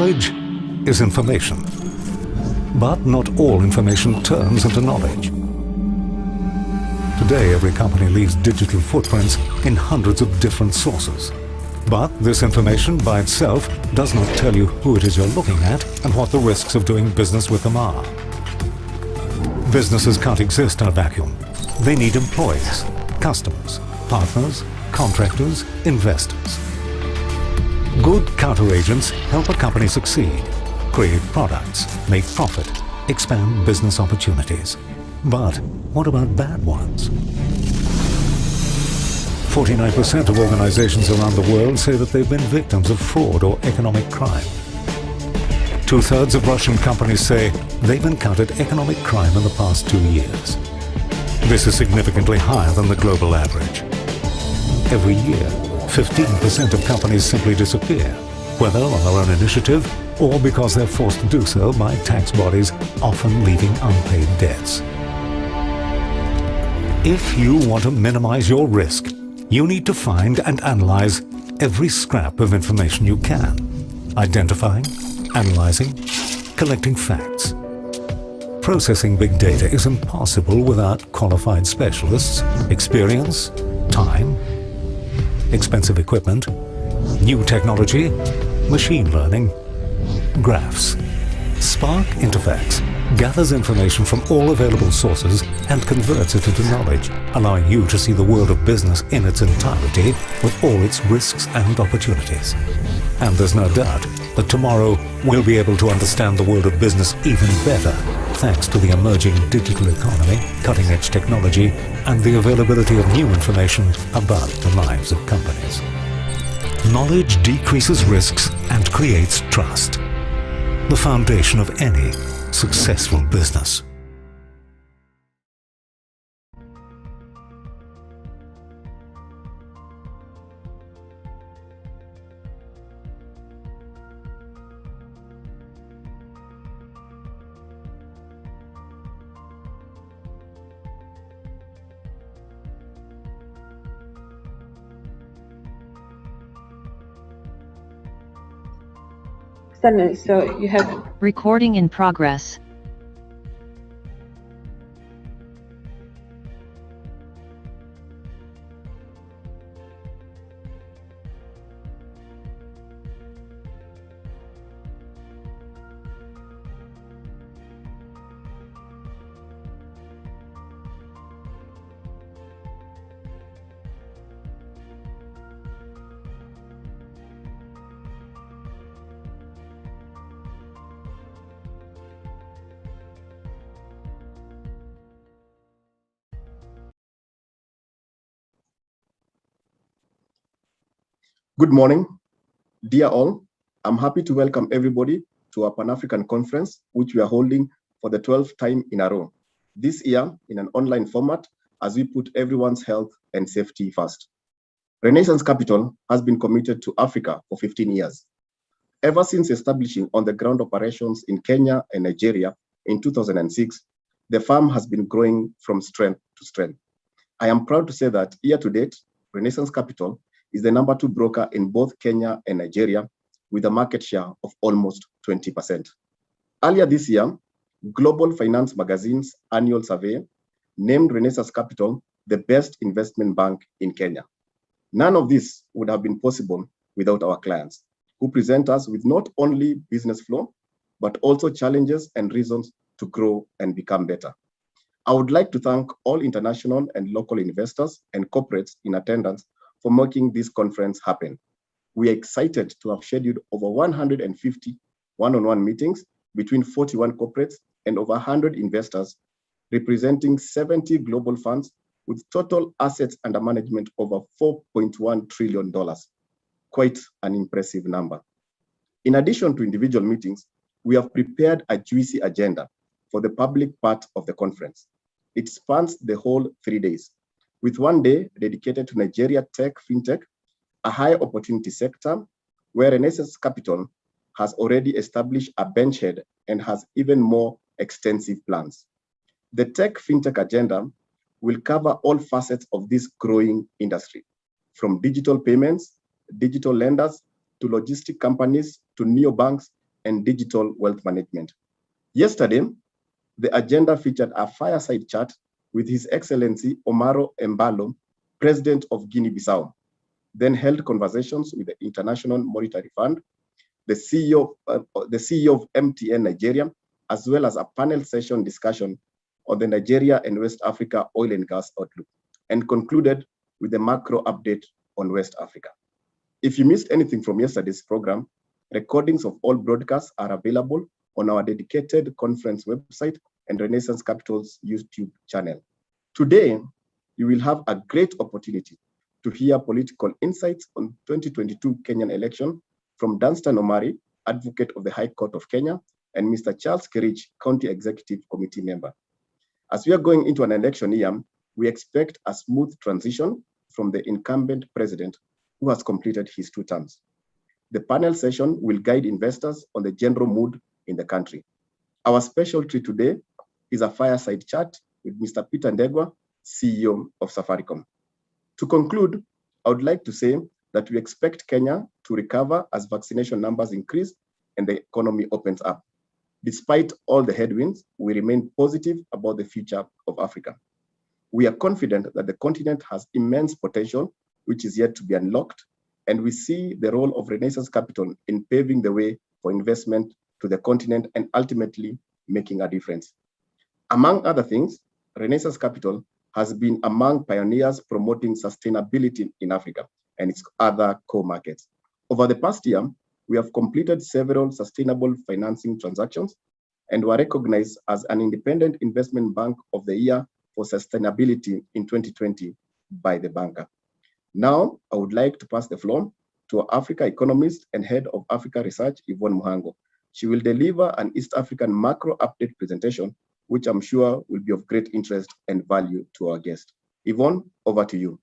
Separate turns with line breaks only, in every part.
Knowledge is information, but not all information turns into knowledge. Today, every company leaves digital footprints in hundreds of different sources. But this information by itself does not tell you who it is you're looking at and what the risks of doing business with them are. Businesses can't exist in a vacuum. They need employees, customers, partners, contractors, investors. Good counteragents help a company succeed, create products, make profit, expand business opportunities. But what about bad ones? 49% of organizations around the world say that they've been victims of fraud or economic crime. 2/3 of Russian companies say they've encountered economic crime in the past 2 years. This is significantly higher than the global average. Every year, 15% of companies simply disappear, whether on their own initiative or because they're forced to do so by tax bodies, often leaving unpaid debts. If you want to minimize your risk, you need to find and analyze every scrap of information you can, identifying, analyzing, collecting facts. Processing big data is impossible without qualified specialists, experience, time, expensive equipment, new technology, machine learning, graphs. Spark Interfax gathers information from all available sources and converts it into knowledge, allowing you to see the world of business in its entirety with all its risks and opportunities. And there's no doubt that tomorrow we'll be able to understand the world of business even better, thanks to the emerging digital economy, cutting-edge technology, and the availability of new information about the lives of companies. Knowledge decreases risks and creates trust, the foundation of any successful business.
Stanley, so you have
recording in progress.
Good morning, dear all. I'm happy to welcome everybody to our Pan-African conference, which we are holding for the 12th time in a row. This year in an online format as we put everyone's health and safety first. Renaissance Capital has been committed to Africa for 15 years. Ever since establishing on-the-ground operations in Kenya and Nigeria in 2006, the firm has been growing from strength to strength. I am proud to say that year to date, Renaissance Capital is the number 2 broker in both Kenya and Nigeria with a market share of almost 20%. Earlier this year, Global Finance Magazine's annual survey named Renaissance Capital the best investment bank in Kenya. None of this would have been possible without our clients, who present us with not only business flow, but also challenges and reasons to grow and become better. I would like to thank all international and local investors and corporates in attendance for making this conference happen. We are excited to have scheduled over 150 one-on-one meetings between 41 corporates and over 100 investors, representing 70 global funds with total assets under management over $4.1 trillion. Quite an impressive number. In addition to individual meetings, we have prepared a juicy agenda for the public part of the conference. It spans the whole 3 days, with 1 day dedicated to Nigeria tech, fintech, a high opportunity sector where Renaissance Capital has already established a benchhead and has even more extensive plans. The tech fintech agenda will cover all facets of this growing industry, from digital payments, digital lenders, to logistic companies, to neobanks, and digital wealth management. Yesterday, the agenda featured a fireside chat with His Excellency Omari Embalo, President of Guinea-Bissau, then held conversations with the International Monetary Fund, the CEO of MTN Nigeria, as well as a panel session discussion on the Nigeria and West Africa oil and gas outlook, and concluded with a macro update on West Africa. If you missed anything from yesterday's program, recordings of all broadcasts are available on our dedicated conference website and Renaissance Capital's YouTube channel. Today, you will have a great opportunity to hear political insights on 2022 Kenyan election from Danstan Omari, Advocate of the High Court of Kenya, and Mr. Charles Kerich, County Executive Committee member. As we are going into an election year, we expect a smooth transition from the incumbent president who has completed his 2 terms. The panel session will guide investors on the general mood in the country. Our special treat today is a fireside chat with Mr. Peter Ndegwa, CEO of Safaricom. To conclude, I would like to say that we expect Kenya to recover as vaccination numbers increase and the economy opens up. Despite all the headwinds, we remain positive about the future of Africa. We are confident that the continent has immense potential, which is yet to be unlocked, and we see the role of Renaissance Capital in paving the way for investment to the continent and ultimately making a difference. Among other things, Renaissance Capital has been among pioneers promoting sustainability in Africa and its other core markets. Over the past year, we have completed several sustainable financing transactions and were recognized as an independent investment bank of the year for sustainability in 2020 by the banker. Now, I would like to pass the floor to our Africa economist and head of Africa research, Yvonne Mhango. She will deliver an East African macro update presentation, which I'm sure will be of great interest and value to our guest. Yvonne, over to you.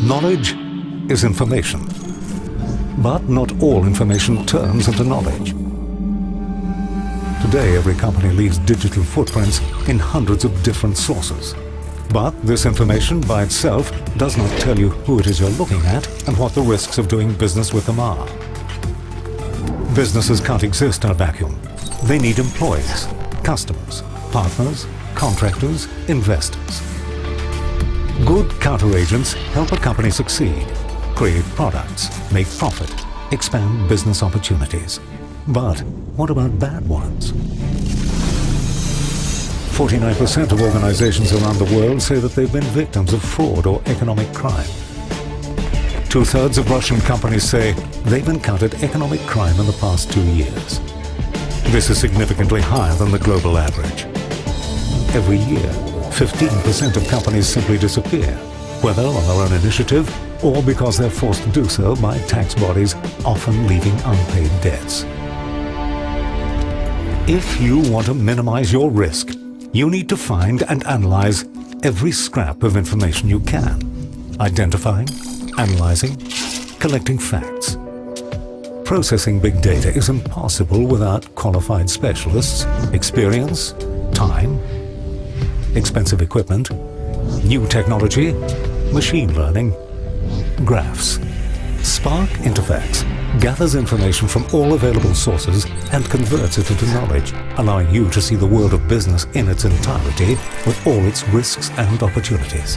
Knowledge is information, but not all information turns into knowledge. Today, every company leaves digital footprints in hundreds of different sources. But this information by itself does not tell you who it is you're looking at and what the risks of doing business with them are. Businesses can't exist in a vacuum. They need employees, customers, partners, contractors, investors. Good counteragents help a company succeed, create products, make profit, expand business opportunities. But what about bad ones? 49% of organizations around the world say that they've been victims of fraud or economic crime. 2/3 of Russian companies say they've encountered economic crime in the past 2 years. This is significantly higher than the global average. Every year, 15% of companies simply disappear, whether on their own initiative or because they're forced to do so by tax bodies, often leaving unpaid debts. If you want to minimize your risk, you need to find and analyze every scrap of information you can, identifying, analyzing, collecting facts. Processing big data is impossible without qualified specialists, experience, time, expensive equipment, new technology, machine learning, graphs. Spark Interfax gathers information from all available sources and converts it into knowledge, allowing you to see the world of business in its entirety with all its risks and opportunities.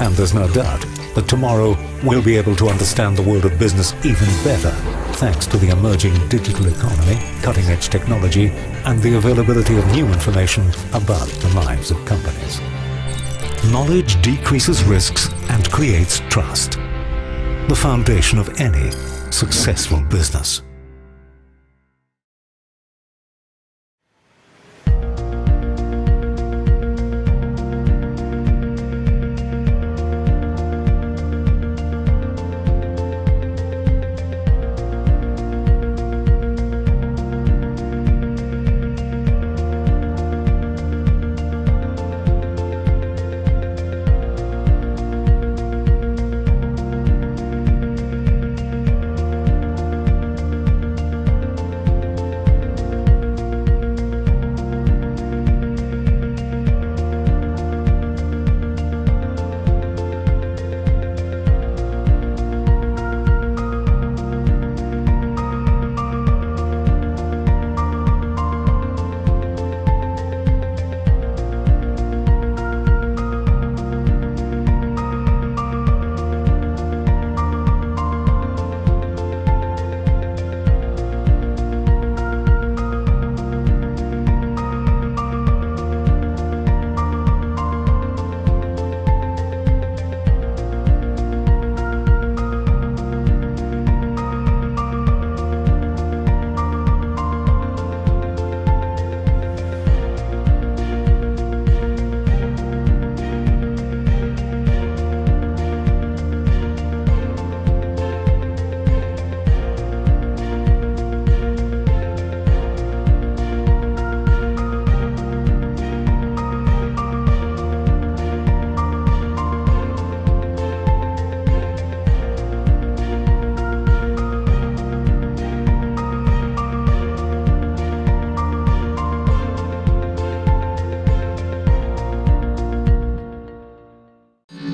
And there's no doubt that tomorrow we'll be able to understand the world of business even better thanks to the emerging digital economy, cutting-edge technology, and the availability of new information about the lives of companies. Knowledge decreases risks and creates trust, the foundation of any successful business.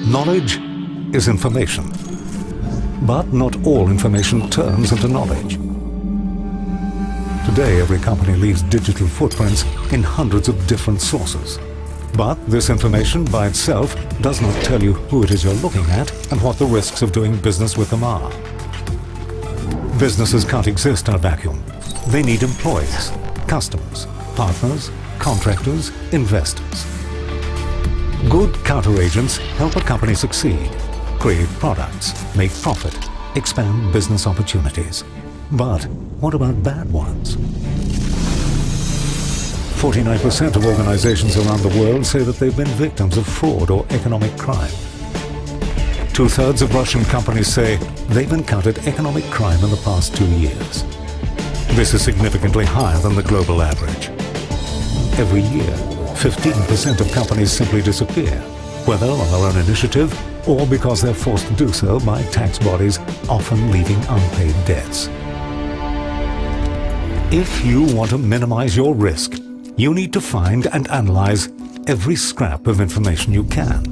Knowledge is information, but not all information turns into knowledge. Today, every company leaves digital footprints in hundreds of different sources. But this information by itself does not tell you who it is you're looking at and what the risks of doing business with them are. Businesses can't exist in a vacuum. They need employees, customers, partners, contractors, investors. Good counteragents help a company succeed, create products, make profit, expand business opportunities. But what about bad ones? 49% of organizations around the world say that they've been victims of fraud or economic crime. 2/3 of Russian companies say they've encountered economic crime in the past 2 years. This is significantly higher than the global average. Every year, 15% of companies simply disappear, whether on their own initiative or because they're forced to do so by tax bodies, often leaving unpaid debts. If you want to minimize your risk, you need to find and analyze every scrap of information you can,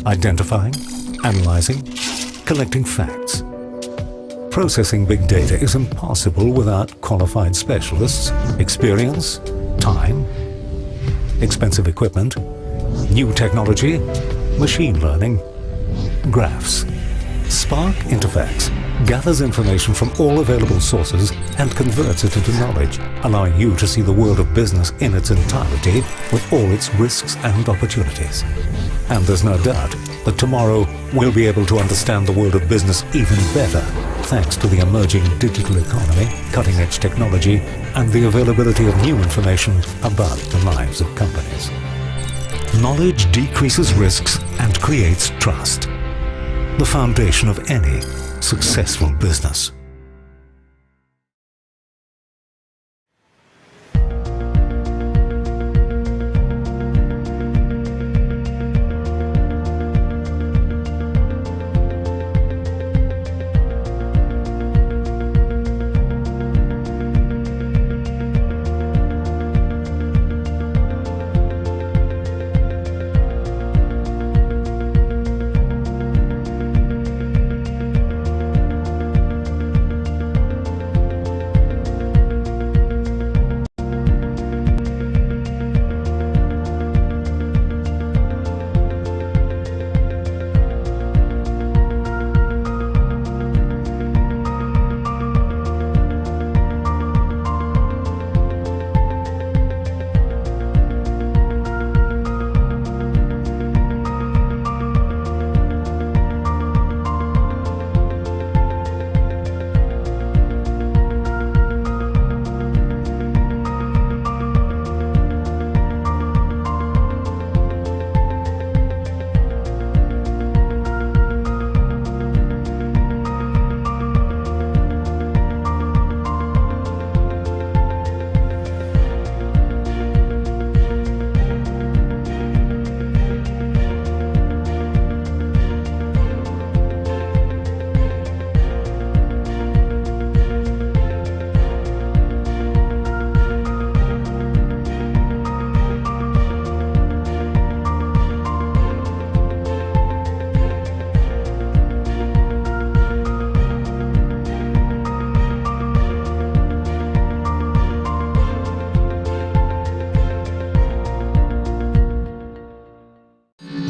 identifying, analyzing, collecting facts. Processing big data is impossible without qualified specialists, experience, time, expensive equipment, new technology, machine learning, graphs. Spark Interfax gathers information from all available sources and converts it into knowledge, allowing you to see the world of business in its entirety with all its risks and opportunities. And there's no doubt that tomorrow we'll be able to understand the world of business even better thanks to the emerging digital economy, cutting-edge technology, and the availability of new information about the lives of companies. Knowledge decreases risks and creates trust. The foundation of any successful business.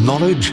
Knowledge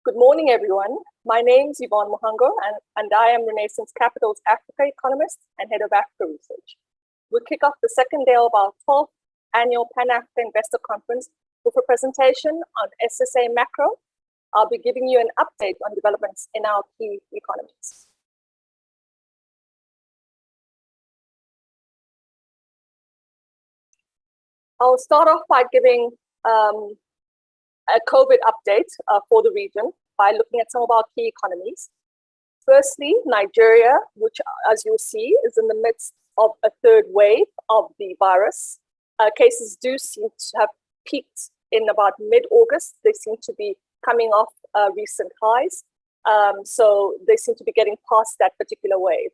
Good morning, everyone. My name is Yvonne Mhango, and I am Renaissance Capital's Africa Economist and Head of Africa Research. We'll kick off the second day of our 12th annual Pan-Africa Investor Conference with a presentation on SSA Macro. I'll be giving you an update on developments in our key economies. I'll start off by giving a COVID update for the region by looking at some of our key economies. Firstly, Nigeria, which, as you'll see, is in the midst of a third wave of the virus. Cases do seem to have peaked in about mid-August. They seem to be coming off recent highs. So they seem to be getting past that particular wave.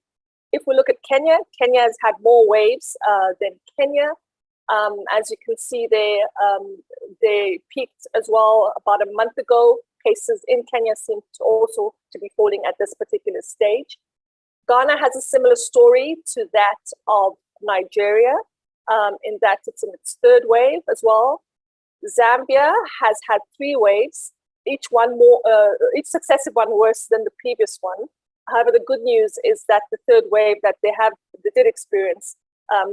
If we look at Kenya, Kenya has had more waves than Kenya. As you can see there, they peaked as well about a month ago. Cases in Kenya seem to also be falling at this particular stage. Ghana has a similar story to that of Nigeria, in that it's in its third wave as well. Zambia has had 3 waves, each successive one worse than the previous one. However, the good news is that the third wave that they did experience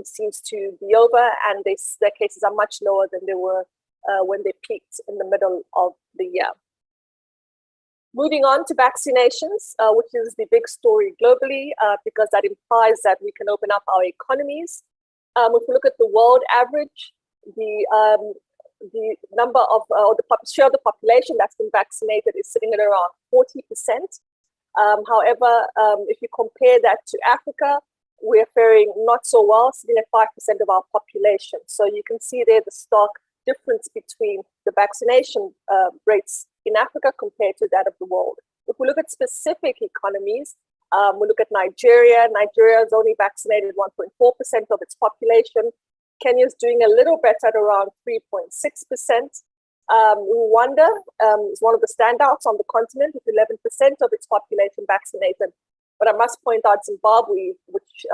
seems to be over, and their cases are much lower than they were when they peaked in the middle of the year. Moving on to vaccinations, which is the big story globally, because that implies that we can open up our economies. If we look at the world average, the number of, or the share of the population that's been vaccinated is sitting at around 40%. However, if you compare that to Africa, we're faring not so well, sitting at 5% of our population. So you can see there the stark difference between the vaccination rates in Africa compared to that of the world. If we look at specific economies, we look at Nigeria. Nigeria has only vaccinated 1.4% of its population. Kenya is doing a little better at around 3.6%. Rwanda is one of the standouts on the continent with 11% of its population vaccinated. But I must point out Zimbabwe, which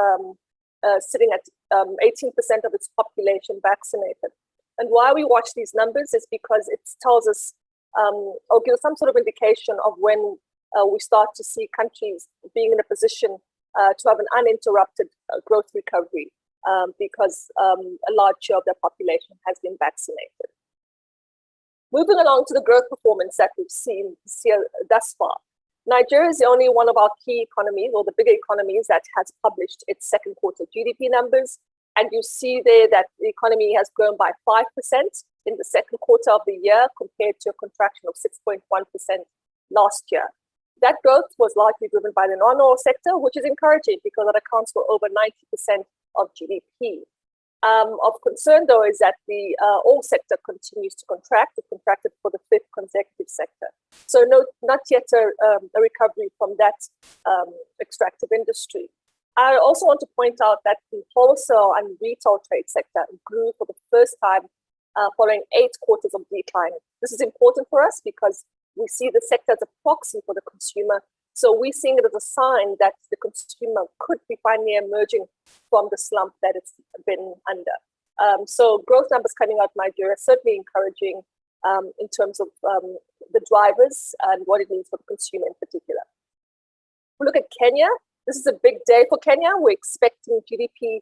sitting at 18% of its population vaccinated. And why we watch these numbers is because it tells us or gives some sort of indication of when we start to see countries being in a position to have an uninterrupted growth recovery because a large share of their population has been vaccinated. Moving along to the growth performance that we've seen thus far. Nigeria is the only one of our key economies, or the bigger economies, that has published its second quarter GDP numbers. And you see there that the economy has grown by 5% in the second quarter of the year compared to a contraction of 6.1% last year. That growth was largely driven by the non-oil sector, which is encouraging because it accounts for over 90% of GDP. Of concern, though, is that the oil sector continues to contract. It contracted for the fifth consecutive sector. So not yet a recovery from that extractive industry. I also want to point out that the wholesale and retail trade sector grew for the first time following 8 quarters of decline. This is important for us because we see the sector as a proxy for the consumer. So we're seeing it as a sign that the consumer could be finally emerging from the slump that it's been under. So growth numbers coming out of Nigeria are certainly encouraging in terms of the drivers and what it means for the consumer in particular. We look at Kenya. This is a big day for Kenya. We're expecting GDP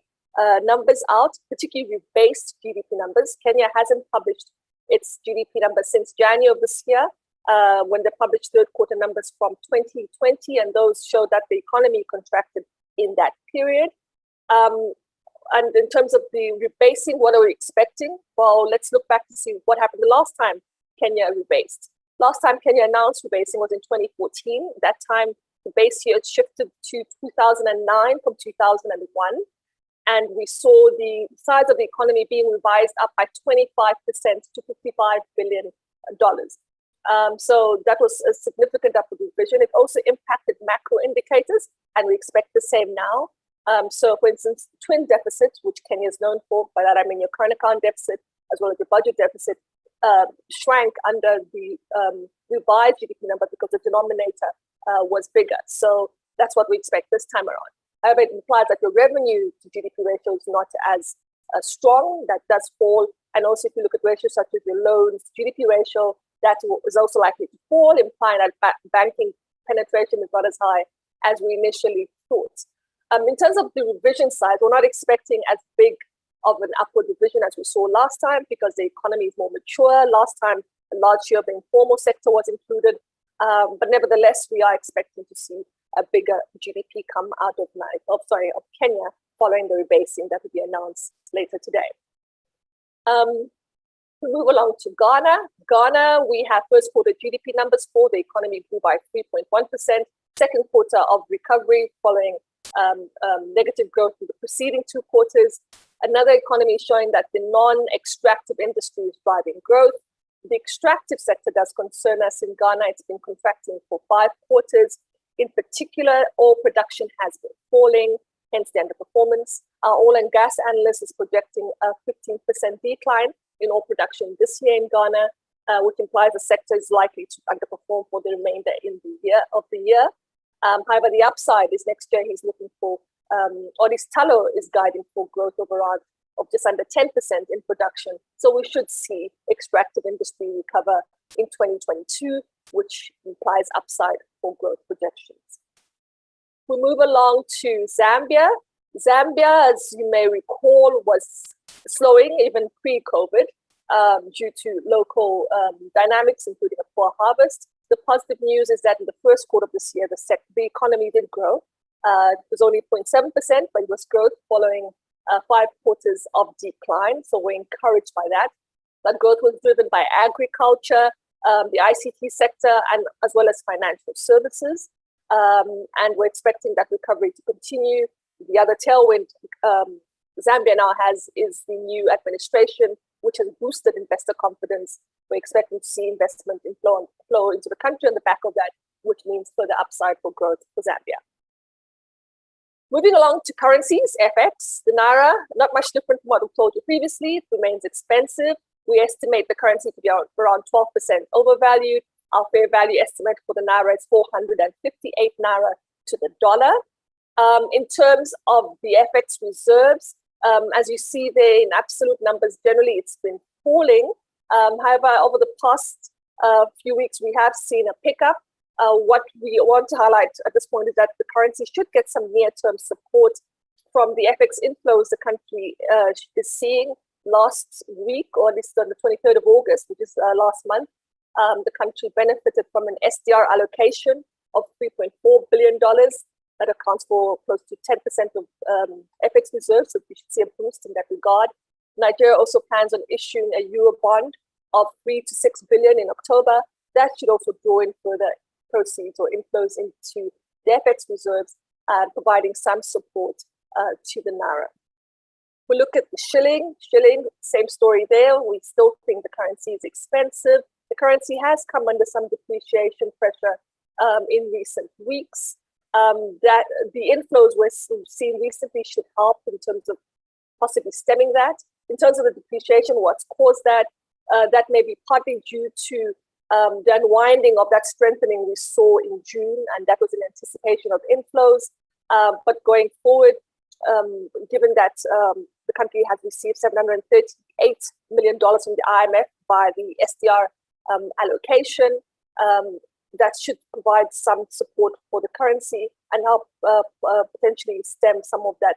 numbers out, particularly rebased GDP numbers. Kenya hasn't published its GDP numbers since January of this year, when they published third quarter numbers from 2020, and those showed that the economy contracted in that period. And in terms of the rebasing, what are we expecting? Well, let's look back to see what happened the last time Kenya rebased. Last time Kenya announced rebasing was in 2014. That time, the base year shifted to 2009 from 2001. And we saw the size of the economy being revised up by 25% to $55 billion. So that was a significant upward revision. It also impacted macro indicators, and we expect the same now. So for instance, twin deficit, which Kenya is known for, by that I mean your current account deficit as well as your budget deficit, shrank under the revised GDP number because the denominator was bigger. So that's what we expect this time around. However, it implies that your revenue to GDP ratio is not as strong. That does fall. And also, if you look at ratios such as your loans GDP ratio, that is also likely to fall, implying that banking penetration is not as high as we initially thought. In terms of the revision side, we're not expecting as big of an upward revision as we saw last time because the economy is more mature. Last time, a large share of the informal sector was included. But nevertheless, we are expecting to see a bigger GDP come out of Kenya following the rebasing that will be announced later today. We move along to Ghana. Ghana, we have first quarter GDP numbers for the economy grew by 3.1%. Second quarter of recovery following negative growth in the preceding 2 quarters. Another economy showing that the non-extractive industry is driving growth. The extractive sector does concern us in Ghana. It's been contracting for 5 quarters. In particular, oil production has been falling, hence the underperformance. Our oil and gas analyst is projecting a 15% decline in oil production this year in Ghana, which implies the sector is likely to underperform for the remainder of the year. However, the upside is next year he's looking for, Odis Talo is guiding for growth of just under 10% in production. So we should see extractive industry recover in 2022, which implies upside for growth projections. We move along to Zambia. Zambia, as you may recall, was slowing even pre-COVID due to local dynamics, including a poor harvest. The positive news is that in the first quarter of this year, the economy did grow. It was only 0.7%, but it was growth following 5 quarters of decline. So we're encouraged by that. That growth was driven by agriculture, the ICT sector, and as well as financial services. And we're expecting that recovery to continue The other tailwind Zambia now has is the new administration, which has boosted investor confidence. We're expecting to see investment flow into the country on the back of that, which means further upside for growth for Zambia. Moving along to currencies, FX, the Naira, not much different from what we told you previously. It remains expensive. We estimate the currency to be around 12% overvalued. Our fair value estimate for the Naira is 458 Naira to the dollar. In terms of the FX reserves, as you see there in absolute numbers, generally it's been falling. However, over the past few weeks, we have seen a pickup. What we want to highlight at this point is that the currency should get some near-term support from the FX inflows the country is seeing. Last week, or at least on the 23rd of August, which is last month, the country benefited from an SDR allocation of $3.4 billion. That accounts for close to 10% of FX reserves, so we should see a boost in that regard. Nigeria also plans on issuing a Euro bond of 3 to 6 billion in October. That should also draw in further proceeds or inflows into the FX reserves, providing some support to the Naira. We look at the shilling, same story there. We still think the currency is expensive. The currency has come under some depreciation pressure in recent weeks. That the inflows we've seen recently should help in terms of possibly stemming that. In terms of the depreciation, what's caused that? That may be partly due to the unwinding of that strengthening we saw in June, and that was in anticipation of inflows. But going forward, given that the country has received $738 million from the IMF by the SDR allocation, that should provide some support for the currency and help potentially stem some of that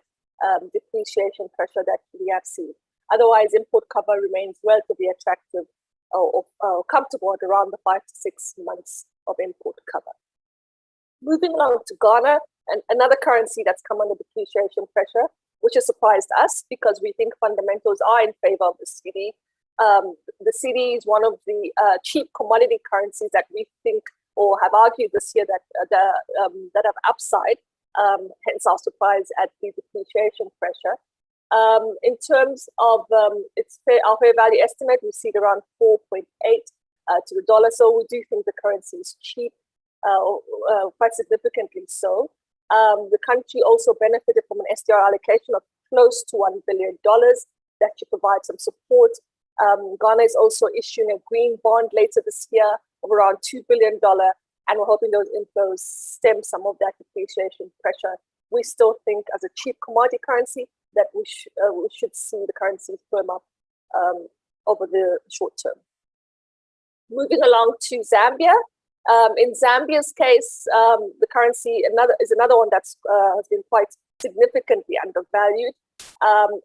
depreciation pressure that we have seen. Otherwise, import cover remains relatively attractive or comfortable at around the 5 to 6 months of import cover. Moving along to Ghana, and another currency that's come under depreciation pressure, which has surprised us because we think fundamentals are in favor of the cedi. The cedi is one of the cheap commodity currencies that we think or have argued this year that have upside, hence our surprise at the depreciation pressure. In terms of our fair value estimate, we see it around 4.8 to the dollar. So we do think the currency is cheap, quite significantly so. The country also benefited from an SDR allocation of close to $1 billion that should provide some support. Ghana is also issuing a green bond later this year of around $2 billion, and we're hoping those inflows stem some of that depreciation pressure. We still think as a cheap commodity currency that we should see the currency firm up over the short term. Moving along to Zambia. In Zambia's case, the currency is another one that's has been quite significantly undervalued.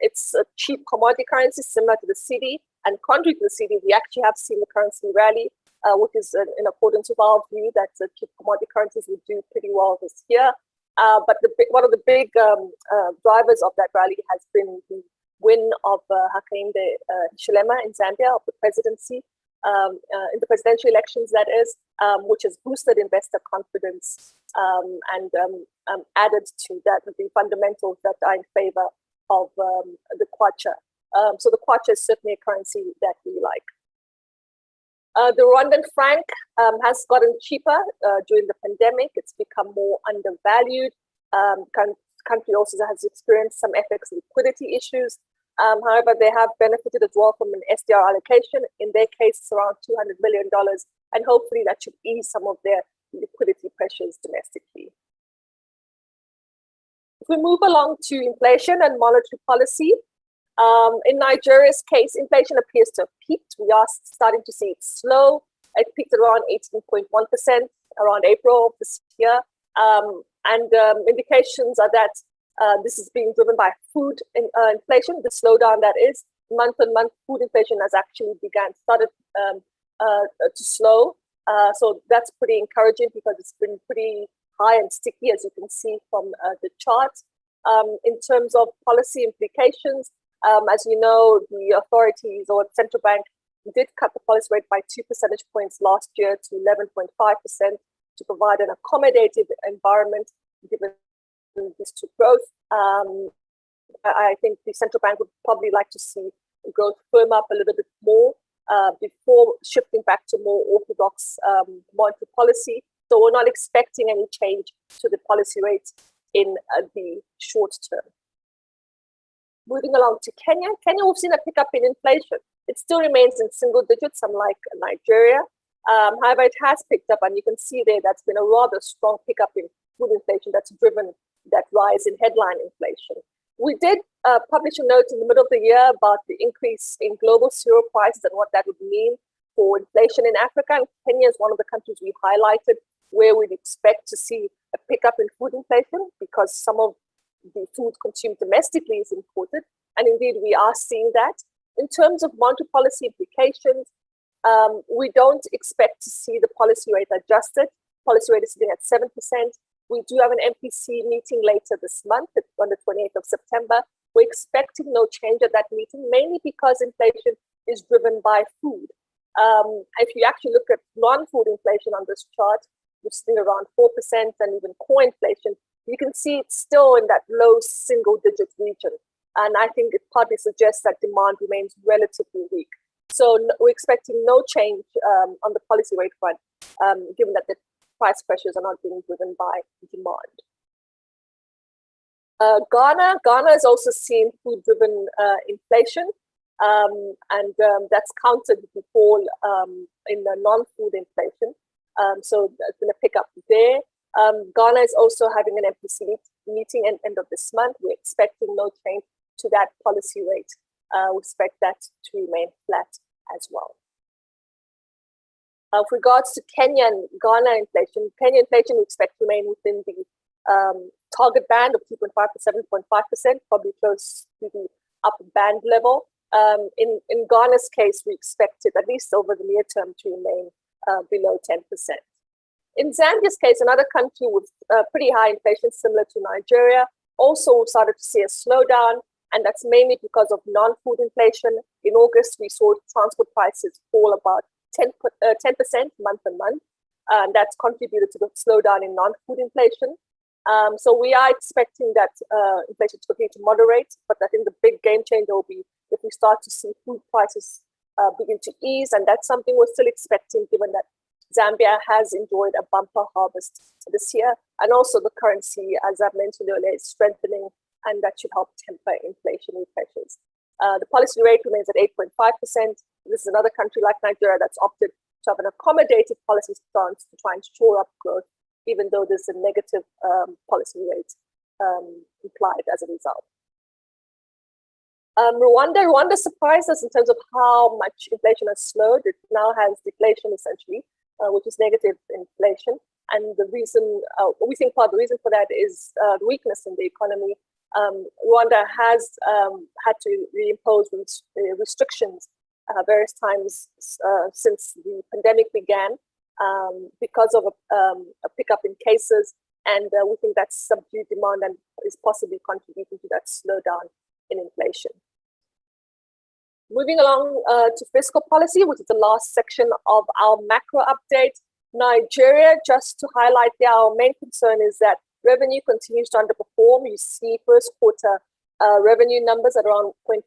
It's a cheap commodity currency similar to the cedi, and contrary to the cedi, we actually have seen the currency rally, which is in accordance with our view that cheap commodity currencies will do pretty well this year. But one of the big drivers of that rally has been the win of Hakainde Hichilema in Zambia of the presidency, in the presidential elections, that is, which has boosted investor confidence and added to that the fundamentals that are in favor of the kwacha. So the kwacha is certainly a currency that we like. The Rwandan franc has gotten cheaper during the pandemic. It's become more undervalued. Country also has experienced some FX liquidity issues. However, they have benefited as well from an SDR allocation. In their case, it's around $200 million, and hopefully that should ease some of their liquidity pressures domestically. If we move along to inflation and monetary policy, in Nigeria's case, inflation appears to have peaked. We are starting to see it slow. It peaked around 18.1% around April of this year. And indications are that this is being driven by food inflation, the slowdown that is. Month-on-month food inflation has actually started to slow. So that's pretty encouraging because it's been pretty high and sticky, as you can see from the chart. In terms of policy implications, as you know, the authorities or the central bank did cut the policy rate by 2 percentage points last year to 11.5% to provide an accommodative environment given this to growth. I think the central bank would probably like to see growth firm up a little bit more before shifting back to more orthodox monetary policy. So we're not expecting any change to the policy rates in the short term. Moving along to Kenya. Kenya, we've seen a pickup in inflation. It still remains in single digits, unlike Nigeria. However, it has picked up, and you can see there that's been a rather strong pickup in food inflation that's driven that rise in headline inflation. We did publish a note in the middle of the year about the increase in global cereal prices and what that would mean for inflation in Africa. And Kenya is one of the countries we highlighted where we'd expect to see a pickup in food inflation because some of the food consumed domestically is imported. And indeed, we are seeing that. In terms of monetary policy implications, we don't expect to see the policy rate adjusted. Policy rate is sitting at 7%. We do have an MPC meeting later this month on the 28th of September. We're expecting no change at that meeting, mainly because inflation is driven by food. If you actually look at non-food inflation on this chart, which is sitting around 4% and even core inflation, you can see it's still in that low single-digit region. And I think it partly suggests that demand remains relatively weak. So we're expecting no change on the policy rate front, given that the price pressures are not being driven by demand. Ghana has also seen food-driven inflation, and that's countered the fall in the non-food inflation. So there's been a pickup there. Ghana is also having an MPC meeting at end of this month. We're expecting no change to that policy rate. We expect that to remain flat as well. With regards to Kenya and Ghana inflation, Kenya inflation we expect to remain within the target band of 2.5 to 7.5%, probably close to the upper band level. In Ghana's case, we expect it, at least over the near term, to remain below 10%. In Zambia's case, another country with pretty high inflation, similar to Nigeria, also started to see a slowdown, and that's mainly because of non-food inflation. In August, we saw transport prices fall about 10% month on month, and that's contributed to the slowdown in non-food inflation. So we are expecting that inflation to continue to moderate, but I think the big game changer will be if we start to see food prices begin to ease, and that's something we're still expecting given that Zambia has enjoyed a bumper harvest this year, and also the currency, as I've mentioned earlier, is strengthening, and that should help temper inflationary pressures. The policy rate remains at 8.5%. This is another country like Nigeria that's opted to have an accommodative policy stance to try and shore up growth, even though there's a negative policy rate implied as a result. Rwanda surprised us in terms of how much inflation has slowed. It now has deflation essentially, which is negative inflation. And the reason, we think part of the reason for that is the weakness in the economy. Rwanda has had to reimpose restrictions various times since the pandemic began because of a pickup in cases. And we think that's subdued demand and is possibly contributing to that slowdown in inflation. Moving along to fiscal policy, which is the last section of our macro update. Nigeria, just to highlight there, our main concern is that revenue continues to underperform. You see first quarter revenue numbers at around 0.5%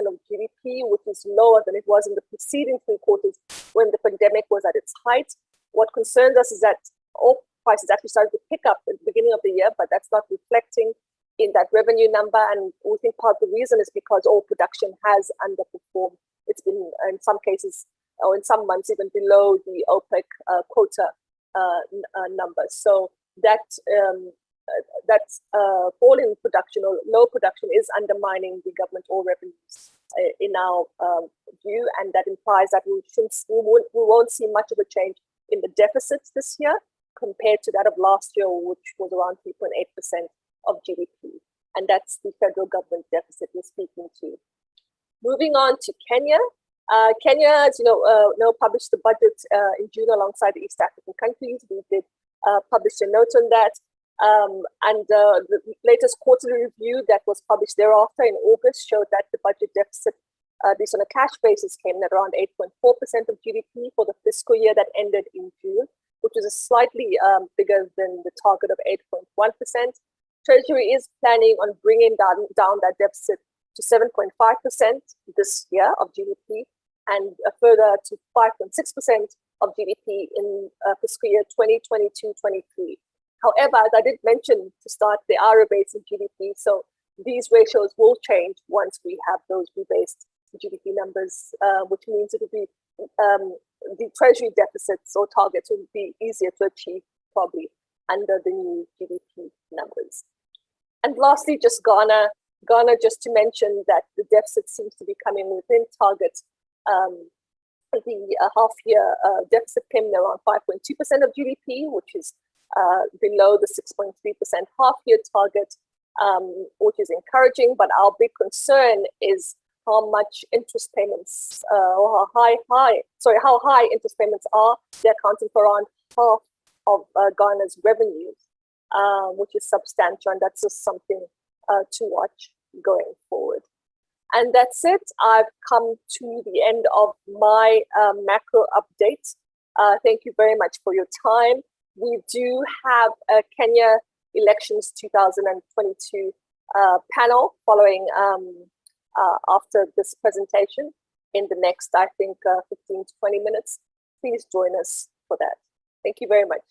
of GDP, which is lower than it was in the preceding 3 quarters when the pandemic was at its height. What concerns us is that oil prices actually started to pick up at the beginning of the year, but that's not reflecting in that revenue number. And we think part of the reason is because oil production has underperformed. It's been, in some cases, or in some months, even below the OPEC quota numbers. So that fall in production or low production is undermining the government oil revenues in our view, and that implies that we won't see much of a change in the deficits this year compared to that of last year, which was around 3.8% of GDP. And that's the federal government deficit we're speaking to. Moving on to Kenya. Kenya, as you know, published the budget in June alongside the East African countries. We did publish a note on that. And the latest quarterly review that was published thereafter in August showed that the budget deficit, at least on a cash basis, came in at around 8.4% of GDP for the fiscal year that ended in June, which is slightly bigger than the target of 8.1%. Treasury is planning on bringing down that deficit to 7.5% this year of GDP and further to 5.6% of GDP in fiscal year 2022-23. However, as I did mention to start, there are rebates in GDP, so these ratios will change once we have those rebased GDP numbers, which means it will be the Treasury deficits or targets will be easier to achieve probably under the new GDP numbers. And lastly, just Ghana. Ghana, just to mention that the deficit seems to be coming within target. The half-year deficit came in around 5.2% of GDP, which is below the 6.3% half-year target, which is encouraging. But our big concern is how much interest payments, or how high interest payments are. They're accounting for around half of Ghana's revenues, which is substantial, and that's just something to watch going forward. And that's it. I've come to the end of my macro update. Thank you very much for your time. We do have a Kenya elections 2022 panel following after this presentation in the next, I think, 15 to 20 minutes. Please join us for that. Thank you very much.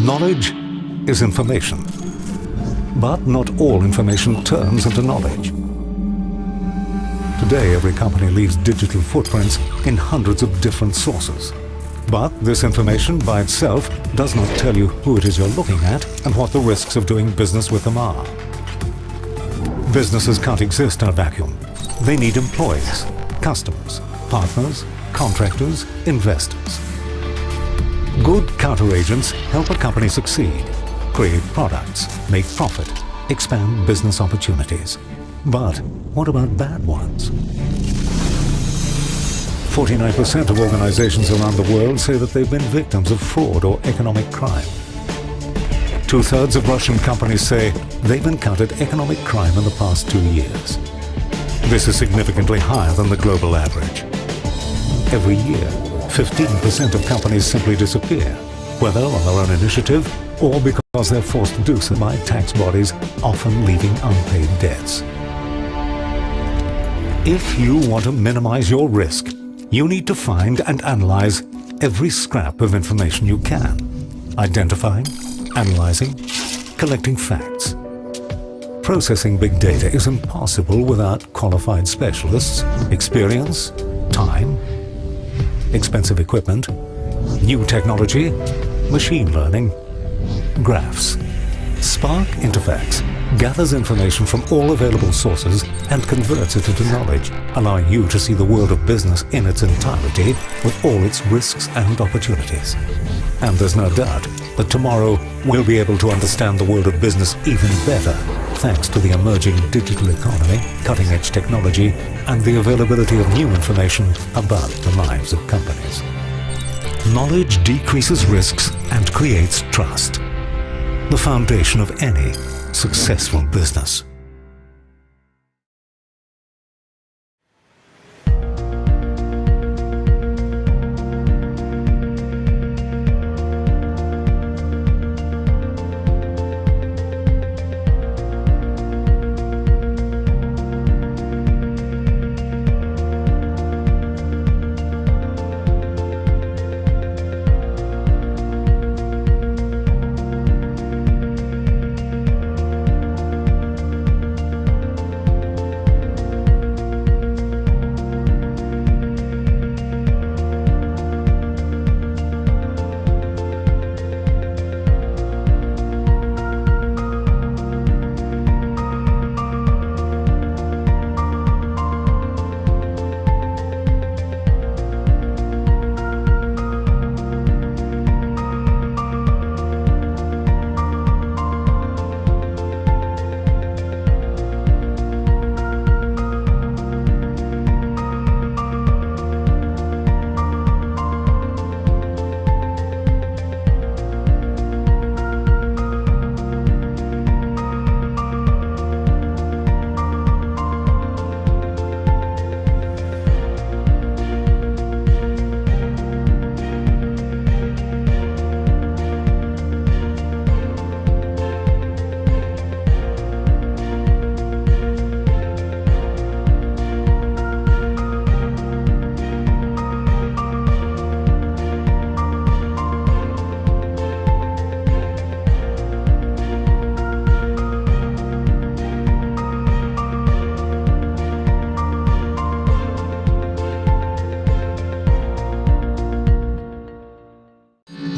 Knowledge is information, but not all information turns into knowledge. Today, every company leaves digital footprints in hundreds of different sources. But this information by itself does not tell you who it is you're looking at and what the risks of doing business with them are. Businesses can't exist in a vacuum. They need employees, customers, partners, contractors, investors. Good counteragents help a company succeed, create products, make profit, expand business opportunities. But what about bad ones? 49% of organizations around the world say that they've been victims of fraud or economic crime. 2/3 of Russian companies say they've encountered economic crime in the past 2 years. This is significantly higher than the global average. Every year, 15% of companies simply disappear, whether on their own initiative or because they're forced to do so by tax bodies, often leaving unpaid debts. If you want to minimize your risk, you need to find and analyze every scrap of information you can, identifying, analyzing, collecting facts. Processing big data is impossible without qualified specialists, experience, time, expensive equipment, new technology, machine learning, graphs. Spark Interfax gathers information from all available sources and converts it into knowledge, allowing you to see the world of business in its entirety with all its risks and opportunities. And there's no doubt that tomorrow we'll be able to understand the world of business even better thanks to the emerging digital economy, cutting-edge technology, and the availability of new information about the lives of companies. Knowledge decreases risks and creates trust, the foundation of any successful business.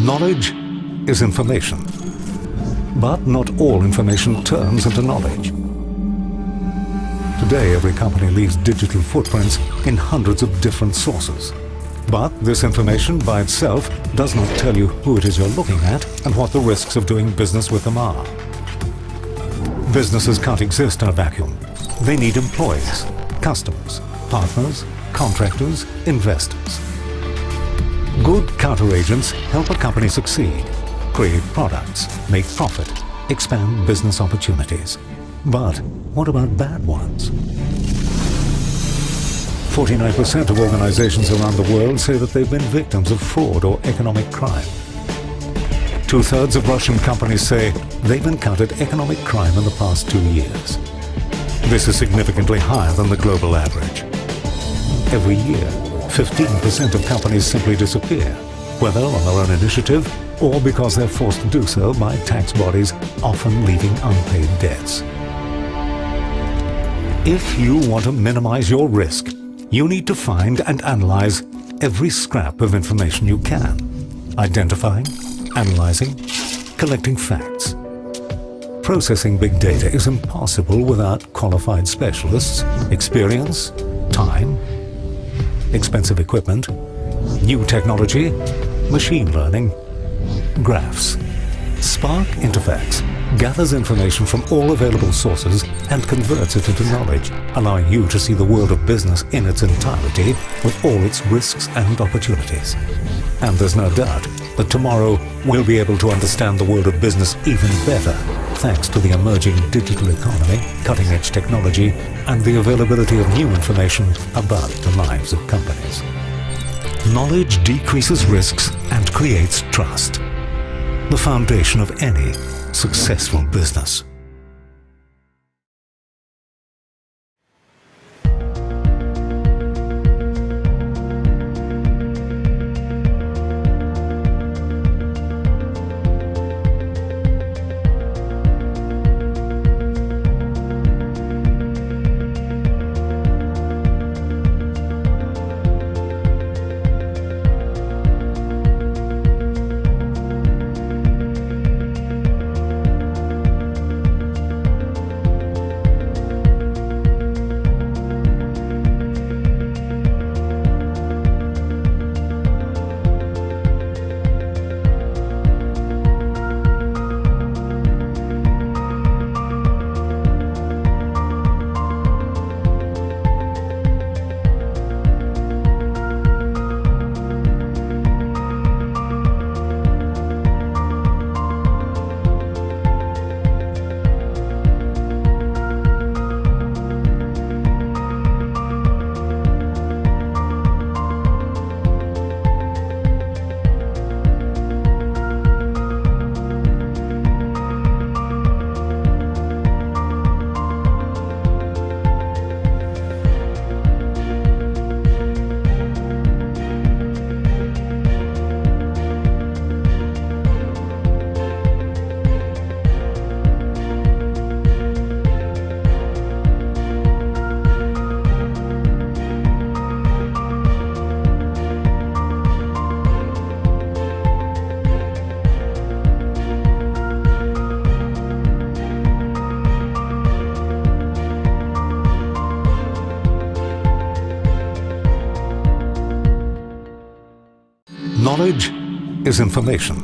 Knowledge is information, but not all information turns into knowledge. Today, every company leaves digital footprints in hundreds of different sources. But this information by itself does not tell you who it is you're looking at and what the risks of doing business with them are. Businesses can't exist in a vacuum. They need employees, customers, partners, contractors, investors. Good counteragents help a company succeed, create products, make profit, expand business opportunities. But what about bad ones? 49% of organizations around the world say that they've been victims of fraud or economic crime. 2/3 of Russian companies say they've encountered economic crime in the past 2 years. This is significantly higher than the global average. Every year, 15% of companies simply disappear, whether on their own initiative or because they're forced to do so by tax bodies, often leaving unpaid debts. If you want to minimize your risk, you need to find and analyze every scrap of information you can, identifying, analyzing, collecting facts. Processing big data is impossible without qualified specialists, experience, time, expensive equipment, new technology, machine learning, graphs. Spark Interfax gathers information from all available sources and converts it into knowledge, allowing you to see the world of business in its entirety with all its risks and opportunities. And there's no doubt that tomorrow we'll be able to understand the world of business even better thanks to the emerging digital economy, cutting-edge technology, and the availability of new information about the lives of companies. Knowledge decreases risks and creates trust, the foundation of any successful business. Knowledge is information,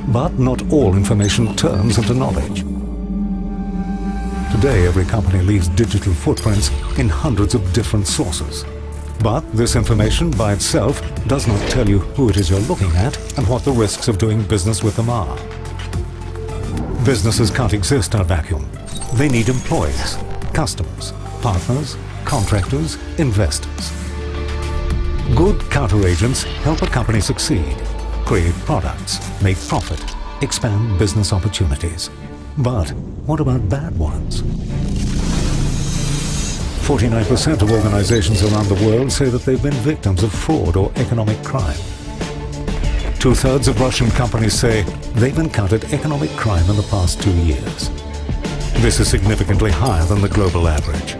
but not all information turns into knowledge. Today, every company leaves digital footprints in hundreds of different sources. But this information by itself does not tell you who it is you're looking at and what the risks of doing business with them are. Businesses can't exist in a vacuum. They need employees, customers, partners, contractors, investors. Good counteragents help a company succeed, create products, make profit, expand business opportunities. But what about bad ones? 49% of organizations around the world say that they've been victims of fraud or economic crime. 2/3 of Russian companies say they've encountered economic crime in the past 2 years. This is significantly higher than the global average.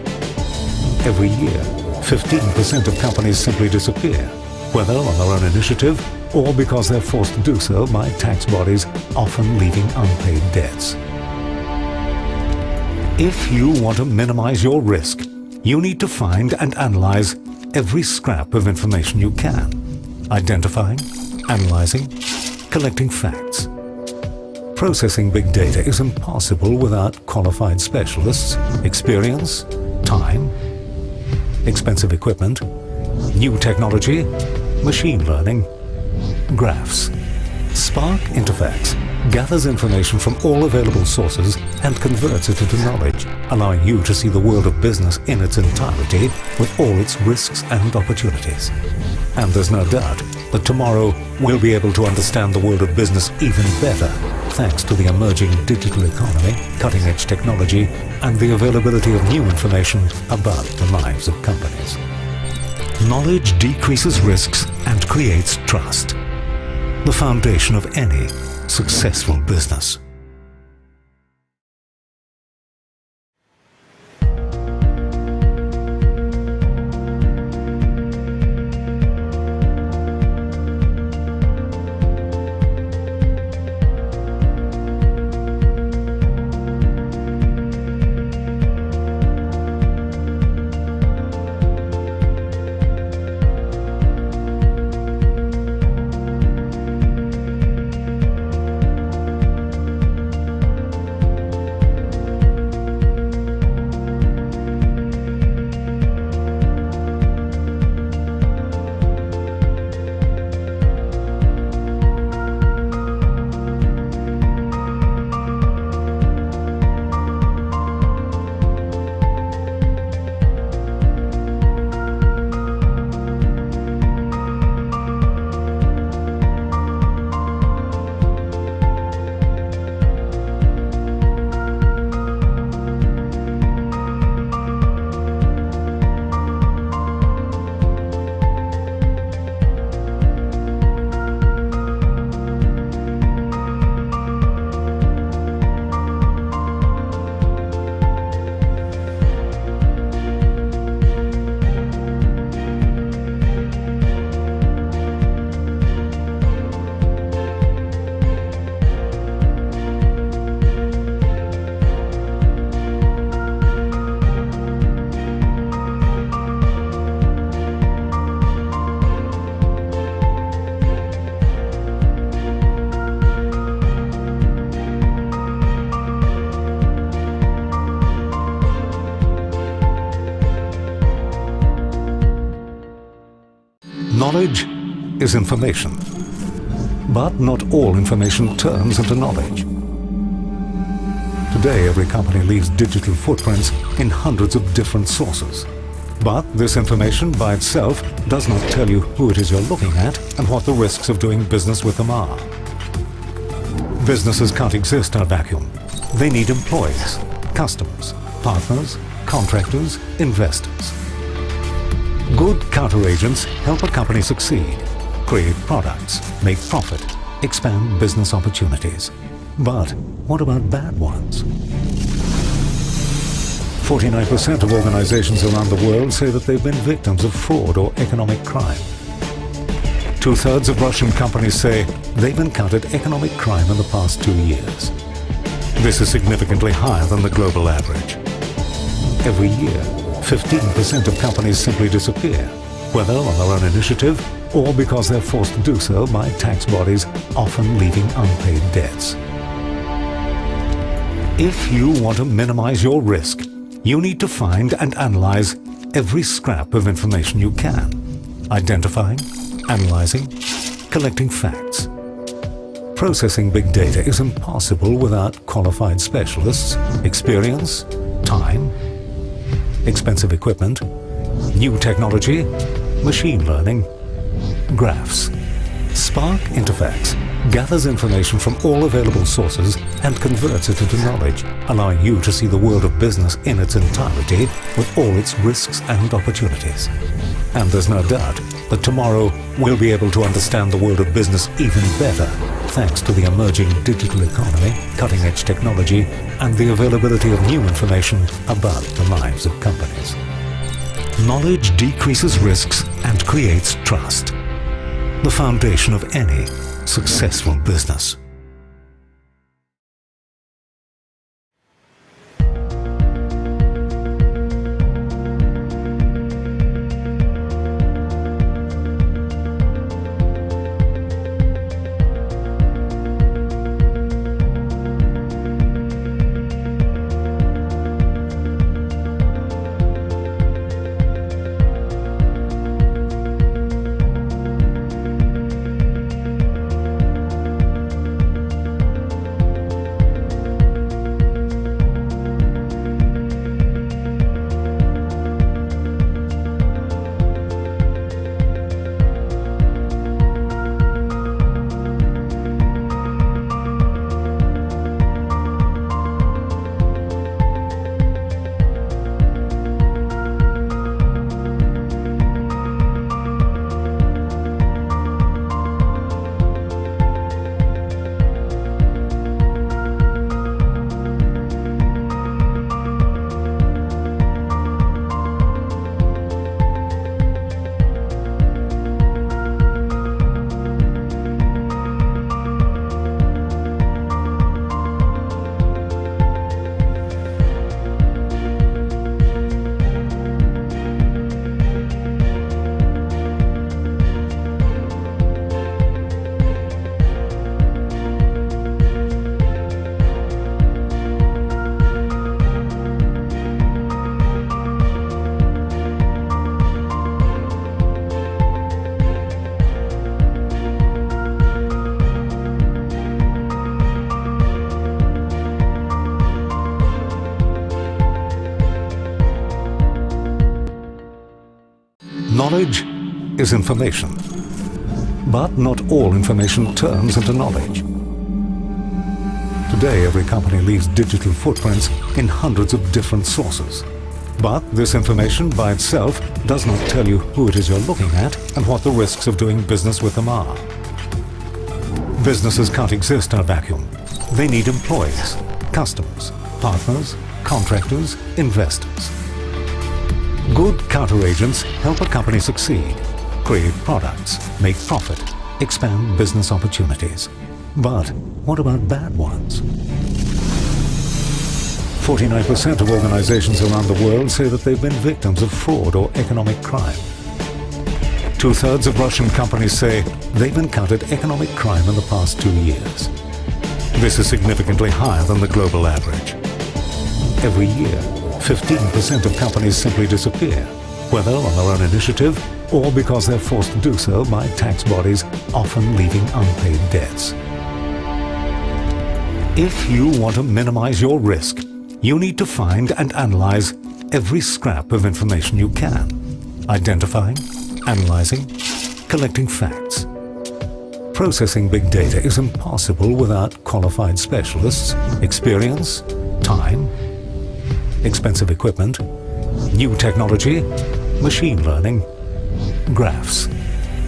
Every year, 15% of companies simply disappear, whether on their own initiative or because they're forced to do so by tax bodies, often leaving unpaid debts. If you want to minimize your risk, you need to find and analyze every scrap of information you can, identifying, analyzing, collecting facts. Processing big data is impossible without qualified specialists, experience, time, expensive equipment, new technology, machine learning, graphs. Spark Interfax gathers information from all available sources and converts it into knowledge, allowing you to see the world of business in its entirety with all its risks and opportunities. And there's no doubt that tomorrow we'll be able to understand the world of business even better thanks to the emerging digital economy, cutting-edge technology, and the availability of new information about the lives of companies. Knowledge decreases risks and creates trust, the foundation of any successful business. Knowledge is information, but not all information turns into knowledge. Today, every company leaves digital footprints in hundreds of different sources. But this information by itself does not tell you who it is you're looking at and what the risks of doing business with them are. Businesses can't exist in a vacuum. They need employees, customers, partners, contractors, investors. Good counteragents help a company succeed, create products, make profit, expand business opportunities. But what about bad ones? 49% of organizations around the world say that they've been victims of fraud or economic crime. 2/3 of Russian companies say they've encountered economic crime in the past 2 years. This is significantly higher than the global average. Every year, 15% of companies simply disappear, whether on their own initiative or because they're forced to do so by tax bodies, often leaving unpaid debts. If you want to minimize your risk, you need to find and analyze every scrap of information you can, identifying, analyzing, collecting facts. Processing big data is impossible without qualified specialists, experience, time, expensive equipment, new technology, machine learning, graphs. Spark Interfax gathers information from all available sources and converts it into knowledge, allowing you to see the world of business in its entirety with all its risks and opportunities. And there's no doubt that tomorrow we'll be able to understand the world of business even better thanks to the emerging digital economy, cutting-edge technology, and the availability of new information about the lives of companies. Knowledge decreases risks and creates trust, the foundation of any successful business. Knowledge is information, but not all information turns into knowledge. Today, every company leaves digital footprints in hundreds of different sources. But this information by itself does not tell you who it is you're looking at and what the risks of doing business with them are. Businesses can't exist in a vacuum. They need employees, customers, partners, contractors, investors. Good counteragents help a company succeed, create products, make profit, expand business opportunities. But what about bad ones? 49% of organizations around the world say that they've been victims of fraud or economic crime. 2/3 of Russian companies say they've encountered economic crime in the past 2 years. This is significantly higher than the global average. Every year, 15% of companies simply disappear, whether on their own initiative or because they're forced to do so by tax bodies, often leaving unpaid debts. If you want to minimize your risk, you need to find and analyze every scrap of information you can, identifying, analyzing, collecting facts. Processing big data is impossible without qualified specialists, experience, time, expensive equipment, new technology, machine learning, graphs.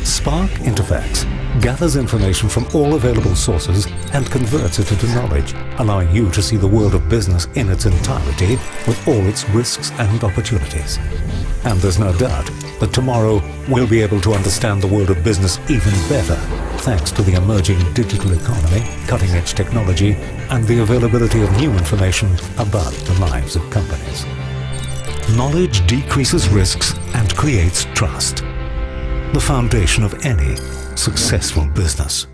Spark Interfax gathers information from all available sources and converts it into knowledge, allowing you to see the world of business in its entirety with all its risks and opportunities. And there's no doubt that tomorrow we'll be able to understand the world of business even better thanks to the emerging digital economy, cutting-edge technology, and the availability of new information about the lives of companies. Knowledge decreases risks and creates trust, the foundation of any successful business.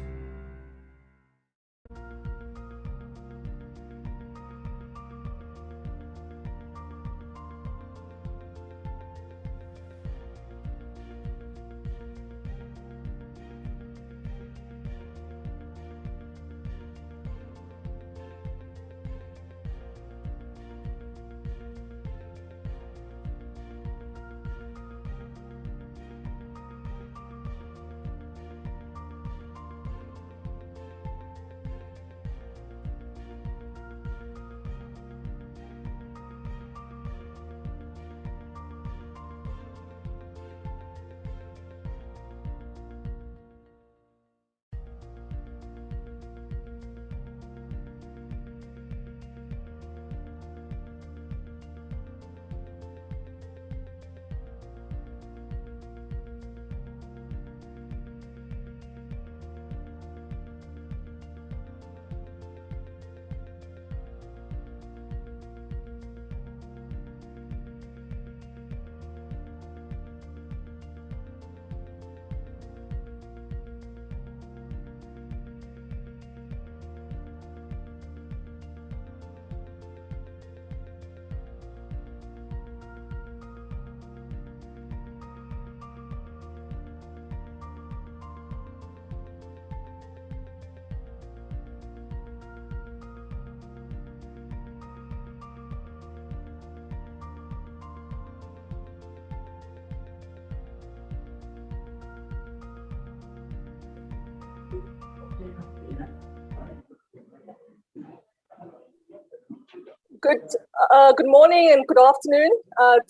Good morning and good afternoon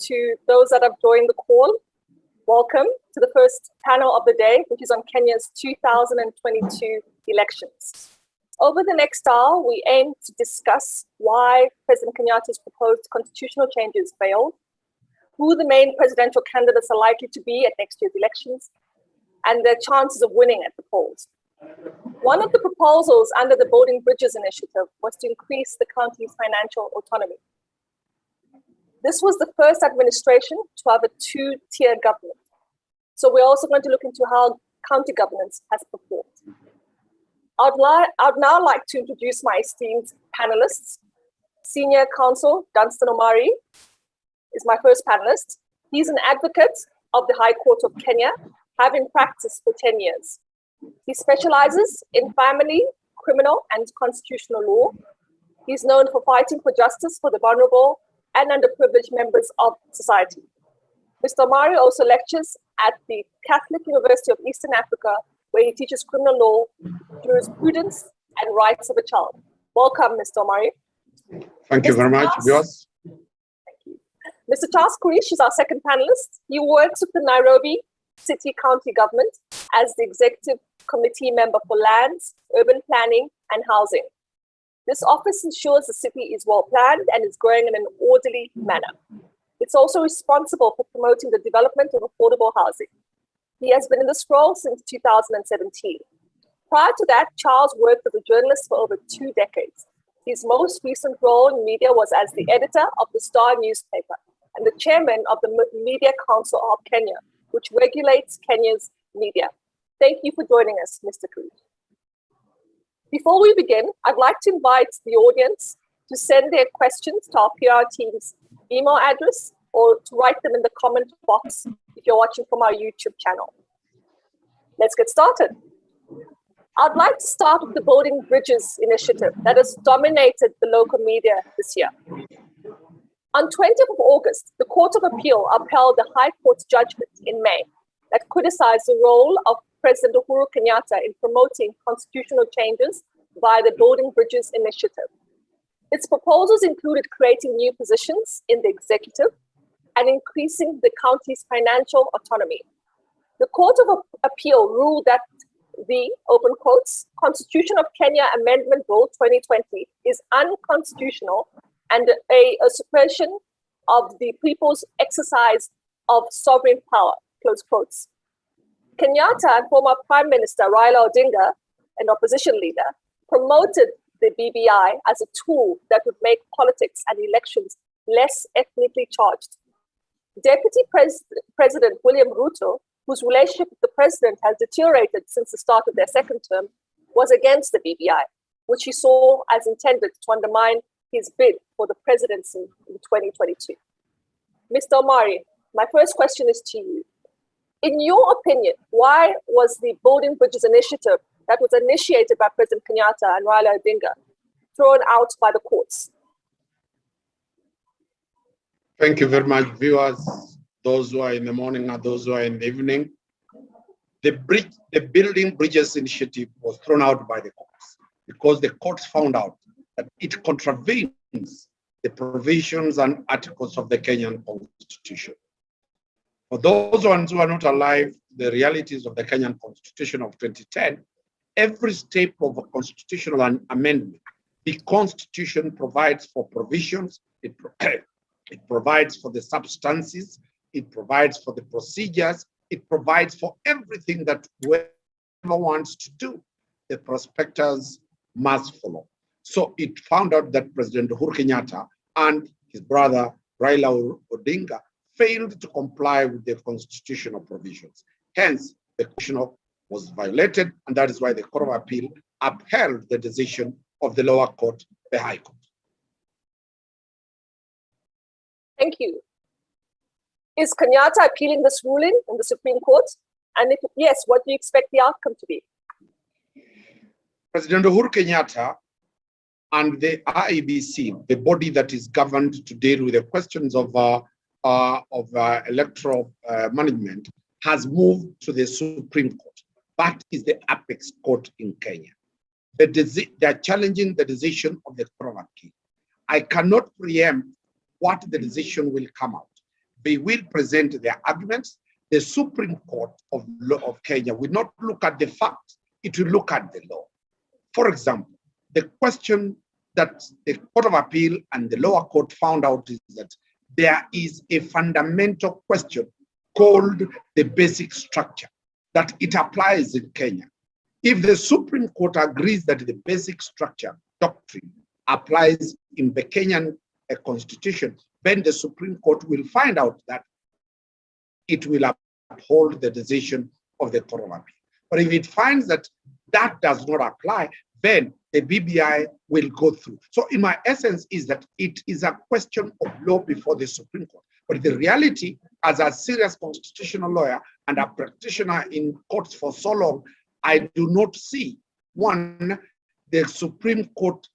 to those that have joined the call. Welcome to the first panel of the day, which is on Kenya's 2022 elections. Over the next hour, we aim to discuss why President Kenyatta's proposed constitutional changes failed, who the main presidential candidates are likely to be at next year's elections, and their chances of winning at the polls. One of the proposals under the Building Bridges initiative was to increase the county's financial autonomy. This was the first administration to have a two-tier government. So we're also going to look into how county governance has performed. I'd now like to introduce my esteemed panelists. Senior Counsel Danstan Omari is my first panelist. He's an advocate of the High Court of Kenya, having practiced for 10 years. He specializes in family, criminal, and constitutional law. He's known for fighting for justice for the vulnerable and underprivileged members of society. Mr. Omari also lectures at the Catholic University of Eastern Africa, where he teaches criminal law, jurisprudence, and rights of a child. Welcome, Mr. Omari.
Thank you very much, Bios.
Thank you. Mr. Charles Kerich is our second panelist. He works with the Nairobi City County Government as the Executive Committee member for Lands, Urban Planning, and Housing. This office ensures the city is well planned and is growing in an orderly manner. It's also responsible for promoting the development of affordable housing. He has been in this role since 2017. Prior to that, Charles worked as a journalist for over 2 decades. His most recent role in media was as the editor of the Star newspaper and the chairman of the Media Council of Kenya, which regulates Kenya's media. Thank you for joining us, Mr. Kerich. Before we begin, I'd like to invite the audience to send their questions to our PR team's email address or to write them in the comment box if you're watching from our YouTube channel. Let's get started. I'd like to start with the Building Bridges initiative that has dominated the local media this year. On 20th of August, the Court of Appeal upheld the High Court's judgment in May that criticized the role of President Uhuru Kenyatta in promoting constitutional changes via the Building Bridges initiative. Its proposals included creating new positions in the executive and increasing the county's financial autonomy. The Court of Appeal ruled that the, open quotes, Constitution of Kenya Amendment Bill 2020 is unconstitutional and a suppression of the people's exercise of sovereign power, close quotes. Kenyatta and former Prime Minister Raila Odinga, an opposition leader, promoted the BBI as a tool that would make politics and elections less ethnically charged. Deputy President William Ruto whose relationship with the president has deteriorated since the start of their second term, was against the BBI, which he saw as intended to undermine his bid for the presidency in 2022. Mr. Omari, my first question is to you. In your opinion, why was the Building Bridges initiative that was initiated by President Kenyatta and Raila Odinga thrown out by the courts?
Thank you very much, viewers, those who are in the morning and those who are in the evening. The Building Bridges initiative was thrown out by the courts because the courts found out that it contravenes the provisions and articles of the Kenyan Constitution. For those ones who are not alive, the realities of the Kenyan Constitution of 2010, every step of a constitutional amendment, the Constitution provides for provisions, it provides for the substances, it provides for the procedures, it provides for everything that whoever wants to do, the prospectors must follow. So it found out that President Uhuru Kenyatta and his brother Raila Odinga failed to comply with the constitutional provisions. Hence, the constitution was violated, and that is why the Court of Appeal upheld the decision of the lower court, the High Court.
Thank you. Is Kenyatta appealing this ruling in the Supreme Court? And if yes, what do you expect the outcome to be?
President Uhuru Kenyatta and the IEBC, the body that is governed to deal with the questions of electoral management, has moved to the Supreme Court. That is the apex court in Kenya. They are challenging the decision of the Court of Appeal. I cannot preempt what the decision will come out. They will present their arguments. The Supreme Court of Kenya will not look at the facts, it will look at the law. For example, the question that the Court of Appeal and the lower court found out is that there is a fundamental question called the basic structure, that it applies in Kenya. If the Supreme Court agrees that the basic structure doctrine applies in the Kenyan constitution, then the Supreme Court will find out that it will uphold the decision of the Court of Appeal. But if it finds that that does not apply, then the BBI will go through. So in my essence is that it is a question of law before the Supreme Court. But the reality, as a serious constitutional lawyer and a practitioner in courts for so long, I do not see, one, the Supreme Court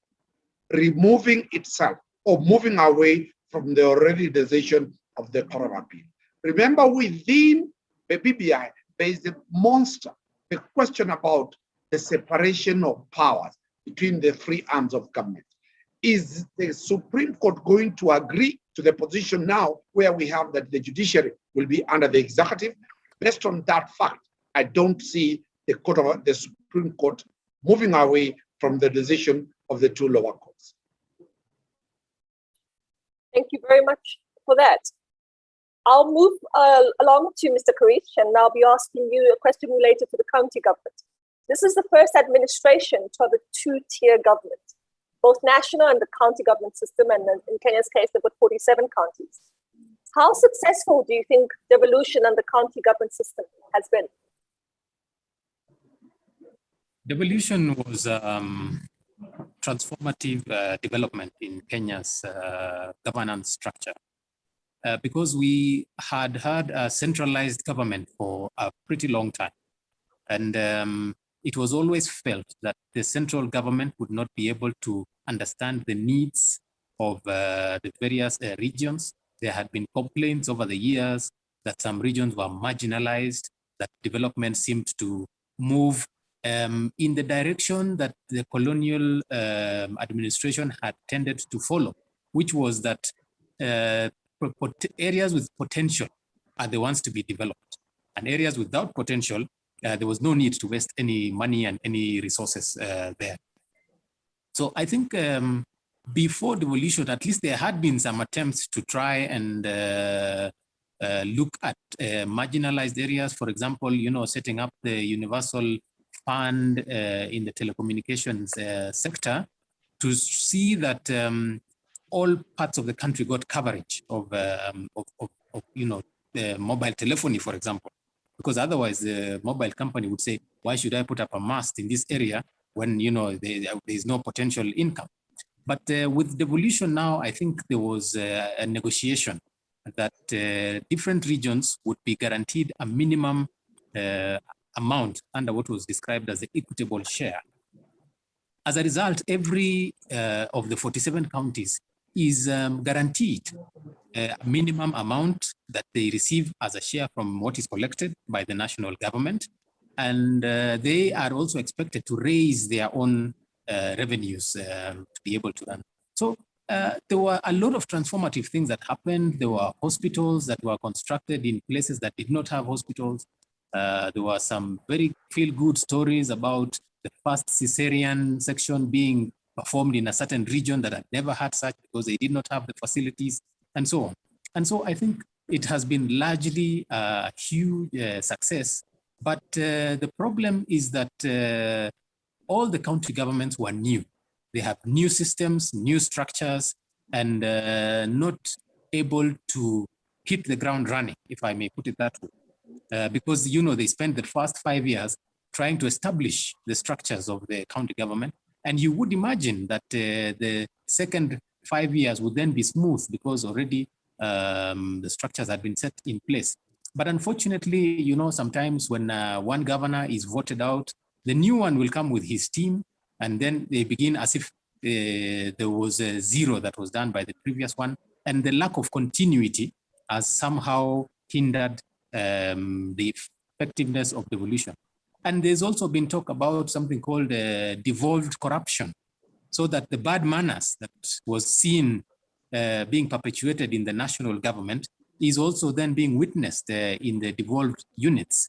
removing itself or moving away from the already decision of the Court of Appeal. Remember, within the BBI, there is a monster, the question about the separation of powers between the three arms of government. Is the Supreme Court going to agree to the position now where we have that the judiciary will be under the executive? Based on that fact, I don't see the Supreme Court moving away from the decision of the two lower courts.
Thank you very much for that. I'll move along to Mr. Kerich, and I'll be asking you a question related to the county government. This is the first administration to have a two-tier government, both national and the county government system, and in Kenya's case, they've got 47 counties. How successful do you think devolution and the county government system has been?
Devolution was transformative development in Kenya's governance structure because we had had a centralized government for a pretty long time. And it was always felt that the central government would not be able to understand the needs of the various regions. There had been complaints over the years that some regions were marginalized, that development seemed to move in the direction that the colonial administration had tended to follow, which was that areas with potential are the ones to be developed, and areas without potential, there was no need to waste any money and any resources there. So I think before devolution, at least there had been some attempts to try and look at marginalized areas. For example, setting up the universal fund in the telecommunications sector to see that all parts of the country got coverage of mobile telephony, for example. because otherwise the mobile company would say, why should I put up a mast in this area when there's no potential income? But with devolution now, I think there was a negotiation that different regions would be guaranteed a minimum amount under what was described as the equitable share. As a result, every of the 47 counties is guaranteed a minimum amount that they receive as a share from what is collected by the national government. And they are also expected to raise their own revenues to be able to run. So there were a lot of transformative things that happened. There were hospitals that were constructed in places that did not have hospitals. There were some very feel-good stories about the first cesarean section being performed in a certain region that had never had such because they did not have the facilities and so on. And so I think it has been largely a huge success. But the problem is that all the county governments were new. They have new systems, new structures, and not able to hit the ground running, if I may put it that way. Because, they spent the first 5 years trying to establish the structures of the county government. And you would imagine that the second 5 years would then be smooth because already the structures had been set in place. But unfortunately, sometimes when one governor is voted out, the new one will come with his team, and then they begin as if there was a zero that was done by the previous one. And the lack of continuity has somehow hindered the effectiveness of devolution. And there's also been talk about something called devolved corruption, so that the bad manners that was seen being perpetuated in the national government is also then being witnessed in the devolved units.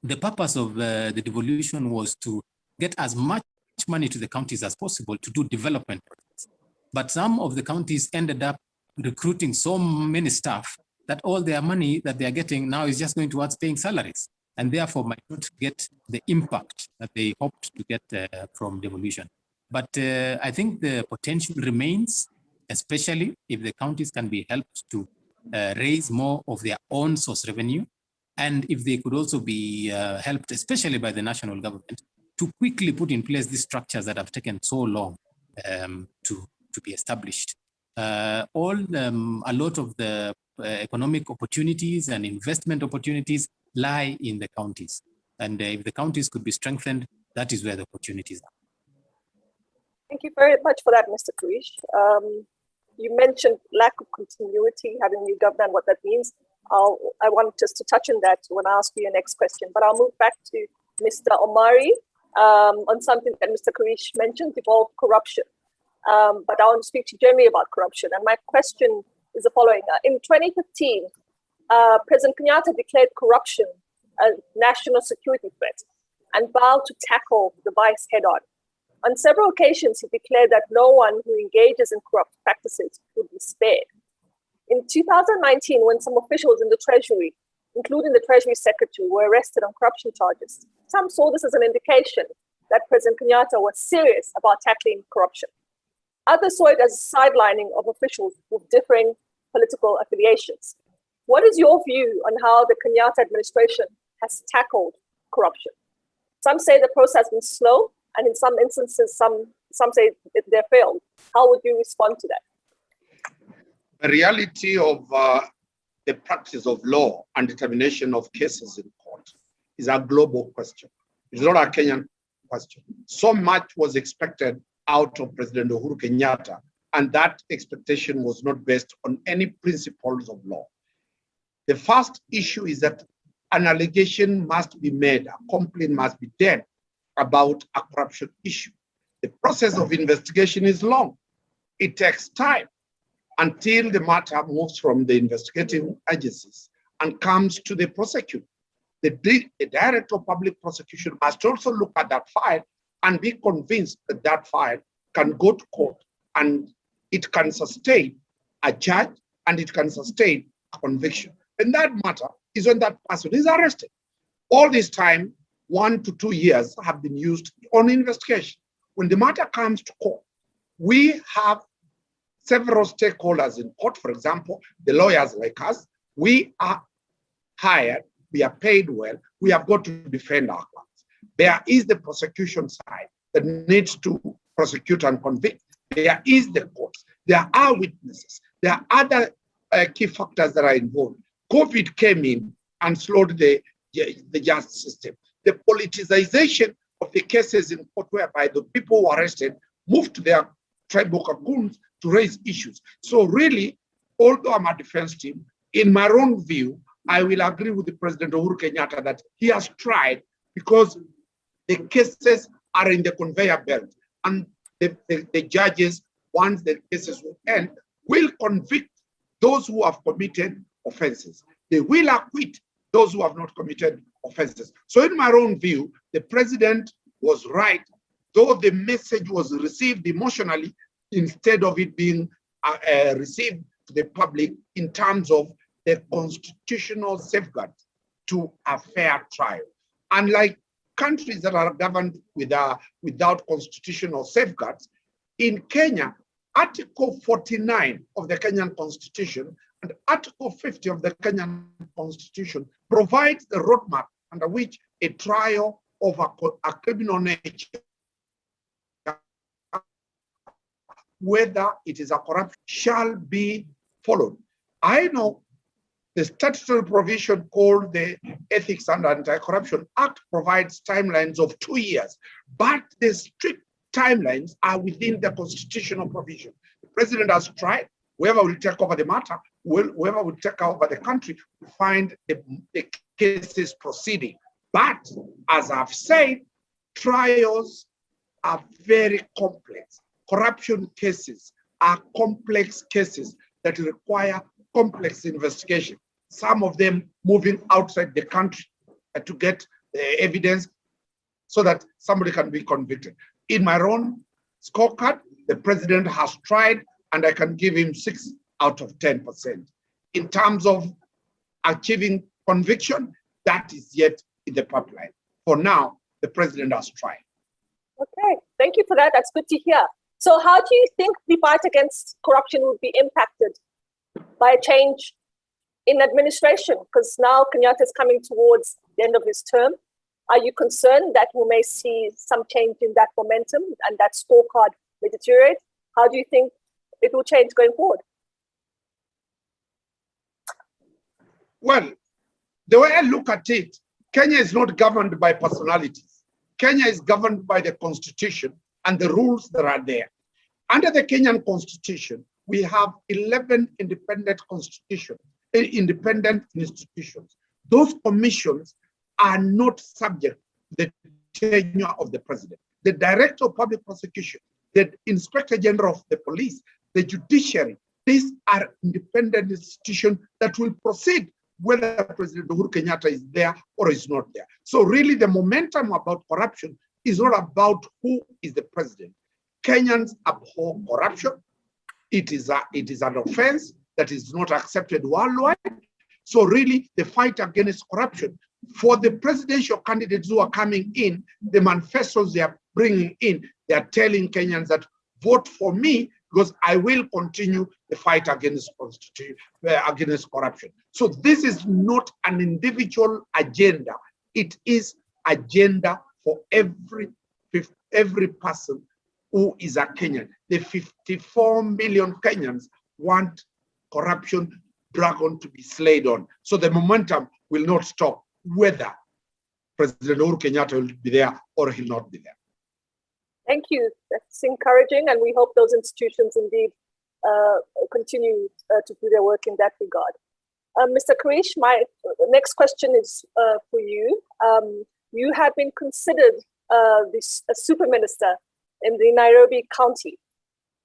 The purpose of the devolution was to get as much money to the counties as possible to do development projects. But some of the counties ended up recruiting so many staff that all their money that they are getting now is just going towards paying salaries, and therefore might not get the impact that they hoped to get from devolution. But I think the potential remains, especially if the counties can be helped to raise more of their own source revenue, and if they could also be helped, especially by the national government, to quickly put in place these structures that have taken so long to be established. A lot of the economic opportunities and investment opportunities lie in the counties. And if the counties could be strengthened, that is where the opportunities are.
Thank you very much for that, Mr. Kerich. You mentioned lack of continuity, having new government, what that means. I want just to touch on that when I ask you your next question, but I'll move back to Mr. Omari on something that Mr. Kerich mentioned, devolved corruption. But I want to speak to Jeremy about corruption. And my question is the following. In 2015, President Kenyatta declared corruption a national security threat and vowed to tackle the vice head-on. On several occasions, he declared that no one who engages in corrupt practices would be spared. In 2019, when some officials in the Treasury, including the Treasury Secretary, were arrested on corruption charges, some saw this as an indication that President Kenyatta was serious about tackling corruption. Others saw it as a sidelining of officials with differing political affiliations. What is your view on how the Kenyatta administration has tackled corruption? Some say the process has been slow, and in some instances, some say they failed. How would you respond to that?
The reality of the practice of law and determination of cases in court is a global question. It's not a Kenyan question. So much was expected out of President Uhuru Kenyatta, and that expectation was not based on any principles of law. The first issue is that an allegation must be made, a complaint must be done about a corruption issue. The process of investigation is long. It takes time until the matter moves from the investigating agencies and comes to the prosecutor. The director of public prosecution must also look at that file and be convinced that that file can go to court and it can sustain a charge and it can sustain a conviction. And that matter is when that person is arrested. All this time, 1 to 2 years have been used on investigation. When the matter comes to court, we have several stakeholders in court. For example, the lawyers like us, we are hired we are paid well, we have got to defend our clients. There is the prosecution side that needs to prosecute and convict. There is the courts. There are witnesses. There are other key factors that are involved. COVID came in and slowed the justice system. The politicization of the cases in court, whereby the people who were arrested moved to their tribal cocoons to raise issues. So really, although I'm a defense team, in my own view, I will agree with the President Uhuru Kenyatta that he has tried, because the cases are in the conveyor belt, and the judges, once the cases will end, will convict those who have committed offenses. They will acquit those who have not committed offenses. So in my own view, the president was right, though the message was received emotionally instead of it being received to the public in terms of the constitutional safeguard to a fair trial. Unlike countries that are governed without constitutional safeguards, in Kenya, Article 49 of the Kenyan Constitution and Article 50 of the Kenyan Constitution provides the roadmap under which a trial of a criminal nature, whether it is a corruption, shall be followed. I know the statutory provision called the Ethics and Anti-Corruption Act provides timelines of 2 years, but the strict timelines are within the constitutional provision. The president has tried. Whoever will take over the matter, whoever will take over the country, will find the cases proceeding. But as I've said, trials are very complex. Corruption cases are complex cases that require complex investigation. Some of them moving outside the country to get evidence so that somebody can be convicted. In my own scorecard, the president has tried, and I can give him 6 out of 10%. In terms of achieving conviction, that is yet in the pipeline. For now, the president has tried.
Okay, thank you for that. That's good to hear. So how do you think the fight against corruption will be impacted by a change in administration? Because now Kenyatta is coming towards the end of his term. Are you concerned that we may see some change in that momentum and that scorecard may deteriorate? How do you think it will change going forward?
Well, the way I look at it, Kenya is not governed by personalities. Kenya is governed by the constitution and the rules that are there. Under the Kenyan constitution, we have 11 independent institutions. Those commissions are not subject to the tenure of the president. The Director of Public Prosecution, the Inspector General of the Police, the Judiciary, these are independent institutions that will proceed whether President Uhuru Kenyatta is there or is not there. So really the momentum about corruption is not about who is the president. Kenyans abhor corruption. It is an offense that is not accepted worldwide. So really the fight against corruption, for the presidential candidates who are coming in, the manifestos they are bringing in, they are telling Kenyans that vote for me because I will continue the fight against corruption. So this is not an individual agenda. It is agenda for every person who is a Kenyan. The 54 million Kenyans want corruption dragon to be slayed on. So the momentum will not stop whether President Uhuru Kenyatta will be there or he'll not be there.
Thank you. That's encouraging, and we hope those institutions indeed continue to do their work in that regard. Mr. Kerich, my next question is for you. You have been considered a super minister in the Nairobi County,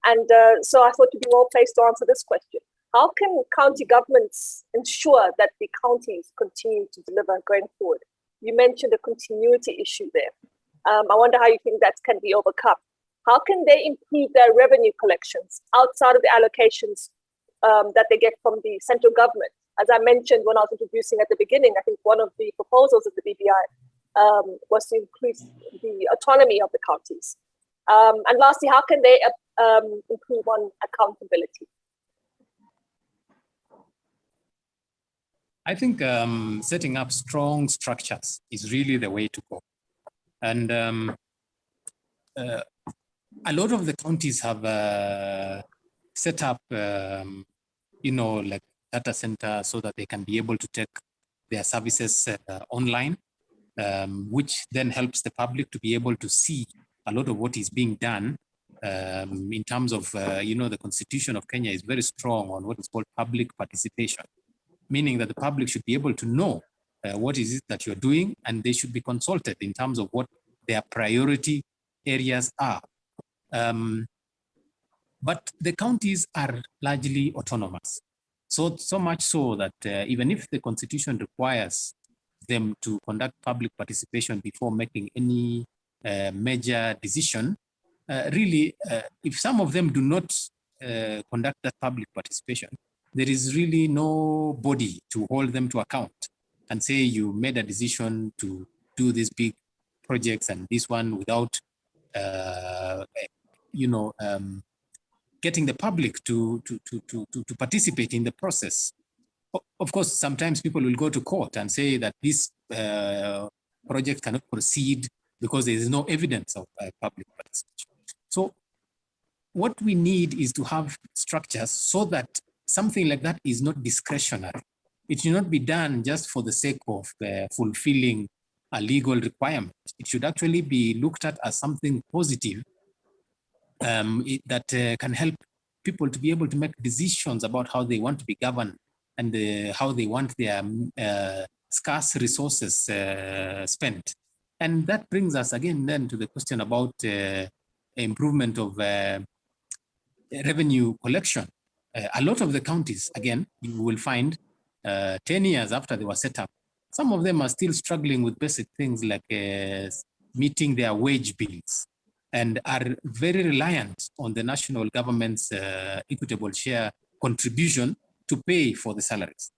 and so I thought you'd be well placed to answer this question. How can county governments ensure that the counties continue to deliver going forward? You mentioned a continuity issue there. I wonder how you think that can be overcome. How can they improve their revenue collections outside of the allocations that they get from the central government? As I mentioned when I was introducing at the beginning, I think one of the proposals of the BBI was to increase the autonomy of the counties. And lastly, how can they improve on accountability?
I think setting up strong structures is really the way to go. And a lot of the counties have set up, like data center so that they can be able to take their services online, which then helps the public to be able to see a lot of what is being done in terms of, the Constitution of Kenya is very strong on what is called public participation, meaning that the public should be able to know what is it that you're doing, and they should be consulted in terms of what their priority areas are. But the counties are largely autonomous. So much so that even if the Constitution requires them to conduct public participation before making any major decision, really, if some of them do not conduct that public participation, there is really nobody to hold them to account and say you made a decision to do these big projects and this one without, getting the public to participate in the process. Of course, sometimes people will go to court and say that this project cannot proceed because there is no evidence of public participation. So what we need is to have structures so that something like that is not discretionary. It should not be done just for the sake of fulfilling a legal requirement. It should actually be looked at as something positive that can help people to be able to make decisions about how they want to be governed and how they want their scarce resources spent. And that brings us again then to the question about improvement of revenue collection. A lot of the counties, again, you will find 10 years after they were set up, some of them are still struggling with basic things like meeting their wage bills and are very reliant on the national government's equitable share contribution to pay for the salaries.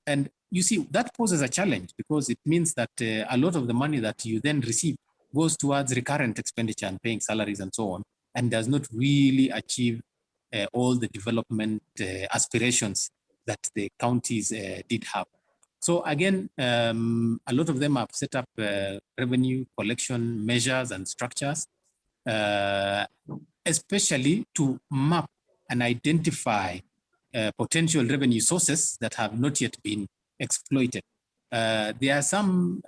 And you see, that poses a challenge because it means that a lot of the money that you then receive goes towards recurrent expenditure and paying salaries and so on, and does not really achieve all the development aspirations that the counties did have. So again, a lot of them have set up revenue collection measures and structures, especially to map and identify potential revenue sources that have not yet been exploited. There are some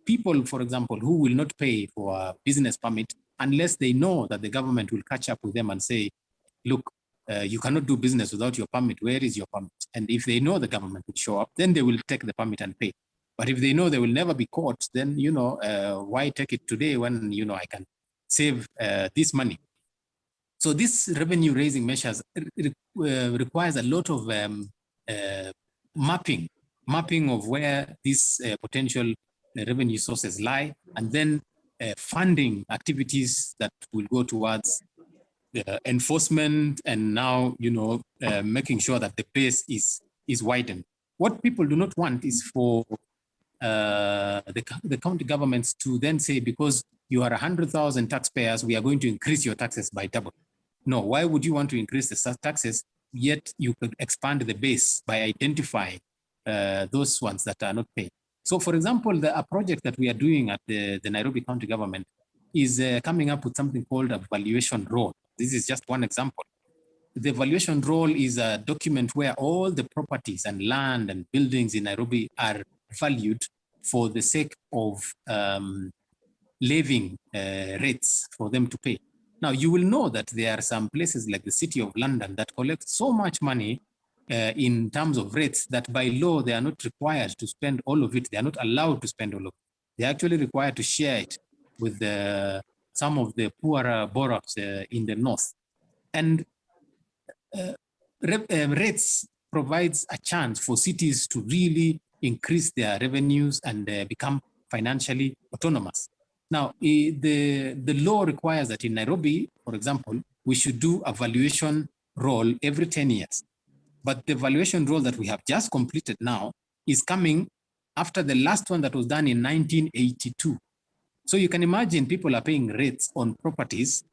people, for example, who will not pay for a business permit unless they know that the government will catch up with them and say, look, you cannot do business without your permit. Where is your permit? And if they know the government will show up, then they will take the permit and pay. But if they know they will never be caught, then, why take it today when, I can save this money? So this revenue raising measures requires a lot of mapping of where these potential revenue sources lie, and then funding activities that will go towards enforcement and now, making sure that the base is widened. What people do not want is for the county governments to then say, because you are 100,000 taxpayers, we are going to increase your taxes by double. No, why would you want to increase the taxes, yet you could expand the base by identifying those ones that are not paid? So for example, a project that we are doing at the Nairobi County government is coming up with something called a valuation roll. This is just one example. The valuation roll is a document where all the properties and land and buildings in Nairobi are valued for the sake of levying rates for them to pay. Now, you will know that there are some places like the City of London that collect so much money in terms of rates that by law, they are not required to spend all of it. They are not allowed to spend all of it. They are actually required to share it with some of the poorer boroughs in the north. And rates provides a chance for cities to really increase their revenues and become financially autonomous. Now, the law requires that in Nairobi, for example, we should do a valuation roll every 10 years. But the valuation roll that we have just completed now is coming after the last one that was done in 1982. So you can imagine people are paying rates on properties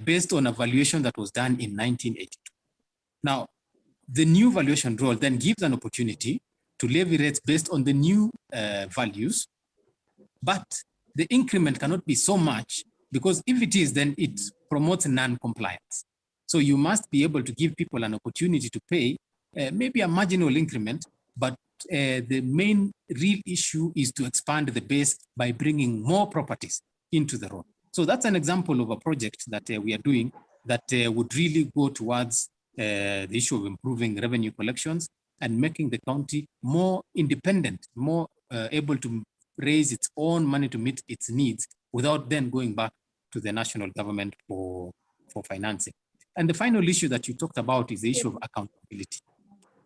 based on a valuation that was done in 1982. Now, the new valuation roll then gives an opportunity to levy rates based on the new values, but the increment cannot be so much, because if it is, then it promotes non-compliance. So you must be able to give people an opportunity to pay maybe a marginal increment, but the main real issue is to expand the base by bringing more properties into the road. So that's an example of a project that we are doing that would really go towards the issue of improving revenue collections and making the county more independent, more able to raise its own money to meet its needs without then going back to the national government for financing. And the final issue that you talked about is the issue of accountability.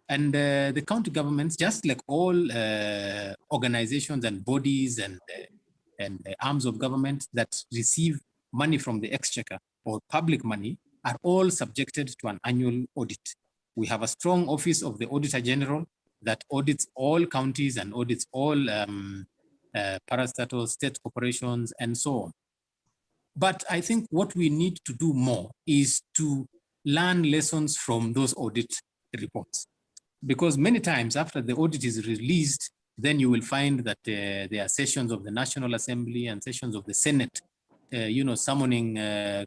And the county governments, just like all organizations and bodies and arms of government that receive money from the exchequer or public money, are all subjected to an annual audit. We have a strong office of the Auditor General that audits all counties and audits all parastatals, state corporations, and so on. But I think what we need to do more is to learn lessons from those audit reports. Because many times after the audit is released, then you will find that there are sessions of the National Assembly and sessions of the Senate, summoning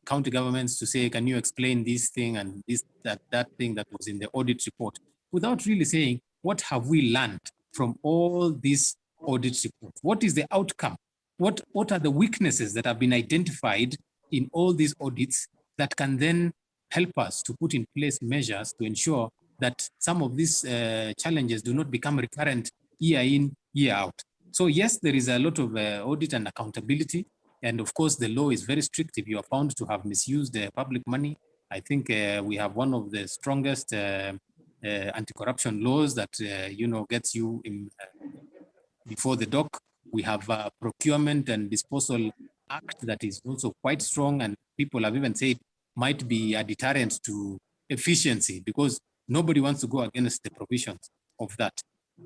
county governments to say, can you explain this thing and that thing that was in the audit report, without really saying, what have we learned from all these audit reports? What is the outcome? What are the weaknesses that have been identified in all these audits that can then help us to put in place measures to ensure that some of these challenges do not become recurrent year in, year out? So yes, there is a lot of audit and accountability. And of course, the law is very strict if you are found to have misused public money. I think we have one of the strongest anti-corruption laws that, gets you in, before the dock. We have a procurement and disposal act that is also quite strong, and people have even said might be a deterrent to efficiency, because nobody wants to go against the provisions of that.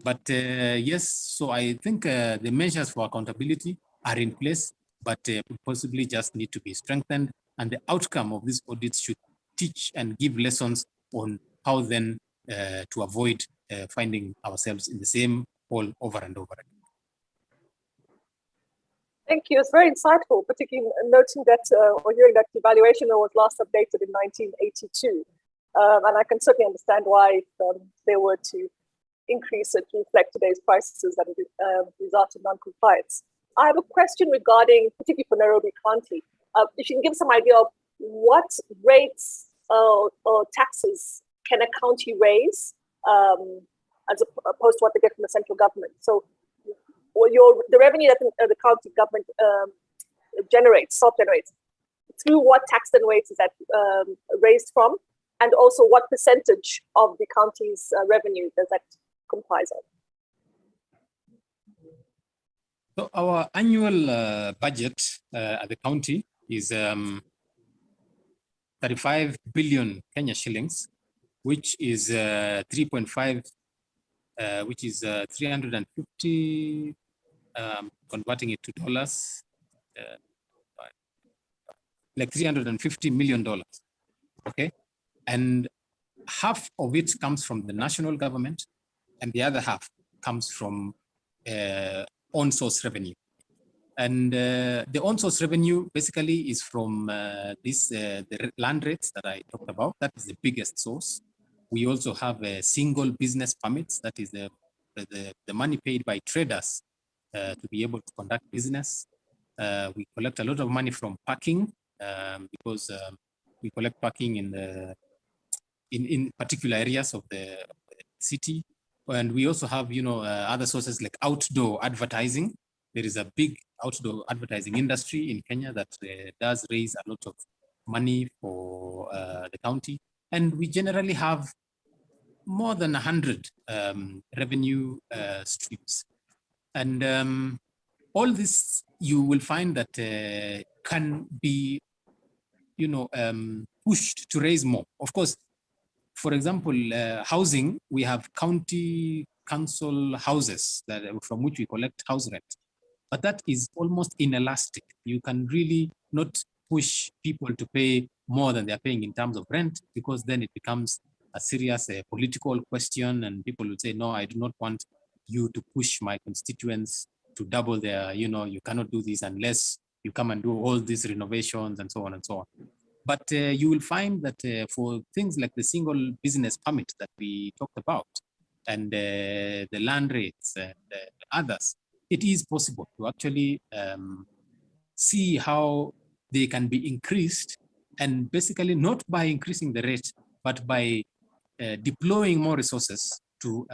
But yes, so I think the measures for accountability are in place, but possibly just need to be strengthened. And the outcome of these audits should teach and give lessons on how then to avoid finding ourselves in the same hole over and over again.
Thank you. It's very insightful, particularly noting that or hearing that the evaluation was last updated in 1982. And I can certainly understand why they were to increase it to reflect today's prices that result in non-compliance. I have a question regarding, particularly for Nairobi County, if you can give some idea of what rates or taxes can a county raise as opposed to what they get from the central government. So the revenue that the county government generates, self-generates, through what tax and rates is that raised from? And also what percentage of the county's revenue does that comprise of?
So our annual budget at the county is 35 billion Kenya shillings, which is 3.5, which is 350, converting it to dollars, like $350 million, okay? And half of it comes from the national government, and the other half comes from on-source revenue. And the on-source revenue basically is from the land rates that I talked about. That is the biggest source. We also have single business permits. That is the money paid by traders to be able to conduct business. We collect a lot of money from parking because we collect parking in particular areas of the city. And we also have, other sources like outdoor advertising. There is a big outdoor advertising industry in Kenya that does raise a lot of money for the county. And we generally have more than 100 revenue streams. And all this, you will find that can be, pushed to raise more. Of course, for example, housing, we have county council houses from which we collect house rent. But that is almost inelastic. You can really not push people to pay more than they're paying in terms of rent, because then it becomes a serious political question, and people will say, no, I do not want you to push my constituents to double their, you cannot do this unless you come and do all these renovations and so on and so on. But you will find that for things like the single business permit that we talked about, and the land rates and others, it is possible to actually see how they can be increased, and basically not by increasing the rate, but by deploying more resources to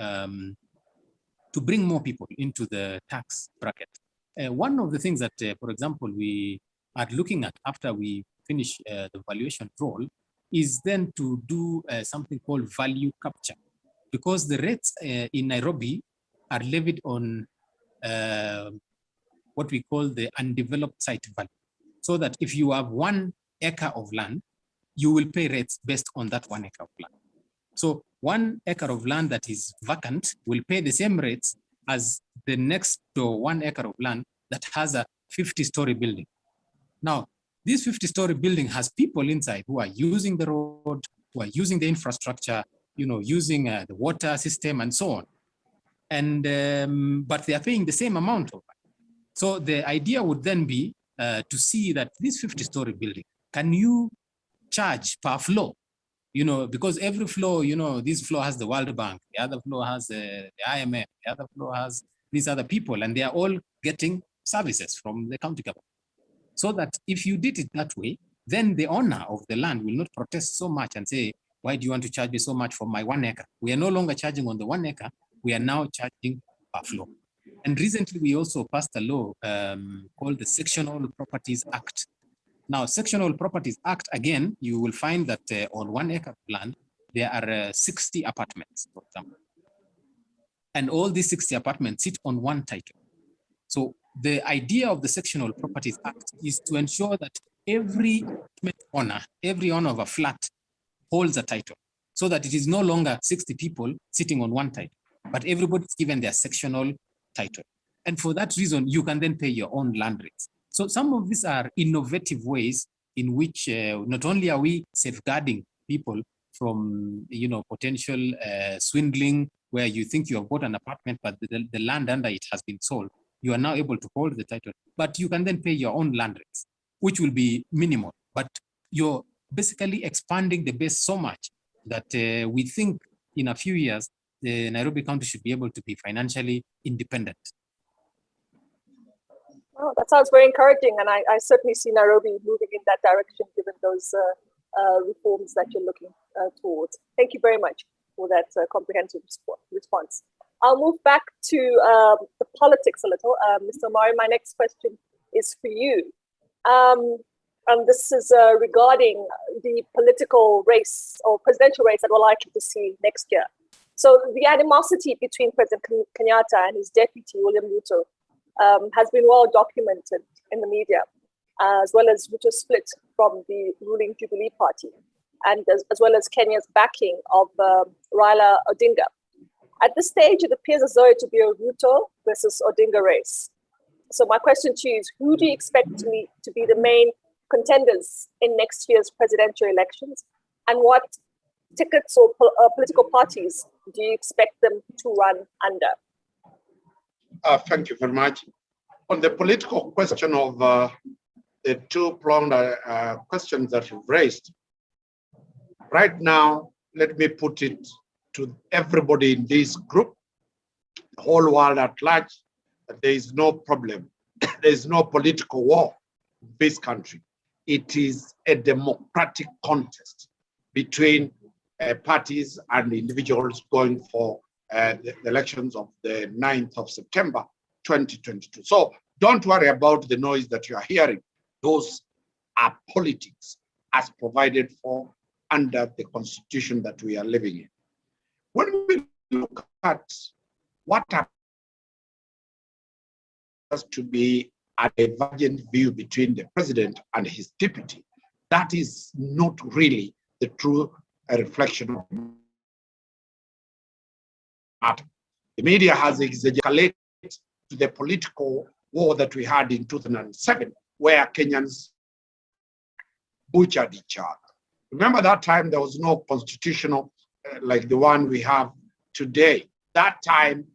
bring more people into the tax bracket. One of the things that, for example, we are looking at after we finish the valuation role is then to do something called value capture, because the rates in Nairobi are levied on what we call the undeveloped site value. So that if you have 1 acre of land, you will pay rates based on that 1 acre of land. So 1 acre of land that is vacant will pay the same rates as the next door 1 acre of land that has a 50-story building. Now, this 50-story building has people inside who are using the road, who are using the infrastructure, using the water system and so on. And but they are paying the same amount of it. So the idea would then be to see that this 50-story building, can you charge per floor? Because every floor, this floor has the World Bank, the other floor has the IMF, the other floor has these other people, and they are all getting services from the county government. So that if you did it that way, then the owner of the land will not protest so much and say, why do you want to charge me so much for my 1 acre? We are no longer charging on the 1 acre, we are now charging per floor. And recently we also passed a law called the Sectional Properties Act. Now, Sectional Properties Act, again, you will find that on 1 acre of land, there are 60 apartments, for example. And all these 60 apartments sit on 1 title. So the idea of the Sectional Properties Act is to ensure that every owner of a flat holds a title, so that it is no longer 60 people sitting on 1 title, but everybody's given their sectional title. And for that reason, you can then pay your own land rates. So some of these are innovative ways in which not only are we safeguarding people from potential swindling, where you think you have bought an apartment, but the land under it has been sold. You are now able to hold the title, but you can then pay your own land rates, which will be minimal. But you're basically expanding the base so much that we think in a few years, the Nairobi County should be able to be financially independent.
Oh, that sounds very encouraging, and I certainly see Nairobi moving in that direction, given those reforms that you're looking towards. Thank you very much for that comprehensive response. I'll move back to the politics a little. Mr. Omari, my next question is for you. And this is regarding the political race or presidential race that we're likely to see next year. So the animosity between President Kenyatta and his deputy, William Ruto, has been well documented in the media, as well as Ruto's split from the ruling Jubilee Party, and as well as Kenya's backing of Raila Odinga. At this stage, it appears as though it to be a Ruto versus Odinga race. So my question to you is, who do you expect to be the main contenders in next year's presidential elections? And what tickets or political parties do you expect them to run under?
Thank you very much. On the political question of the two-pronged questions that you've raised, right now, let me put it to everybody in this group, the whole world at large, that there is no problem. There is no political war in this country. It is a democratic contest between parties and individuals going for the elections of the 9th of September, 2022. So don't worry about the noise that you are hearing. Those are politics as provided for under the constitution that we are living in. When we look at what has to be a divergent view between the president and his deputy, that is not really the true reflection of matter. The media has exaggerated to the political war that we had in 2007, where Kenyans butchered each other. Remember that time there was no constitutional like the one we have today. That time,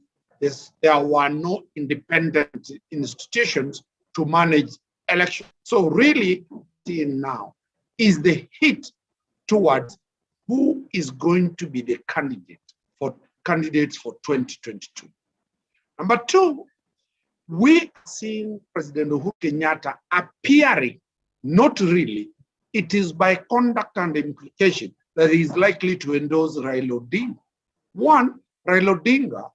there were no independent institutions to manage elections. So really, now is the hit towards who is going to be the candidates for 2022. Number two, we seen President Uhuru Kenyatta appearing, not really, it is by conduct and implication that he is likely to endorse Raila Odinga. One, Raila Odinga,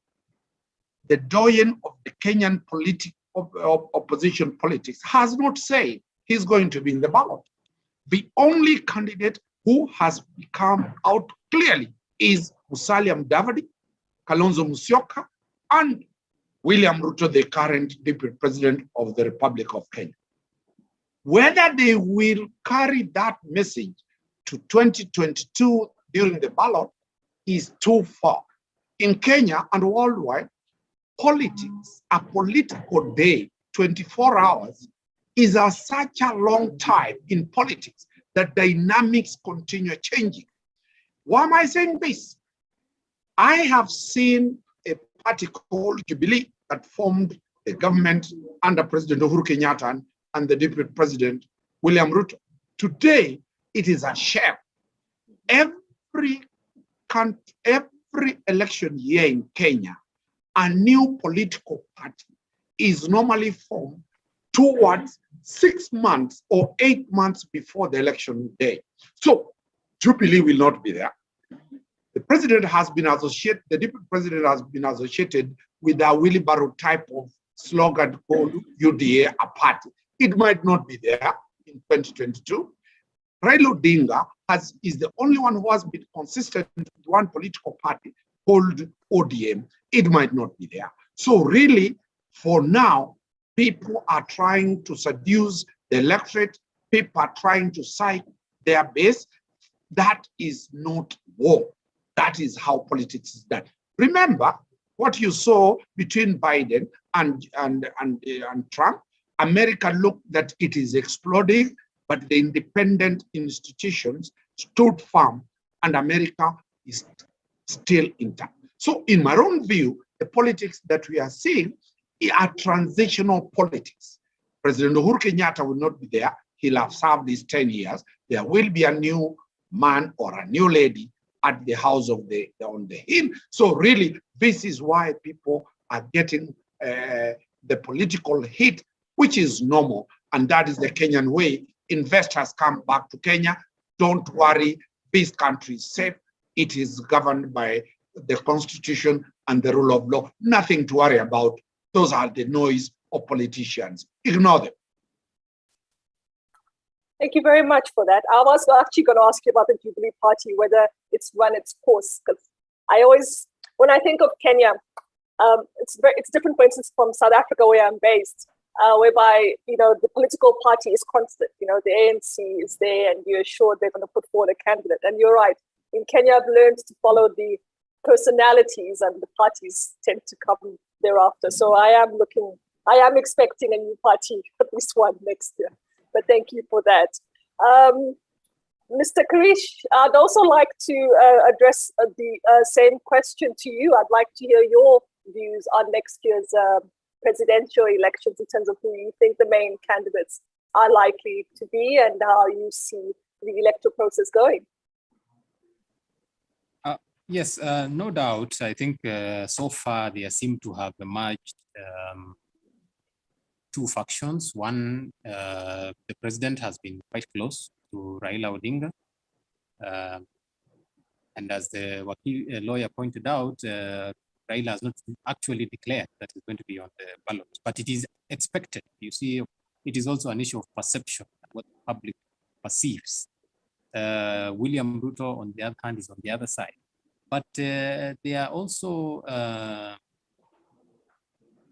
the doyen of the Kenyan opposition politics, has not said he's going to be in the ballot. The only candidate who has come out clearly is Musalia Mudavadi, Kalonzo Musyoka, and William Ruto, the current deputy president of the Republic of Kenya. Whether they will carry that message to 2022 during the ballot is too far. In Kenya and worldwide, politics, a political day, 24 hours, is such a long time in politics that dynamics continue changing. Why am I saying this? I have seen a party called Jubilee that formed the government under President Uhuru Kenyatta and the deputy president, William Ruto. Today, it is a shell. Every election year in Kenya, a new political party is normally formed towards 6 months or 8 months before the election day. So Jubilee will not be there. The president has been associated, the deputy president has been associated with a wheelbarrow type of slogan called UDA, a party. It might not be there in 2022. Raila Odinga is the only one who has been consistent with one political party called ODM. It might not be there. So really, for now, people are trying to seduce the electorate. People are trying to cite their base. That is not war. That is how politics is done. Remember what you saw between Biden and Trump. America looked that it is exploding, but the independent institutions stood firm, and America is still intact. So in my own view, the politics that we are seeing are transitional politics. President Uhuru Kenyatta will not be there. He'll have served these 10 years. There will be a new man or a new lady at the house of on the hill. So really, this is why people are getting the political hit, which is normal. And that is the Kenyan way. Investors come back to Kenya. Don't worry, this country is safe. It is governed by the constitution and the rule of law. Nothing to worry about. Those are the noise of politicians. Ignore them.
Thank you very much for that. I was actually going to ask you about the Jubilee Party, whether it's run its course. Because I always, when I think of Kenya, it's different, for instance, from South Africa, where I'm based, whereby the political party is constant. The ANC is there, and you're sure they're going to put forward a candidate. And you're right. In Kenya, I've learned to follow the personalities, and the parties tend to come thereafter. So I am expecting a new party, at least one next year. But thank you for that. Mr. Kerich, I'd also like to address the same question to you. I'd like to hear your views on next year's presidential elections in terms of who you think the main candidates are likely to be and how you see the electoral process going.
Yes, no doubt. I think so far there seem to have emerged two factions. One, the president has been quite close to Raila Odinga. And as the lawyer pointed out, Raila has not actually declared that he's going to be on the ballot, but it is expected. You see, it is also an issue of perception, what the public perceives. William Ruto, on the other hand, is on the other side. But there are also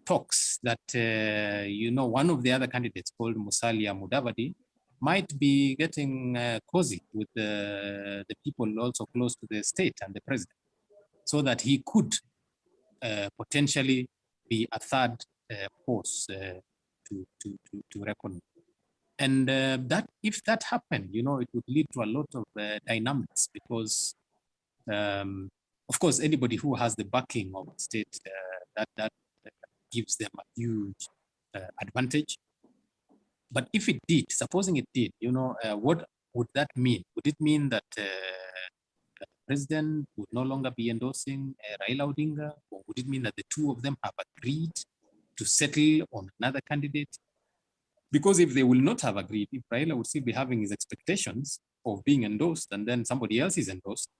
talks that, one of the other candidates called Musalia Mudavadi might be getting cozy with the people also close to the state and the president, so that he could potentially be a third force to reckon with. And that if that happened, it would lead to a lot of dynamics, because of course, anybody who has the backing of the state that gives them a huge advantage. But if it did, supposing it did, what would that mean? Would it mean that the president would no longer be endorsing Raila Odinga? Or would it mean that the two of them have agreed to settle on another candidate? Because if they will not have agreed, if Raila would still be having his expectations of being endorsed and then somebody else is endorsed,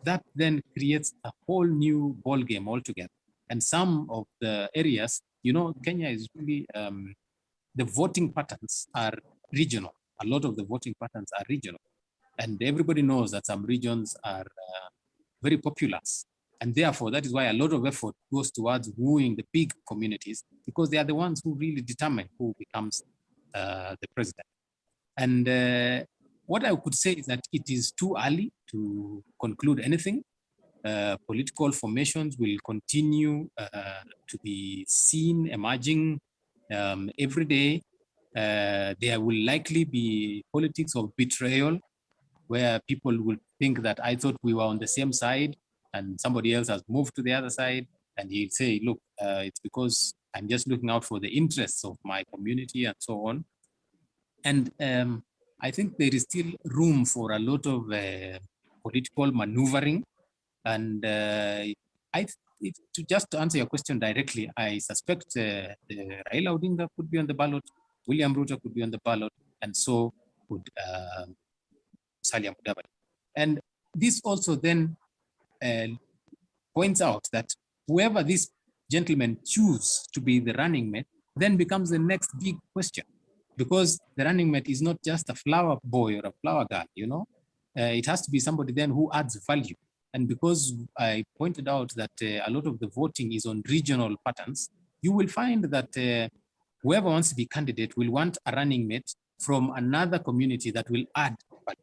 that then creates a whole new ball game altogether. And some of the areas, Kenya is really, the voting patterns are regional. A lot of the voting patterns are regional. And everybody knows that some regions are very populous. And therefore, that is why a lot of effort goes towards wooing the big communities, because they are the ones who really determine who becomes the president. And what I could say is that it is too early to conclude anything. Political formations will continue to be seen emerging every day. There will likely be politics of betrayal, where people will think that I thought we were on the same side and somebody else has moved to the other side, and he'll say, look, it's because I'm just looking out for the interests of my community and so on. And I think there is still room for a lot of political maneuvering. And just to answer your question directly, I suspect Raila Odinga could be on the ballot, William Ruto could be on the ballot, and so could Salia Mudavadi. And this also then points out that whoever these gentlemen choose to be the running mate then becomes the next big question, because the running mate is not just a flower boy or a flower girl, it has to be somebody then who adds value. And because I pointed out that a lot of the voting is on regional patterns, you will find that whoever wants to be candidate will want a running mate from another community that will add value.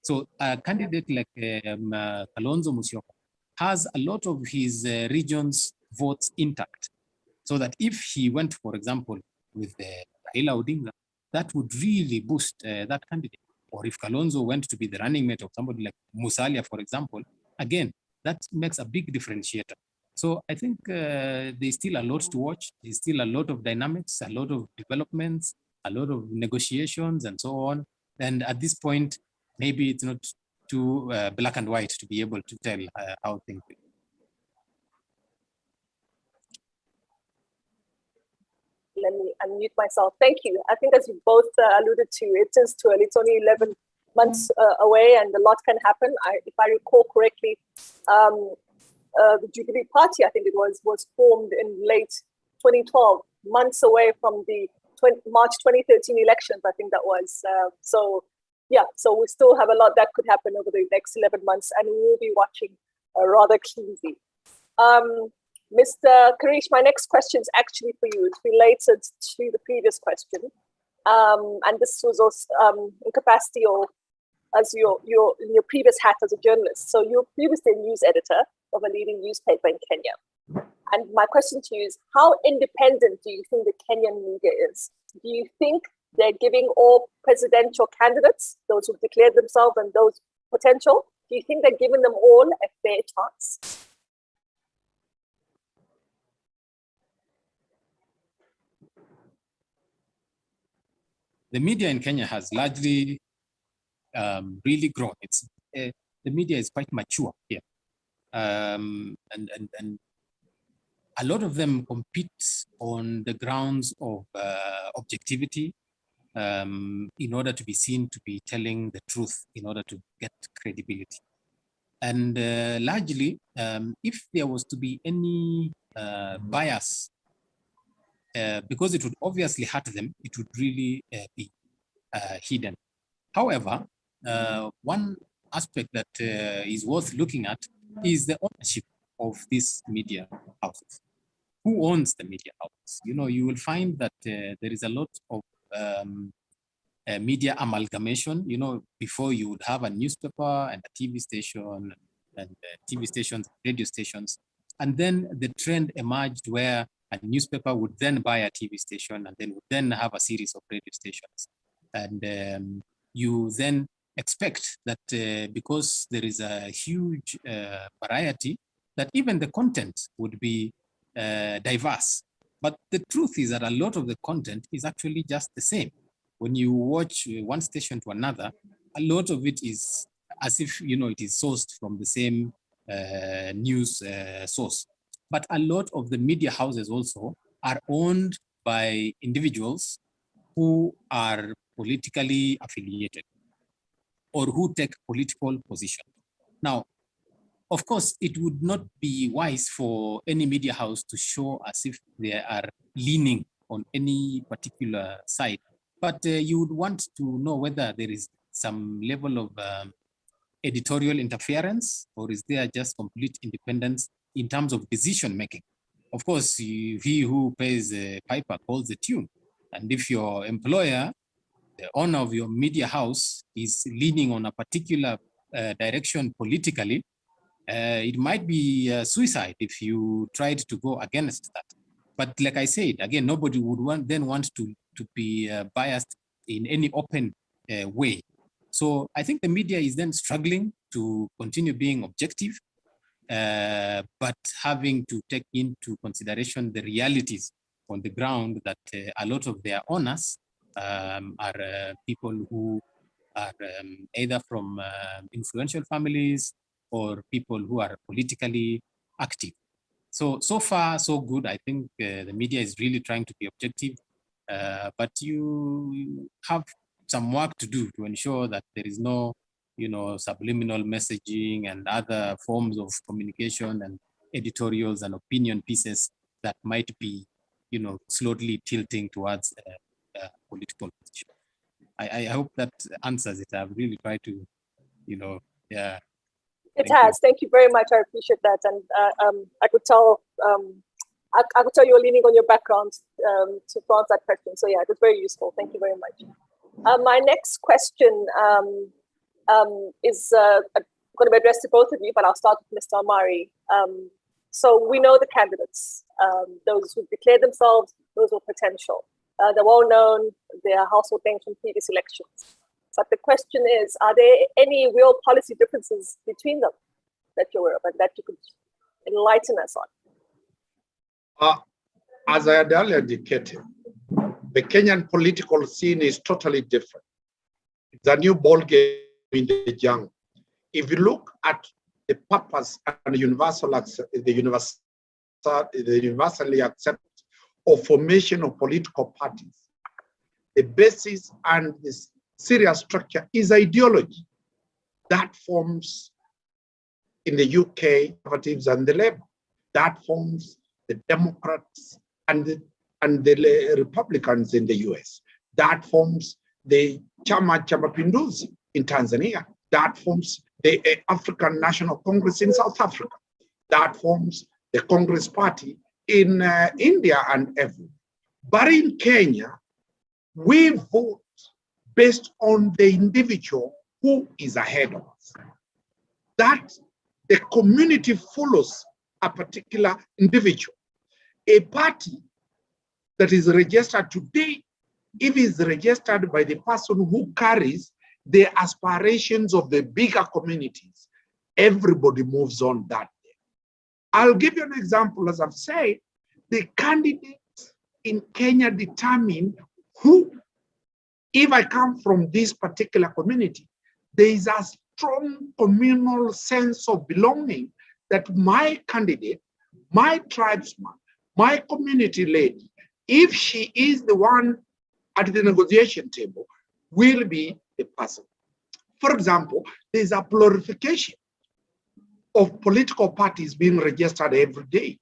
So a candidate like Kalonzo Musyoka has a lot of his region's votes intact. So that if he went, for example, with Raila Odinga, that would really boost that candidate. Or if Kalonzo went to be the running mate of somebody like Musalia, for example, again, that makes a big differentiator. So I think there's still a lot to watch. There's still a lot of dynamics, a lot of developments, a lot of negotiations and so on. And at this point, maybe it's not too black and white to be able to tell how things will.
Let me unmute myself. Thank you. I think as you both alluded to, it is too early. It's only 11 months away and a lot can happen. If I recall correctly, the Jubilee Party, I think it was formed in late 2012, months away from the March 2013 elections, I think that was. So we still have a lot that could happen over the next 11 months, and we will be watching rather keenly. Mr. Kerich, my next question is actually for you. It's related to the previous question. And this was also in capacity or as in your previous hat as a journalist. So you're previously a news editor of a leading newspaper in Kenya. And my question to you is, how independent do you think the Kenyan media is? Do you think they're giving all presidential candidates, those who declared themselves and those potential, do you think they're giving them all a fair chance?
The media in Kenya has largely really grown. The media is quite mature here. And a lot of them compete on the grounds of objectivity in order to be seen to be telling the truth, in order to get credibility. And largely, if there was to be any bias, because it would obviously hurt them, it would really be hidden. However, one aspect that is worth looking at is the ownership of these media houses. Who owns the media houses? You will find that there is a lot of media amalgamation. Before you would have a newspaper and a TV station and TV stations, radio stations. And then the trend emerged where a newspaper would then buy a TV station and then would then have a series of radio stations. And you then expect that because there is a huge variety, that even the content would be diverse. But the truth is that a lot of the content is actually just the same. When you watch one station to another, a lot of it is as if, it is sourced from the same news source. But a lot of the media houses also are owned by individuals who are politically affiliated or who take political position. Now, of course, it would not be wise for any media house to show as if they are leaning on any particular side, but you would want to know whether there is some level of editorial interference, or is there just complete independence in terms of decision making? Of course, he who pays the piper calls the tune. And if your employer, the owner of your media house, is leaning on a particular direction politically, it might be suicide if you tried to go against that. But like I said, again, nobody would want to be biased in any open way. So I think the media is then struggling to continue being objective, but having to take into consideration the realities on the ground that a lot of their owners are people who are either from influential families or people who are politically active. So far, so good. I think the media is really trying to be objective, but you have some work to do to ensure that there is no, subliminal messaging and other forms of communication and editorials and opinion pieces that might be, slowly tilting towards political position. I hope that answers it. I've really tried to, yeah.
It has. Thank you very much. I appreciate that, and I could tell. I could tell you were leaning on your background to answer that question. So yeah, it was very useful. Thank you very much. My next question is going to be addressed to both of you, but I'll start with Mr. Omari. So we know the candidates, those who declared themselves, those who are potential. They're well known. They are household names from previous elections. But the question is, are there any real policy differences between them that you're aware of and that you could enlighten us on?
As I had earlier indicated, the Kenyan political scene is totally different. It's a new ball game in the jungle. If you look at the purpose and the universally accepted of formation of political parties, the basis and this serious structure is ideology that forms in the UK Conservatives and the Labour, that forms the Democrats and the Republicans in the US, that forms the Chama Pinduzi in Tanzania, that forms the African National Congress in South Africa, that forms the Congress Party in India and everywhere. But in Kenya, we vote based on the individual who is ahead of us. That the community follows a particular individual. A party that is registered today, if it's registered by the person who carries the aspirations of the bigger communities, everybody moves on that day. I'll give you an example. As I've said, the candidates in Kenya determine who. If I come from this particular community, there is a strong communal sense of belonging that my candidate, my tribesman, my community lady, if she is the one at the negotiation table, will be the person. For example, there's a proliferation of political parties being registered every day.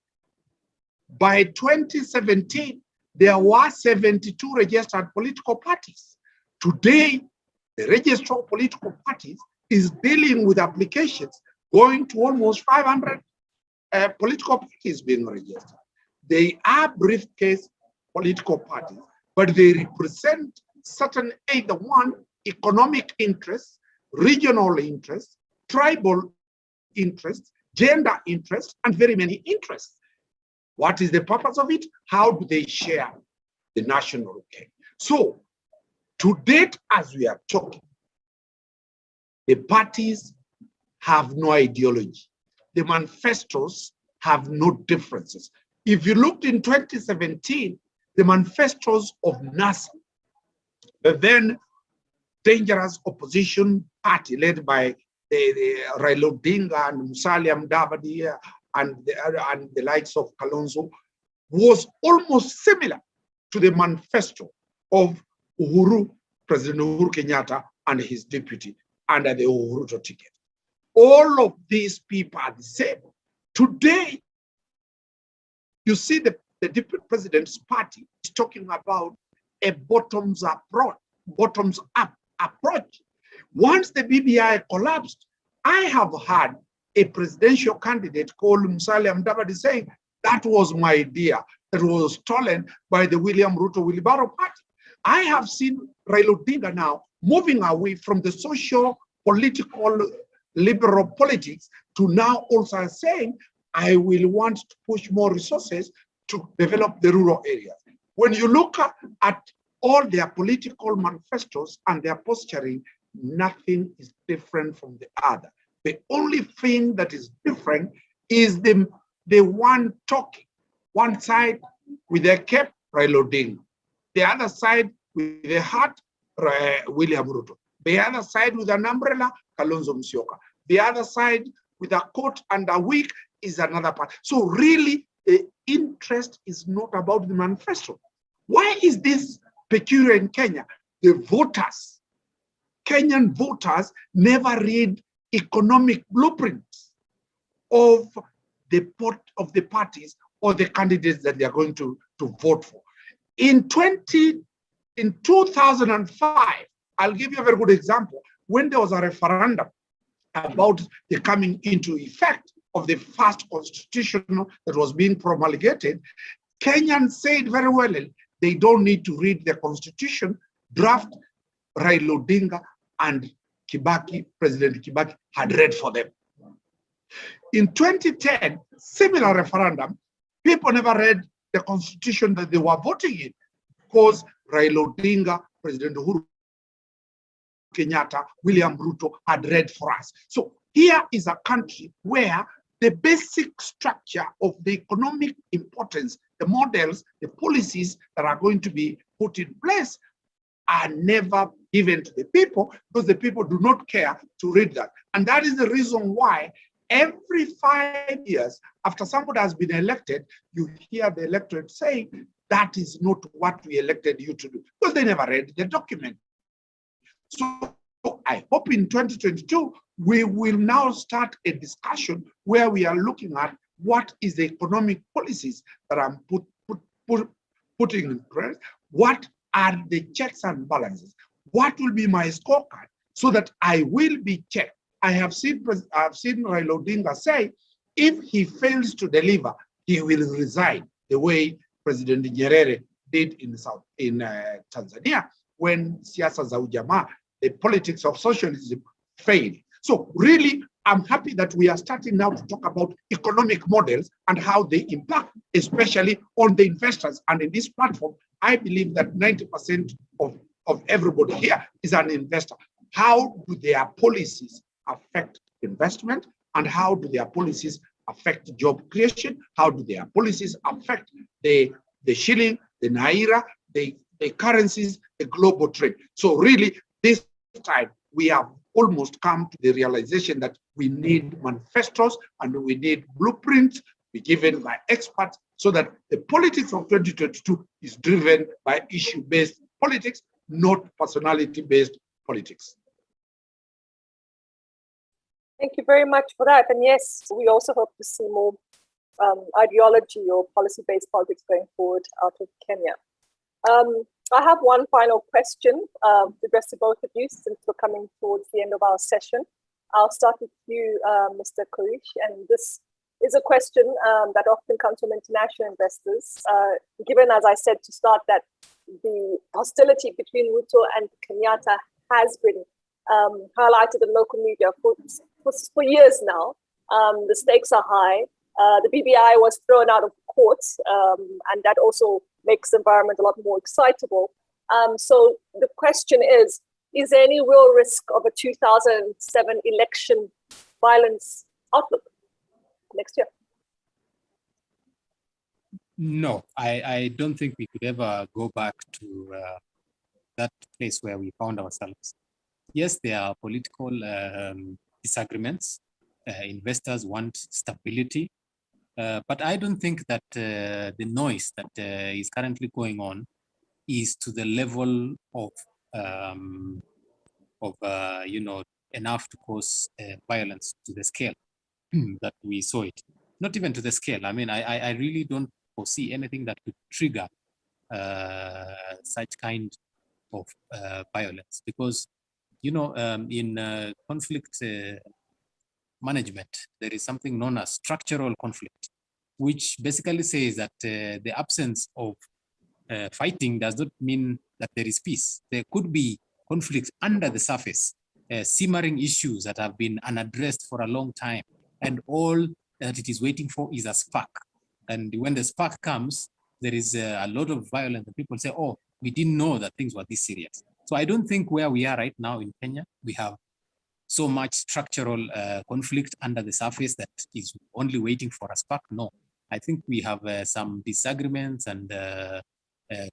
By 2017, there were 72 registered political parties. Today, the registrar of political parties is dealing with applications going to almost 500 political parties being registered. They are briefcase political parties, but they represent certain either one, economic interests, regional interests, tribal interests, gender interests, and very many interests. What is the purpose of it? How do they share the national gain? So, to date, as we are talking, the parties have no ideology. The manifestos have no differences. If you looked in 2017, the manifestos of NASA, the then dangerous opposition party led by the Raila Odinga and Musalia Mudavadi and the likes of Kalonzo, was almost similar to the manifesto of President Uhuru Kenyatta and his deputy under the Uhuru ticket. All of these people are the same. Today, you see the deputy president's party is talking about a bottoms-up approach. Once the BBI collapsed, I have had a presidential candidate called Musalia Mudavadi saying, that was my idea that was stolen by the William Ruto Wilibaro party. I have seen Raila Odinga now moving away from the social, political, liberal politics to now also saying, I will want to push more resources to develop the rural areas. When you look at all their political manifestos and their posturing, nothing is different from the other. The only thing that is different is the one talking. One side with a cap, Raila Odinga. The other side with a hat, William Ruto. The other side with an umbrella, Kalonzo Musyoka. The other side with a coat and a wig is another part. So really, the interest is not about the manifesto. Why is this peculiar in Kenya? The voters, Kenyan voters, never read economic blueprints of the parties or the candidates that they are going to vote for. In 2005, I'll give you a very good example. When there was a referendum about the coming into effect of the first constitution that was being promulgated, Kenyans said very well, they don't need to read the constitution. Draft Raila Odinga and Kibaki, President Kibaki, had read for them. In 2010, similar referendum, people never read the constitution that they were voting in because Raila Odinga, President Uhuru Kenyatta, William Ruto had read for us. So here is a country where the basic structure of the economic importance, the models, the policies that are going to be put in place are never given to the people because the people do not care to read that. And that is the reason why every 5 years after somebody has been elected, you hear the electorate saying, that is not what we elected you to do, because they never read the document. So I hope in 2022, we will now start a discussion where we are looking at what is the economic policies that I'm putting in place, what are the checks and balances, what will be my scorecard so that I will be checked. I have seen Raila Odinga say, if he fails to deliver, he will resign, the way President Nyerere did in Tanzania when siasa za ujamaa, the politics of socialism, failed. So really, I'm happy that we are starting now to talk about economic models and how they impact, especially on the investors. And in this platform, I believe that 90% of everybody here is an investor. How do their policies affect investment? And how do their policies affect job creation? How do their policies affect the shilling, the naira, the currencies, the global trade? So really, this time, we have almost come to the realization that we need manifestos and we need blueprints be given by experts so that the politics of 2022 is driven by issue-based politics, not personality-based politics.
Thank you very much for that. And yes, we also hope to see more ideology or policy-based politics going forward out of Kenya. I have one final question to address to both of you since we're coming towards the end of our session. I'll start with you, Mr. Kerich, and this is a question that often comes from international investors. Given, as I said to start, that the hostility between Ruto and Kenyatta has been highlighted in local media for years now. The stakes are high. The BBI was thrown out of court, and that also makes the environment a lot more excitable. So the question is there any real risk of a 2007 election violence outlook next year?
No, I don't think we could ever go back to that place where we found ourselves. Yes, there are political disagreements. Investors want stability. But I don't think that the noise that is currently going on is to the level of enough to cause violence to the scale that we saw it. Not even to the scale. I mean, I really don't foresee anything that could trigger such kind of violence, because in conflict management, there is something known as structural conflict, which basically says that the absence of fighting does not mean that there is peace. There could be conflicts under the surface, simmering issues that have been unaddressed for a long time, and all that it is waiting for is a spark. And when the spark comes, there is a lot of violence, and people say, oh, we didn't know that things were this serious. So I don't think where we are right now in Kenya, we have so much structural conflict under the surface that is only waiting for a spark. No, I think we have some disagreements and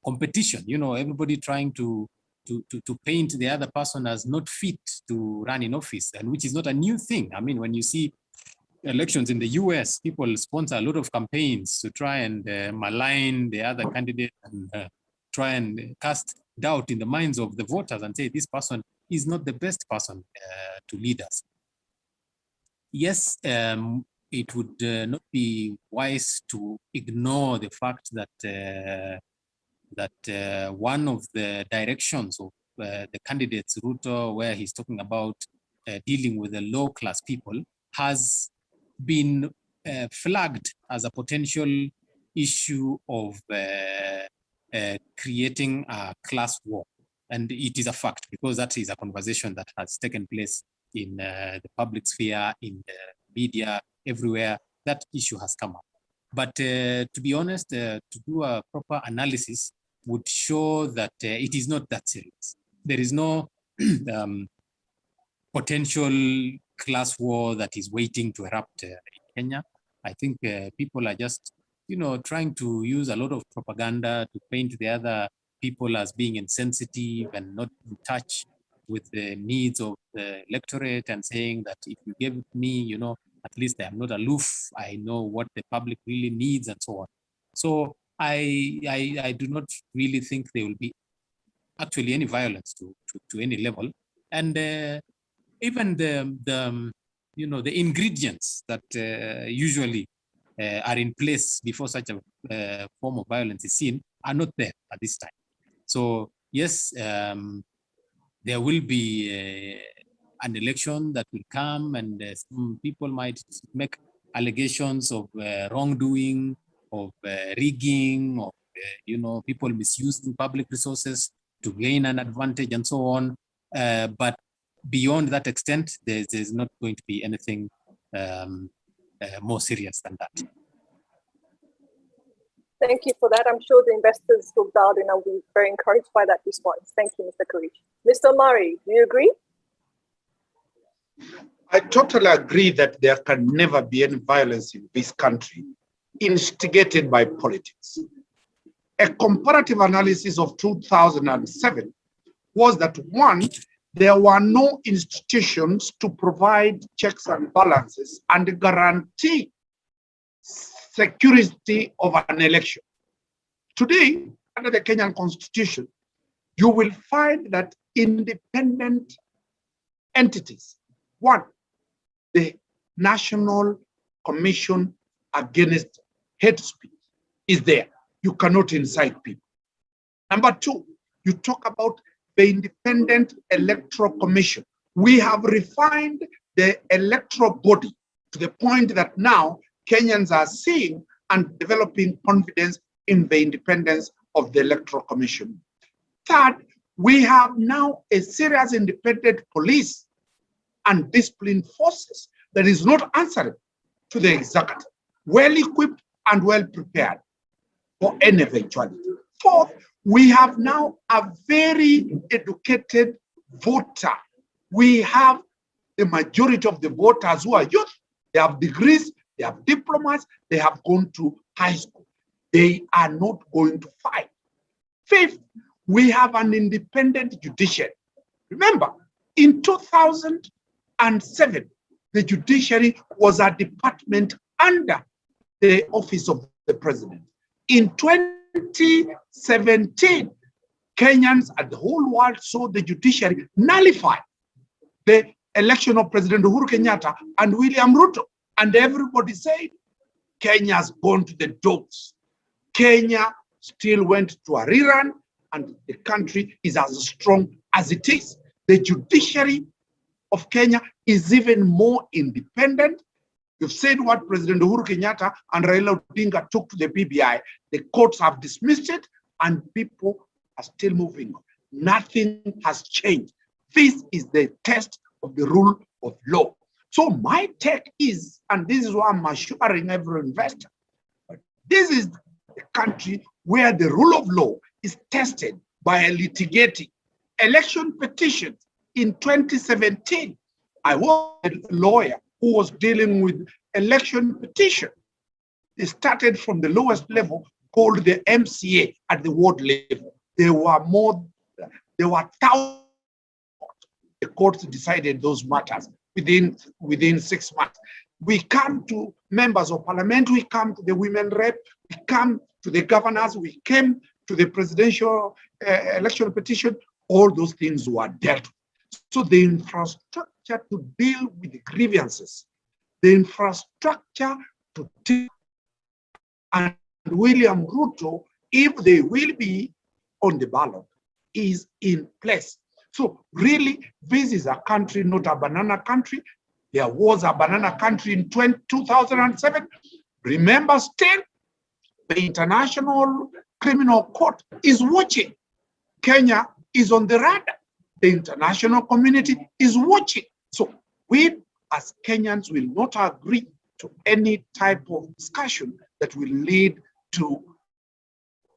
competition. Everybody trying to paint the other person as not fit to run in office, and which is not a new thing. I mean, when you see elections in the US, people sponsor a lot of campaigns to try and malign the other candidate and try and cast doubt in the minds of the voters and say this person is not the best person to lead us. Yes, it would not be wise to ignore the fact that one of the directions of the candidate's Ruto, where he's talking about dealing with the low-class people, has been flagged as a potential issue of creating a class war. And it is a fact, because that is a conversation that has taken place in the public sphere, in the media, everywhere. That issue has come up. But to be honest, to do a proper analysis would show that it is not that serious. There is no potential class war that is waiting to erupt in Kenya. I think people are just, trying to use a lot of propaganda to paint the other people as being insensitive and not in touch with the needs of the electorate, and saying that if you give me, at least I am not aloof, I know what the public really needs and so on. So I do not really think there will be actually any violence to any level. And even the ingredients that usually are in place before such a form of violence is seen are not there at this time. So yes, there will be an election that will come, and some people might make allegations of wrongdoing, of rigging, of people misusing public resources to gain an advantage and so on. But beyond that extent, there's not going to be anything more serious than that.
Thank you for that. I'm sure the investors who dialed in will be very encouraged by that response. Thank you, Mr. Kerich. Mr. Omari, do you agree?
I totally agree that there can never be any violence in this country instigated by politics. A comparative analysis of 2007 was that, one, there were no institutions to provide checks and balances and guarantee security of an election. Today, under the Kenyan Constitution, you will find that independent entities, one, the National Commission Against Hate Speech is there. You cannot incite people. Number two, you talk about the Independent Electoral Commission. We have refined the electoral body to the point that now Kenyans are seeing and developing confidence in the independence of the Electoral Commission. Third, we have now a serious independent police and discipline forces that is not answering to the executive, well equipped and well prepared for any eventuality. Fourth, we have now a very educated voter. We have the majority of the voters who are youth. They have degrees, they have diplomas, they have gone to high school. they are not going to fight. Fifth, we have an independent judiciary. Remember, in 2007, the judiciary was a department under the office of the president. In 2017, Kenyans and the whole world saw the judiciary nullify the election of President Uhuru Kenyatta and William Ruto. And everybody said, Kenya's gone to the dogs. Kenya still went to a rerun, and the country is as strong as it is. The judiciary of Kenya is even more independent. You've said what President Uhuru Kenyatta and Raila Odinga took to the PBI. The courts have dismissed it, and people are still moving on. Nothing has changed. This is the test of the rule of law. So my take is, and this is why I'm assuring every investor, this is the country where the rule of law is tested by litigating election petitions. In 2017, I was a lawyer who was dealing with election petition. They started from the lowest level, called the MCA, at the ward level. There were thousands. The courts decided those matters within 6 months. We come to members of parliament, we come to the women rep, we come to the governors, we came to the presidential election petition. All those things were dealt with. So the infrastructure to deal with the grievances, the infrastructure to take, and William Ruto, if they will be on the ballot, is in place. So really, this is a country, not a banana country. There was a banana country in 2007. Remember, still, the International Criminal Court is watching. Kenya is on the radar. The international community is watching. So we, as Kenyans, will not agree to any type of discussion that will lead to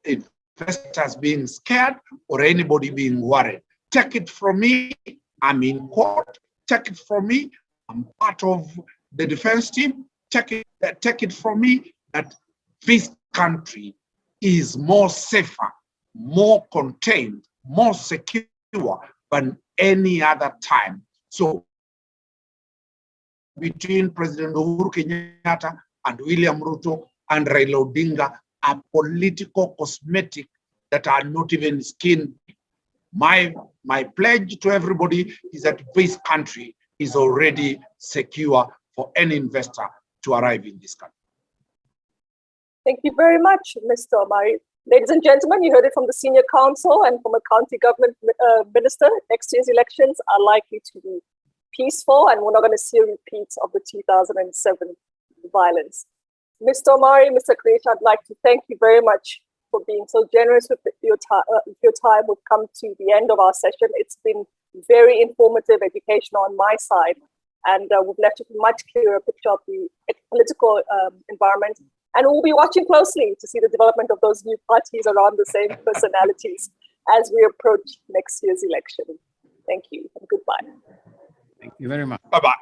investors being scared or anybody being worried. Take it from me, I'm in court. Take it from me, I'm part of the defense team. Take it from me that this country is more safer, more contained, more secure than any other time. So between President Uhuru Kenyatta and William Ruto and Raila Odinga are political cosmetic that are not even skin. My pledge to everybody is that this country is already secure for any investor to arrive in this country.
Thank you very much, Mr. Omari. Ladies and gentlemen, you heard it from the senior counsel and from a county government minister. Next year's elections are likely to be peaceful, and we're not going to see a repeat of the 2007 violence. Mr. Omari, Mr. Kerich, I'd like to thank you very much for being so generous with your time. We've come to the end of our session. It's been very informative, educational on my side, and we've left a much clearer picture of the political environment. And we'll be watching closely to see the development of those new parties around the same personalities as we approach next year's election. Thank you and goodbye.
Thank you very much.
Bye-bye.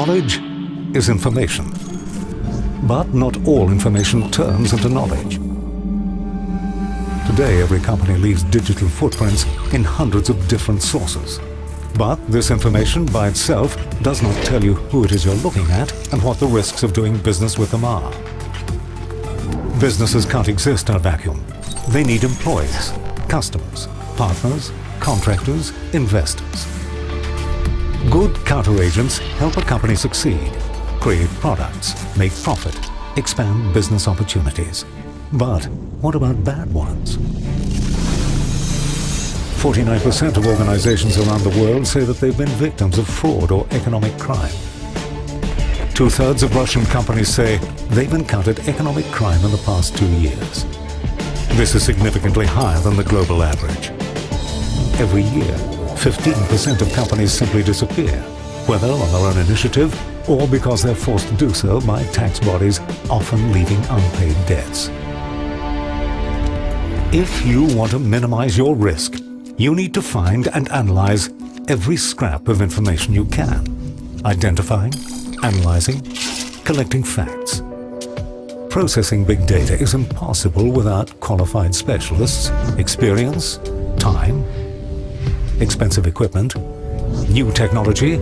Knowledge is information, but not all information turns into knowledge. Today, every company leaves digital footprints in hundreds of different sources. But this information by itself does not tell you who it is you're looking at and what the risks of doing business with them are. Businesses can't exist in a vacuum. They need employees, customers, partners, contractors, investors. Good counteragents help a company succeed, create products, make profit, expand business opportunities. But what about bad ones? 49% of organizations around the world say that they've been victims of fraud or economic crime. 2/3 of Russian companies say they've encountered economic crime in the past 2 years. This is significantly higher than the global average. Every year, 15% of companies simply disappear, whether on their own initiative or because they're forced to do so by tax bodies, often leaving unpaid debts. If you want to minimize your risk, you need to find and analyze every scrap of information you can, identifying, analyzing, collecting facts. Processing big data is impossible without qualified specialists, experience, time, expensive equipment, new technology,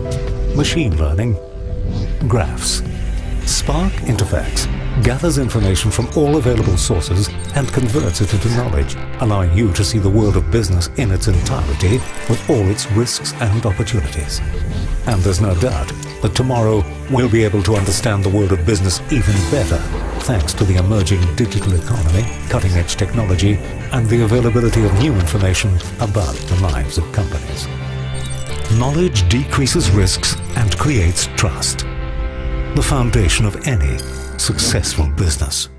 machine learning, graphs. Spark Interfax gathers information from all available sources and converts it into knowledge, allowing you to see the world of business in its entirety with all its risks and opportunities. And there's no doubt that tomorrow we'll be able to understand the world of business even better thanks to the emerging digital economy, cutting-edge technology, and the availability of new information about the lives of companies. Knowledge decreases risks and creates trust, the foundation of any successful business.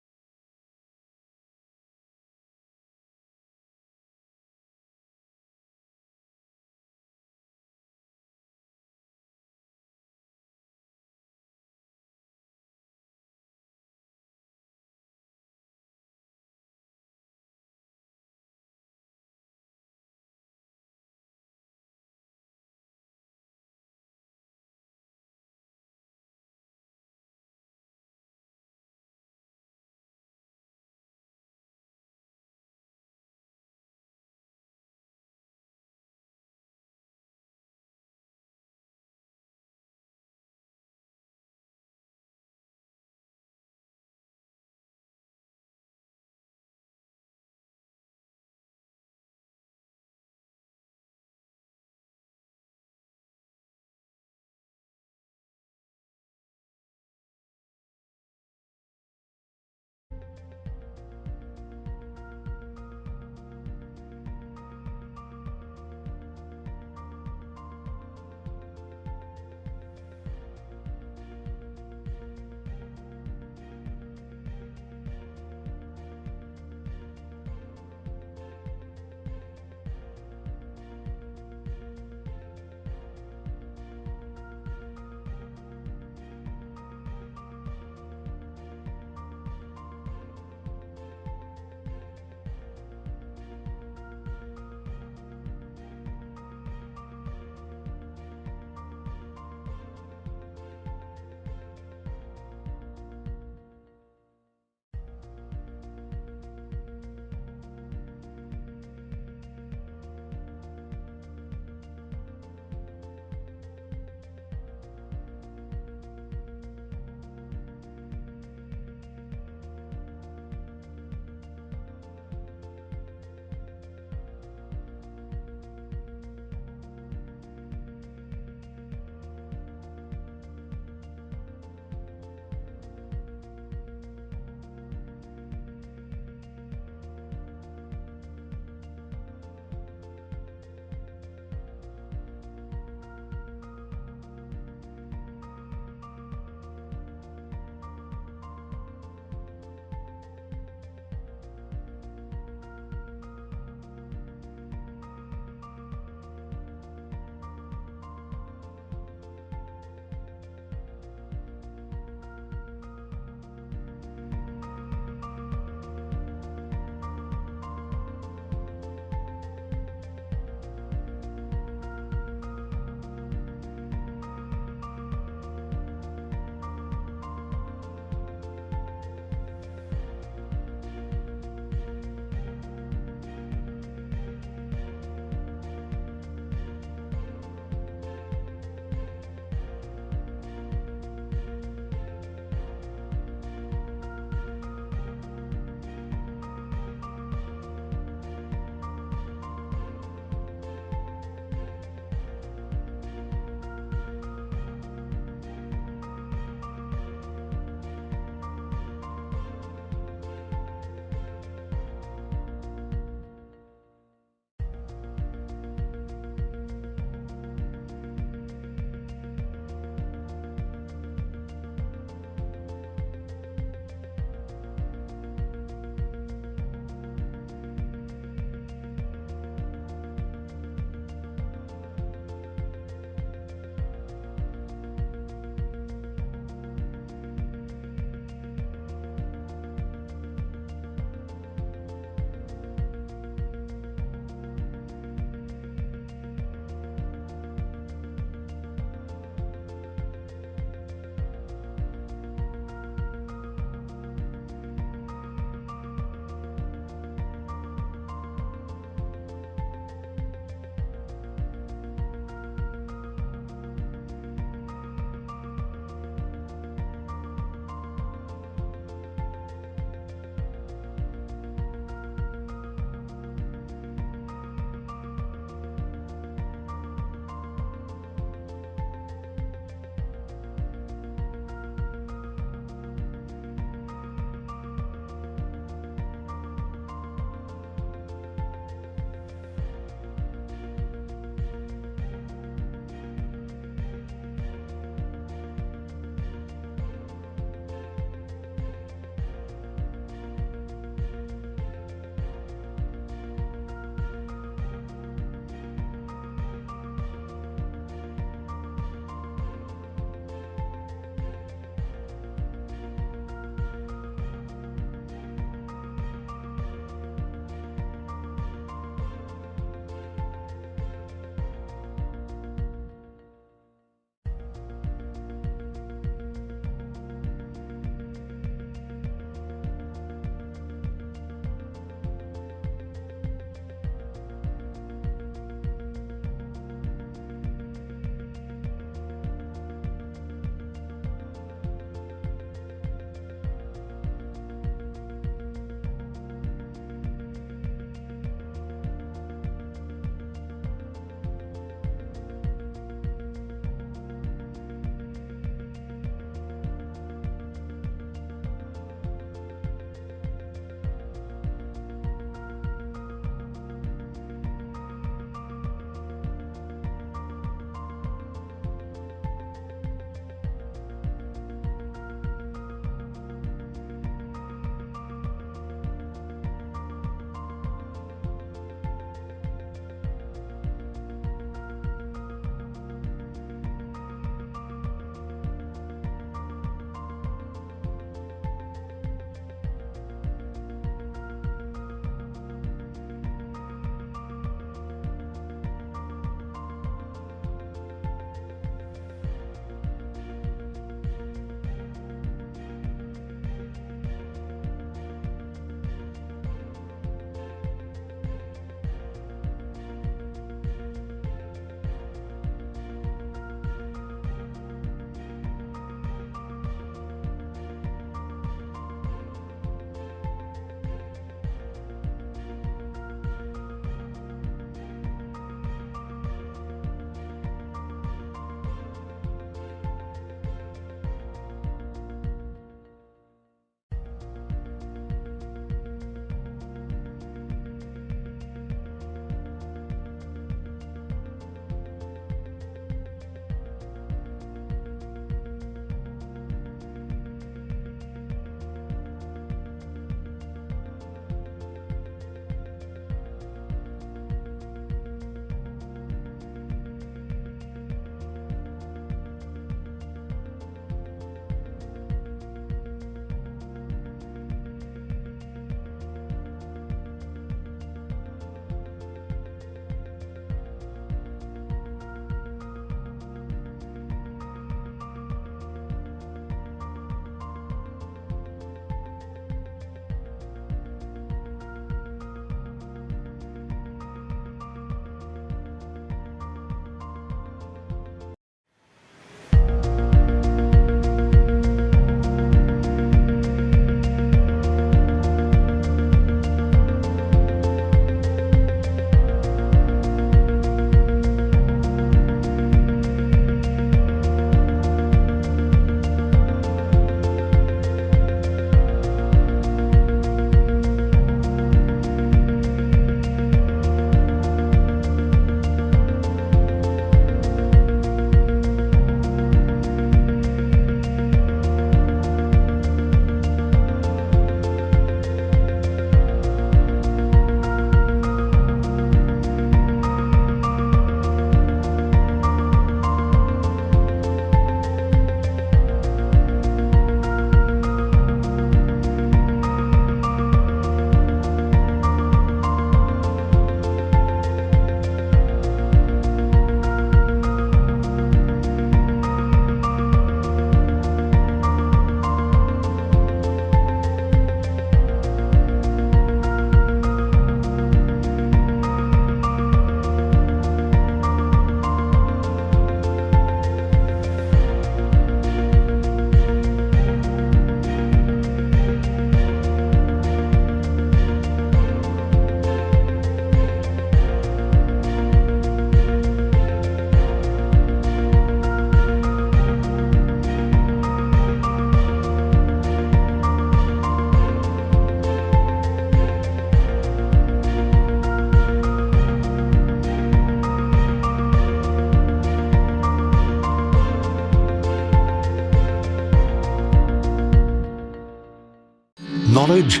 Knowledge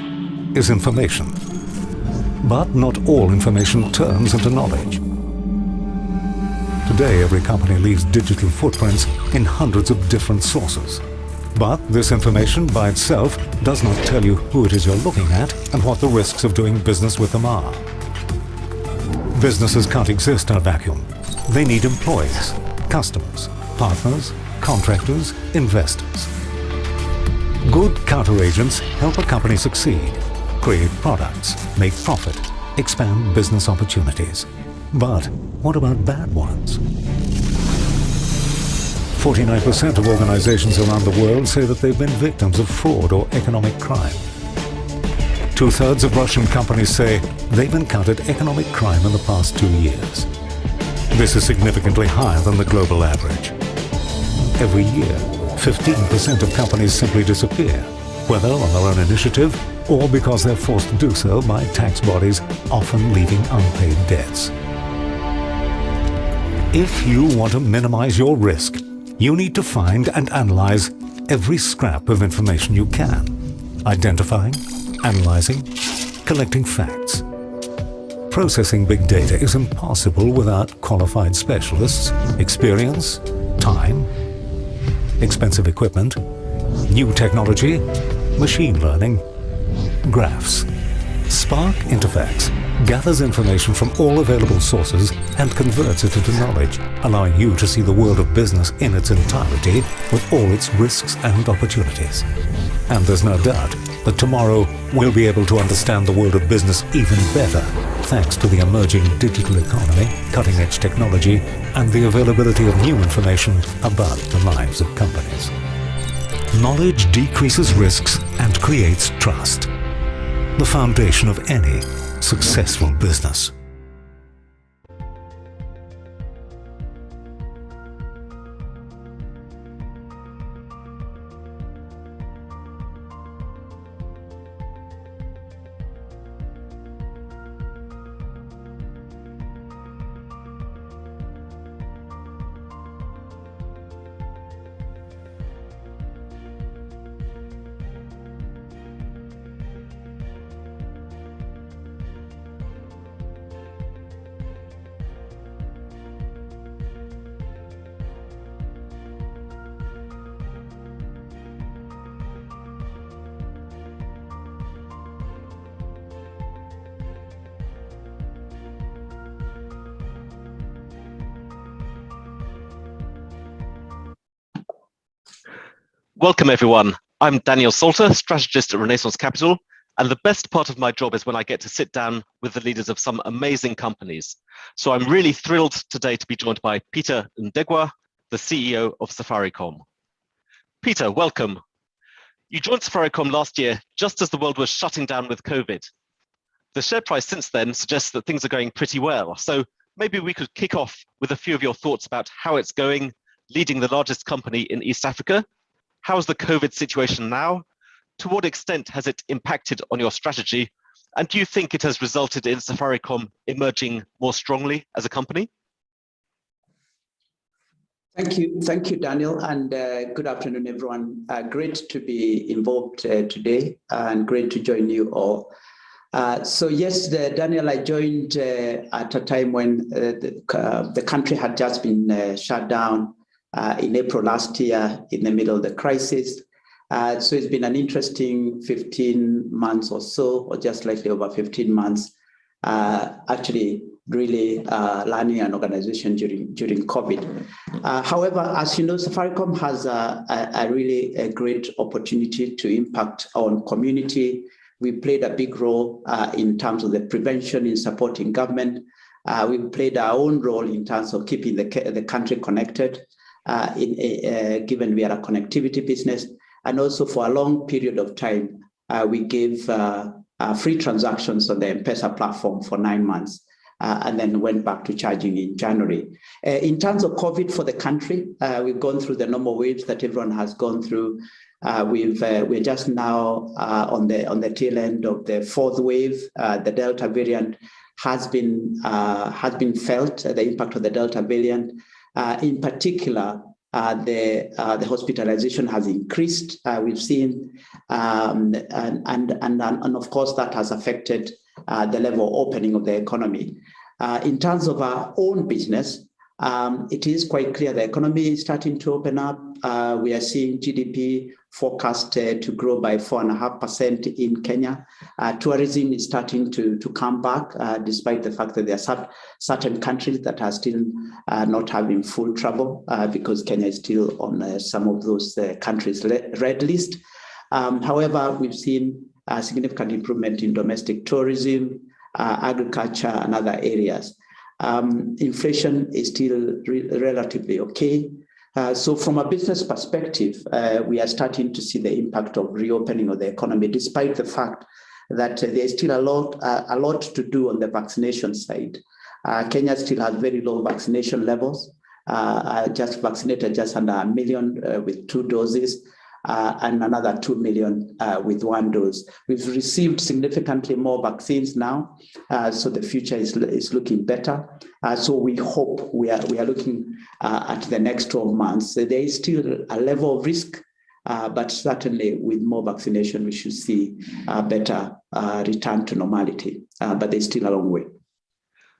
is information, but not all information turns into knowledge. Today, every company leaves digital footprints in hundreds of different sources. But this information by itself does not tell you who it is you're looking at and what the risks of doing business with them are. Businesses can't exist in a vacuum. They need employees, customers, partners, contractors, investors. Good counteragents help a company succeed, create products, make profit, expand business opportunities. But what about bad ones? 49% of organizations around the world say that they've been victims of fraud or economic crime. 2/3 of Russian companies say they've encountered economic crime in the past 2 years. This is significantly higher than the global average. Every year, 15% of companies simply disappear, whether on their own initiative or because they're forced to do so by tax bodies, often leaving unpaid debts. If you want to minimize your risk, you need to find and analyze every scrap of information you can, identifying, analyzing, collecting facts. Processing big data is impossible without qualified specialists, experience, time, expensive equipment, new technology, machine learning, graphs. Spark Interfax gathers information from all available sources and converts it into knowledge, allowing you to see the world of business in its entirety with all its risks and opportunities. And there's no doubt that tomorrow we'll be able to understand the world of business even better, thanks to the emerging digital economy, cutting-edge technology, and the availability of new information about the lives of companies. Knowledge decreases risks and creates trust, the foundation of any successful business.
Welcome everyone. I'm Daniel Salter, strategist at Renaissance Capital, and the best part of my job is when I get to sit down with the leaders of some amazing companies. So I'm really thrilled today to be joined by Peter Ndegwa, the CEO of Safaricom. Peter, welcome. You joined Safaricom last year just as the world was shutting down with COVID. The share price since then suggests that things are going pretty well. So maybe we could kick off with a few of your thoughts about how it's going, leading the largest company in East Africa. How's the COVID situation now? To what extent has it impacted on your strategy? And do you think it has resulted in Safaricom emerging more strongly as a company?
Thank you, Daniel, and good afternoon, everyone. Great to be involved today and great to join you all. So yes, Daniel, I joined at a time when the country had just been shut down in April last year in the middle of the crisis. So it's been an interesting 15 months or so, or just slightly over 15 months, actually really learning an organization during COVID. However, as you know, Safaricom has a really great opportunity to impact on community. We played a big role in terms of the prevention in supporting government. We played our own role in terms of keeping the country connected, given we are a connectivity business. And also for a long period of time, we gave free transactions on the M-Pesa platform for 9 months, and then went back to charging in January. In terms of COVID for the country, we've gone through the normal waves that everyone has gone through. We're just now on the tail end of the fourth wave. The Delta variant has been felt, the impact of the Delta variant. In particular, the hospitalization has increased. We've seen, and of course that has affected the level of opening of the economy. In terms of our own business, it is quite clear the economy is starting to open up. We are seeing GDP forecast to grow by 4.5% in Kenya. Tourism is starting to come back, despite the fact that there are certain countries that are still not having full travel because Kenya is still on some of those countries' red list. However, we've seen a significant improvement in domestic tourism, agriculture, and other areas. Inflation is still relatively okay. So from a business perspective, we are starting to see the impact of reopening of the economy, despite the fact that there's still a lot to do on the vaccination side. Kenya still has very low vaccination levels. Just vaccinated just under 1 million with 2 doses. And another 2 million with 1 dose. We've received significantly more vaccines now, so the future is looking better. So we hope we are looking at the next 12 months. There is still a level of risk, but certainly with more vaccination, we should see a better return to normality. But there's still a long way.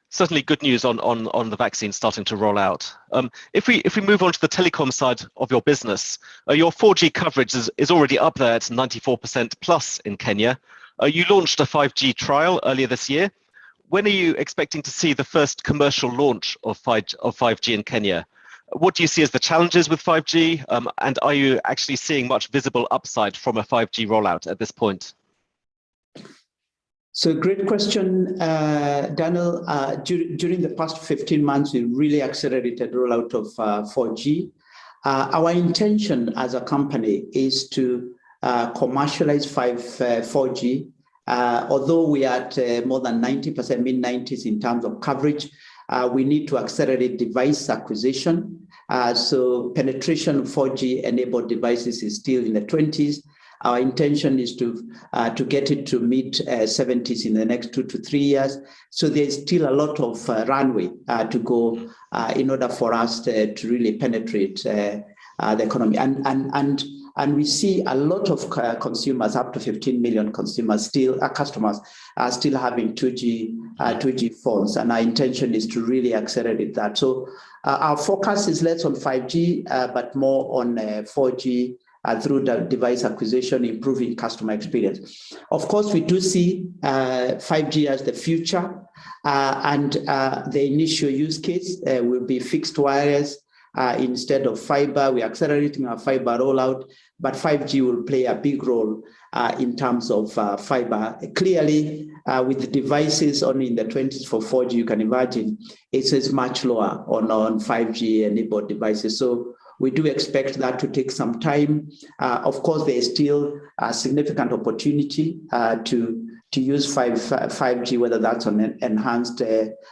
Certainly good news on the vaccine starting to roll out. If we move on to the telecom side of your business, your 4G coverage is already up there at 94% plus in Kenya. You launched a 5G trial earlier this year. When are you expecting to see the first commercial launch of 5G in Kenya? What do you see as the challenges with 5G? And are you actually seeing much visible upside from a 5G rollout at this point?
So great question, Daniel. During the past 15 months, we really accelerated rollout of 4G. Our intention as a company is to commercialize 4G. Although we are at more than 90%, mid-90s in terms of coverage, we need to accelerate device acquisition. So penetration of 4G-enabled devices is still in the 20s. Our intention is to get it to mid-70s in the next 2 to 3 years. So there's still a lot of runway to go in order for us to really penetrate the economy. And we see a lot of consumers, up to 15 million consumers, customers are still having 2G phones. And our intention is to really accelerate that. So our focus is less on 5G, but more on 4G. Through the device acquisition, improving customer experience. Of course, we do see 5G as the future, and the initial use case will be fixed wireless instead of fiber. We're accelerating our fiber rollout, but 5G will play a big role in terms of fiber. Clearly, with the devices only in the 20s for 4G, you can imagine it's much lower on 5G-enabled devices. So we do expect that to take some time. Of course, there is still a significant opportunity to use 5G, whether that's on enhanced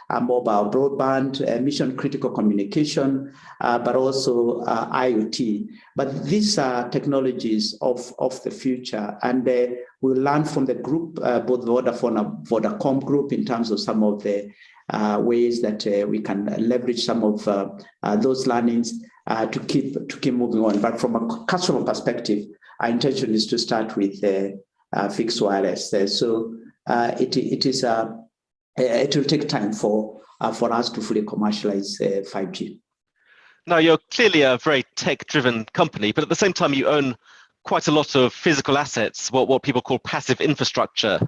mobile broadband, mission-critical communication, but also IoT. But these are technologies of the future, and we'll learn from the group, both Vodafone and Vodacom group, in terms of some of the ways that we can leverage some of those learnings to keep moving on. But from a customer perspective, our intention is to start with fixed wireless. So it will take time for us to fully commercialize 5G.
Now, you're clearly a very tech-driven company, but at the same time, you own quite a lot of physical assets, what people call passive infrastructure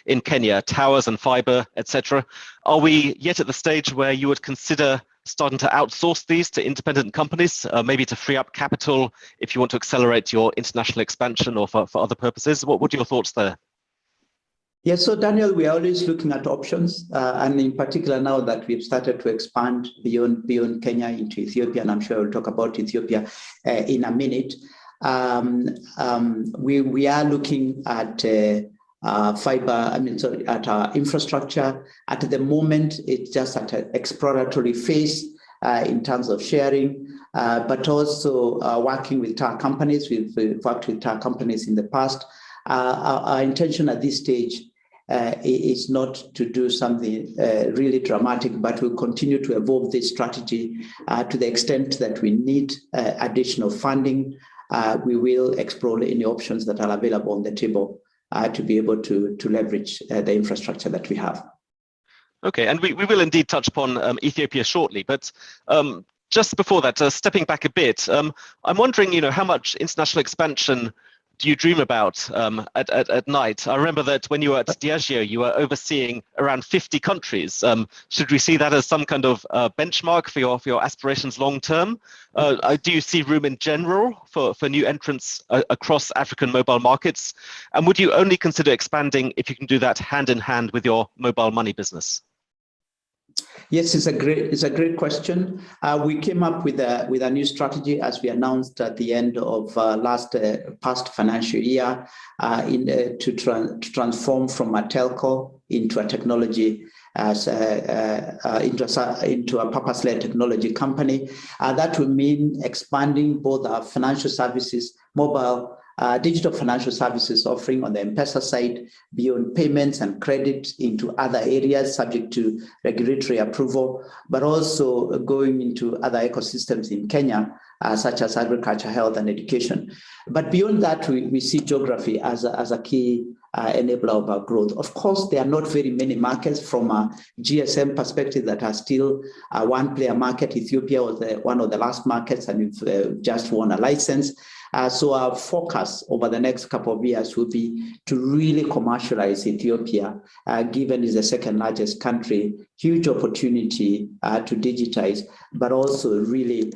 in Kenya, towers and fiber, etc. Are we yet at the stage where you would consider starting to outsource these to independent companies, maybe to free up capital if you want to accelerate your international expansion or for other purposes? What are your thoughts there?
Yeah, so Daniel, we are always looking at options, and in particular now that we've started to expand beyond Kenya into Ethiopia, and I'm sure we'll talk about Ethiopia in a minute. We are looking at at our infrastructure. At the moment, it's just at an exploratory phase in terms of sharing, but also working with tower companies. We've worked with tower companies in the past. Our intention at this stage is not to do something really dramatic, but we'll continue to evolve this strategy to the extent that we need additional funding. We will explore any options that are available on the table to be able to leverage the infrastructure that we have.
Okay, and we will indeed touch upon Ethiopia shortly, but just before that, stepping back a bit, I'm wondering, how much international expansion do you dream about at night? I remember that when you were at Diageo, you were overseeing around 50 countries. Should we see that as some kind of benchmark for your aspirations long term? Do you see room in general for new entrants across African mobile markets? And would you only consider expanding if you can do that hand in hand with your mobile money business?
Yes, it's a great question. We came up with a new strategy, as we announced at the end of past financial year, to transform from a telco into a technology into a purpose-led technology company. That will mean expanding both our financial services, mobile, digital financial services offering on the M-Pesa side, beyond payments and credit into other areas subject to regulatory approval, but also going into other ecosystems in Kenya, such as agriculture, health, and education. But beyond that, we see geography as a key enabler of our growth. Of course, there are not very many markets from a GSM perspective that are still a one-player market. Ethiopia was one of the last markets, and we've just won a license. So our focus over the next couple of years will be to really commercialize Ethiopia, given it's the second largest country, huge opportunity to digitize, but also really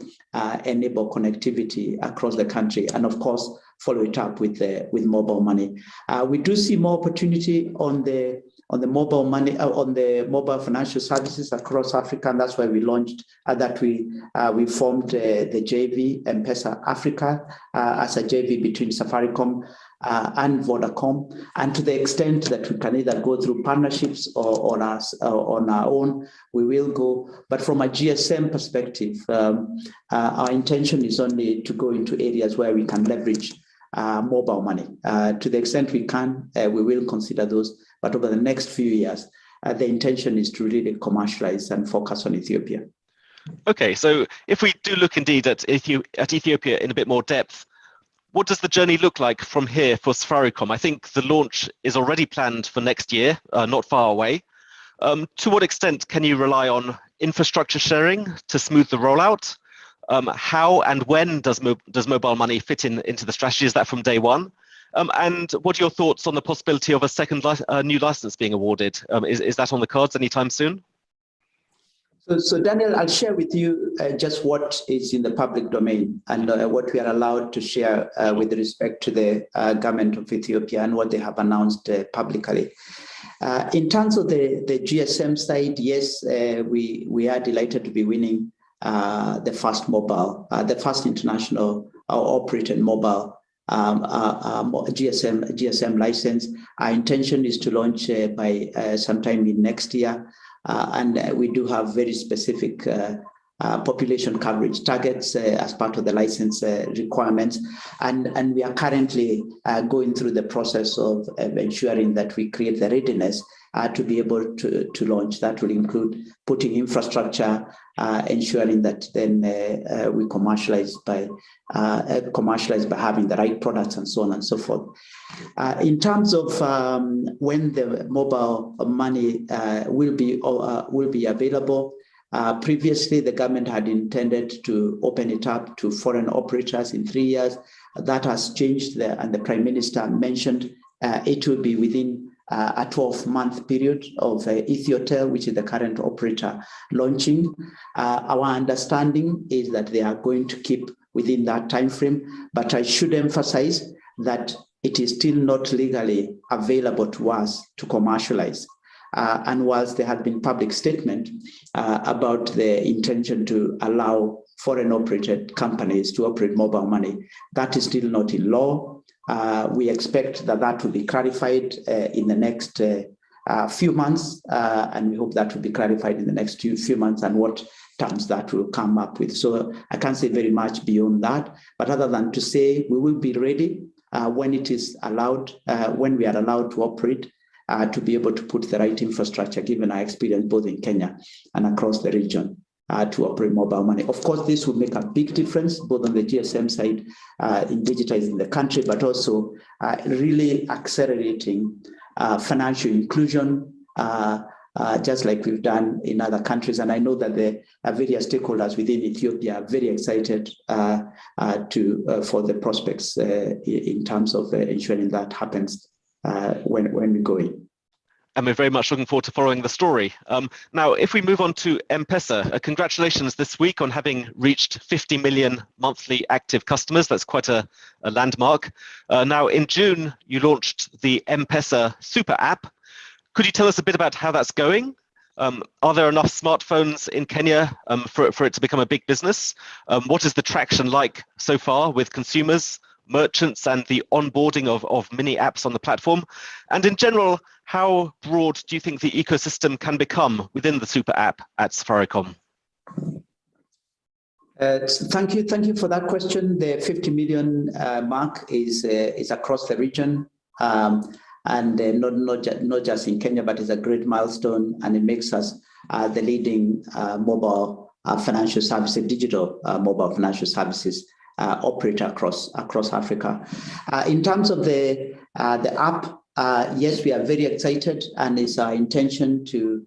enable connectivity across the country, and of course, follow it up with mobile money. We do see more opportunity on the mobile money, on the mobile financial services across Africa, and that's why we launched we formed the JV M-Pesa Africa as a JV between Safaricom and Vodacom, and to the extent that we can either go through partnerships or on our own, we will go. But from a GSM perspective, our intention is only to go into areas where we can leverage mobile money. To the extent we can, we will consider those. But over the next few years, the intention is to really commercialize and focus on Ethiopia.
Okay, so if we do look indeed at Ethiopia in a bit more depth, what does the journey look like from here for Safaricom? I think the launch is already planned for next year, not far away. To what extent can you rely on infrastructure sharing to smooth the rollout? How and when does mobile money fit into the strategy? Is that from day one? And what are your thoughts on the possibility of a second new license being awarded? Is that on the cards anytime soon?
So Daniel, I'll share with you just what is in the public domain and what we are allowed to share with respect to the government of Ethiopia and what they have announced publicly. In terms of the GSM side, yes, we are delighted to be winning the first international operated mobile GSM license. Our intention is to launch by sometime in next year. And we do have very specific population coverage targets as part of the license requirements. And we are currently going through the process of ensuring that we create the readiness to be able to launch. That will include putting infrastructure, ensuring that then we commercialize by having the right products and so on and so forth. In terms of when the mobile money will be available, previously the government had intended to open it up to foreign operators in 3 years. That has changed, and the Prime Minister mentioned it will be within a 12-month period of Ethiotel, which is the current operator, launching. Our understanding is that they are going to keep within that time frame, but I should emphasize that it is still not legally available to us to commercialize. And whilst there have been public statement about the intention to allow foreign operated companies to operate mobile money, that is still not in law. We expect that will be clarified in the next few months, and we hope that will be clarified in the next few months and what terms that will come up with. So I can't say very much beyond that, but other than to say we will be ready when it is allowed, when we are allowed to operate. to be able to put the right infrastructure, given our experience both in Kenya and across the region, to operate mobile money. Of course, this will make a big difference, both on the GSM side in digitizing the country, but also really accelerating financial inclusion, just like we've done in other countries. And I know that the various stakeholders within Ethiopia are very excited for the prospects in terms of ensuring that happens when we go in.
And we're very much looking forward to following the story. Now, if we move on to M-Pesa, congratulations this week on having reached 50 million monthly active customers. That's quite a landmark. Now, in June, you launched the M-Pesa Super App. Could you tell us a bit about how that's going? Are there enough smartphones in Kenya for it to become a big business? What is the traction like so far with consumers, merchants, and the onboarding of mini apps on the platform? And in general, how broad do you think the ecosystem can become within the Super App at Safaricom?
Thank you for that question. The 50 million mark is across the region. And not just in Kenya, but it's a great milestone, and it makes us the leading mobile financial services, digital mobile financial services operator across Africa. In terms of the app, yes, we are very excited, and it's our intention to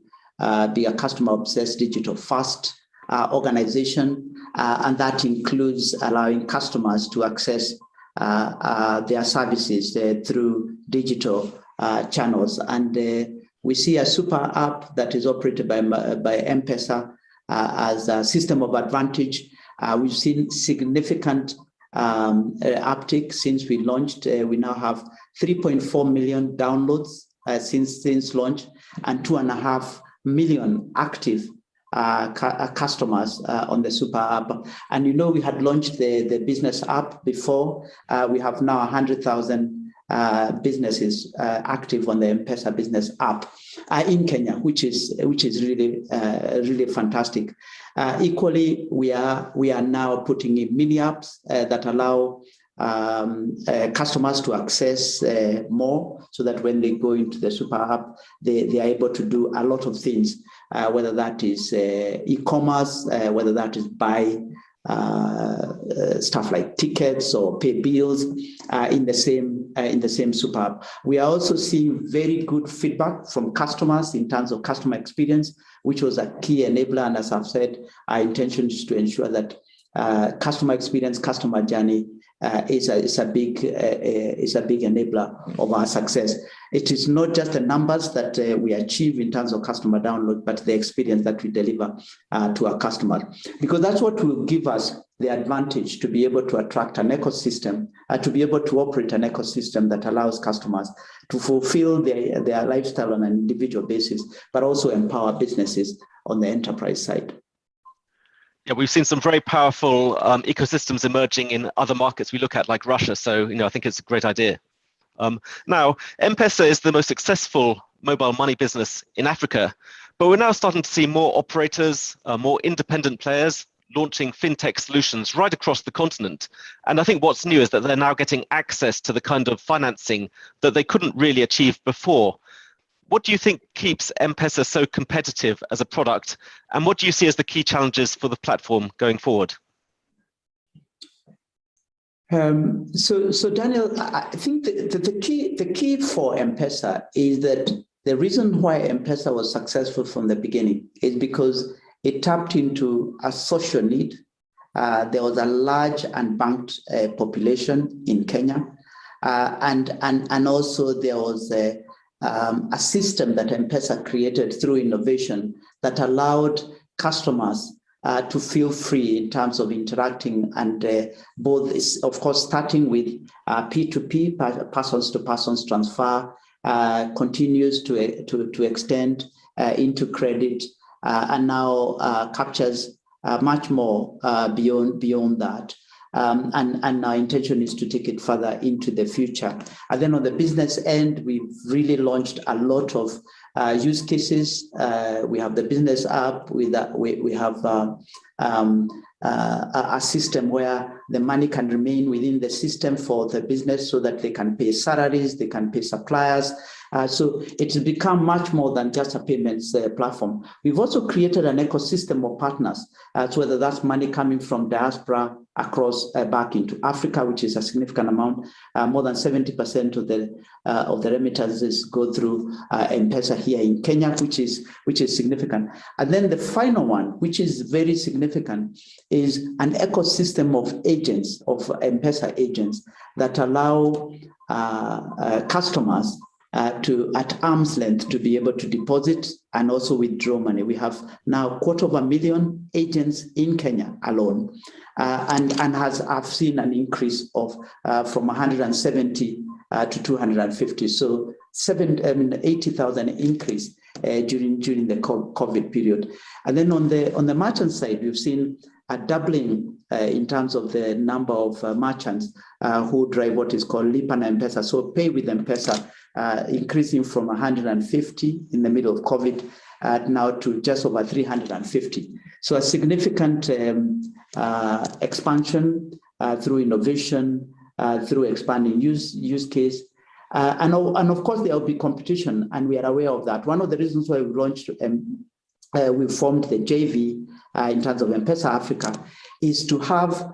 be a customer-obsessed, digital-first organization, and that includes allowing customers to access their services through digital channels. And we see a super app that is operated by M-Pesa as a system of advantage. We've seen significant uptick since we launched. We now have 3.4 million downloads since launch, and 2.5 million active customers on the super app. And we had launched the business app before. We have now 100,000 businesses active on the M-Pesa business app in Kenya, which is really fantastic. Equally, we are now putting in mini apps that allow customers to access more, so that when they go into the super app, they are able to do a lot of things, whether that is e-commerce, whether that is buy stuff like tickets or pay bills in the same super app. We are also seeing very good feedback from customers in terms of customer experience, which was a key enabler. And as I've said, our intention is to ensure that customer experience, customer journey is a big enabler of our success. It is not just the numbers that we achieve in terms of customer download, but the experience that we deliver to our customers, because that's what will give us the advantage to be able to attract an ecosystem, to be able to operate an ecosystem that allows customers to fulfill their lifestyle on an individual basis, but also empower businesses on the enterprise side.
Yeah, we've seen some very powerful ecosystems emerging in other markets we look at, like Russia. So, I think it's a great idea. Now, M-Pesa is the most successful mobile money business in Africa, but we're now starting to see more operators, more independent players launching fintech solutions right across the continent. And I think what's new is that they're now getting access to the kind of financing that they couldn't really achieve before. What do you think keeps M-Pesa so competitive as a product? And what do you see as the key challenges for the platform going forward?
So Daniel, I think the key for M-Pesa is that the reason why M-Pesa was successful from the beginning is because it tapped into a social need. There was a large unbanked population in Kenya, and also there was a system that M-Pesa created through innovation that allowed customers to feel free in terms of interacting, and both, of course, starting with P2P, persons to persons transfer, continues to extend into credit, and now captures much more beyond that. And our intention is to take it further into the future. And then on the business end, we've really launched a lot of use cases. We have the business app. We have a system where the money can remain within the system for the business, so that they can pay salaries, they can pay suppliers, So it's become much more than just a payments platform. We've also created an ecosystem of partners, so whether that's money coming from diaspora across back into Africa, which is a significant amount. More than 70% of the remittances go through M-Pesa here in Kenya, which is significant. And then the final one, which is very significant, is an ecosystem of agents, of M-Pesa agents, that allow customers to, at arm's length, to be able to deposit and also withdraw money. We have now 250,000 agents in Kenya alone, and I've seen an increase of from 170 to 250. So 80,000 increase during the COVID period. And then on the merchant side, we've seen a doubling in terms of the number of merchants who drive what is called Lipa na M-Pesa, so pay with M-Pesa, increasing from 150 in the middle of COVID now to just over 350. So a significant expansion through innovation, through expanding use case. And of course, there will be competition, and we are aware of that. One of the reasons why we launched, we formed the JV in terms of M-Pesa Africa, is to have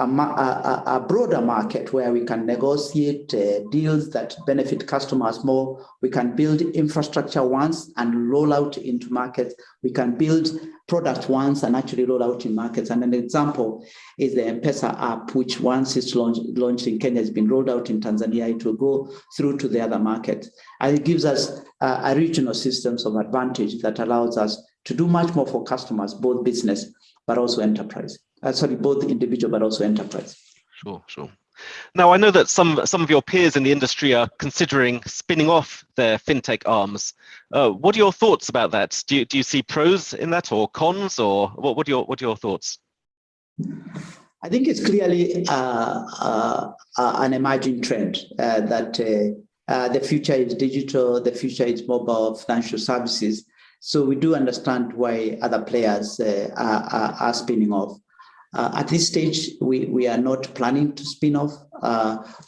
a broader market where we can negotiate deals that benefit customers more. We can build infrastructure once and roll out into markets. We can build products once and actually roll out in markets. And an example is the M-Pesa app, which once it's launched in Kenya, has been rolled out in Tanzania. It will go through to the other markets. And it gives us a regional systems of advantage that allows us to do much more for customers, both business, but also enterprise. Both individual, but also enterprise.
Sure. Now, I know that some of your peers in the industry are considering spinning off their fintech arms. What are your thoughts about that? Do you see pros in that or cons, or what are your thoughts?
I think it's clearly an emerging trend that the future is digital, the future is mobile financial services. So we do understand why other players are spinning off. At this stage, we are not planning to spin off.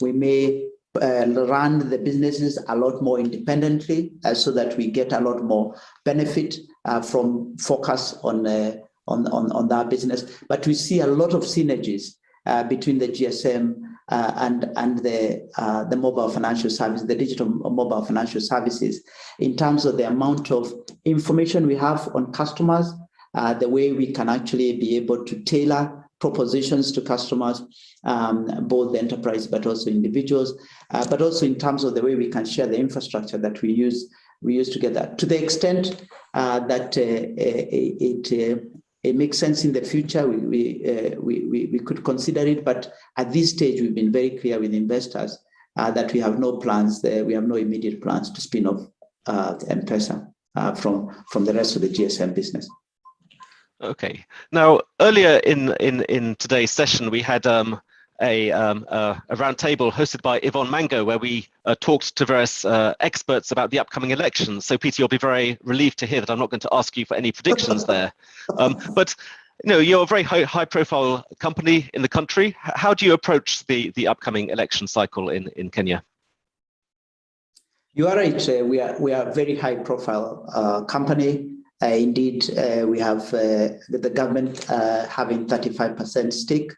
We may run the businesses a lot more independently so that we get a lot more benefit from focus on that business. But we see a lot of synergies between the GSM and the mobile financial service, the digital mobile financial services, in terms of the amount of information we have on customers, the way we can actually be able to tailor propositions to customers, both the enterprise but also individuals, but also in terms of the way we can share the infrastructure that we use together. To the extent that it makes sense in the future, we could consider it, but at this stage, we've been very clear with investors that we have no plans there. We have no immediate plans to spin off M-Pesa from the rest of the GSM business.
Okay. Now, earlier in today's session, we had a roundtable hosted by Yvonne Mhango, where we talked to various experts about the upcoming elections. So, Peter, you'll be very relieved to hear that I'm not going to ask you for any predictions there. But you're a very high-profile company in the country. How do you approach the upcoming election cycle in Kenya?
You are right. We are a very high-profile company. Indeed, we have the government having 35% stake.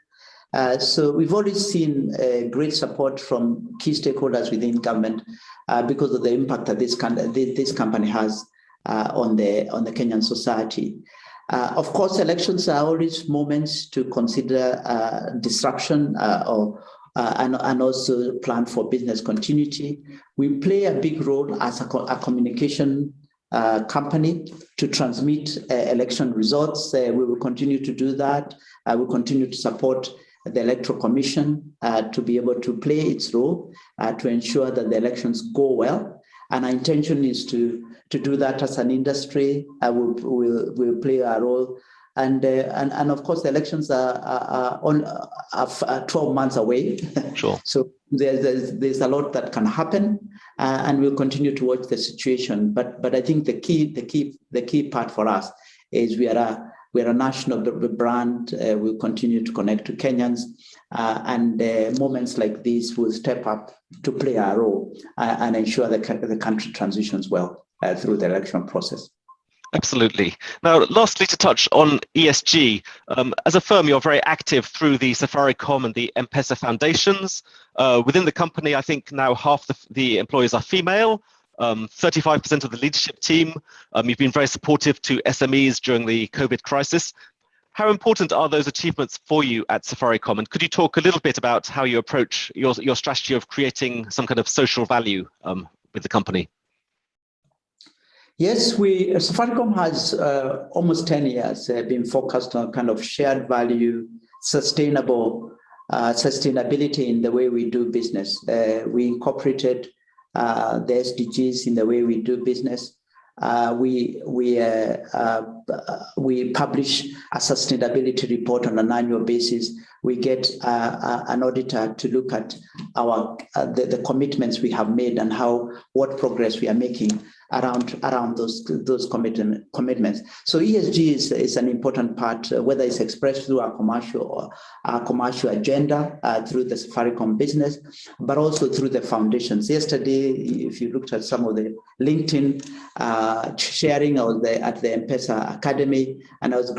So we've already seen great support from key stakeholders within government because of the impact that this company has on the Kenyan society. Of course, elections are always moments to consider disruption and also plan for business continuity. We play a big role as a communication company to transmit election results. We will continue to do that. I will continue to support the Electoral Commission to be able to play its role to ensure that the elections go well. And our intention is to do that as an industry. We'll play our role. And of course, the elections are 12 months away.
Sure.
So there's a lot that can happen, and we'll continue to watch the situation. But I think the key part for us is we are We're a national brand. We'll continue to connect to Kenyans. And moments like this will step up to play our role and ensure the country transitions well through the election process.
Absolutely. Now, lastly, to touch on ESG, as a firm, you're very active through the Safaricom and the M-Pesa foundations. Within the company, I think now half the employees are female, 35% of the leadership team. You've been very supportive to SMEs during the COVID crisis. How important are those achievements for you at Safaricom? And could you talk a little bit about how you approach your strategy of creating some kind of social value with the company?
Yes, Safaricom has almost 10 years been focused on kind of shared value, sustainability in the way we do business. We incorporated the SDGs in the way we do business. We publish a sustainability report on an annual basis. We get an auditor to look at the commitments we have made and what progress we are making around those commitments. So ESG is an important part, whether it's expressed through our commercial agenda, through the Safaricom business, but also through the foundations. Yesterday, if you looked at some of the LinkedIn sharing at the M-Pesa Academy, and it was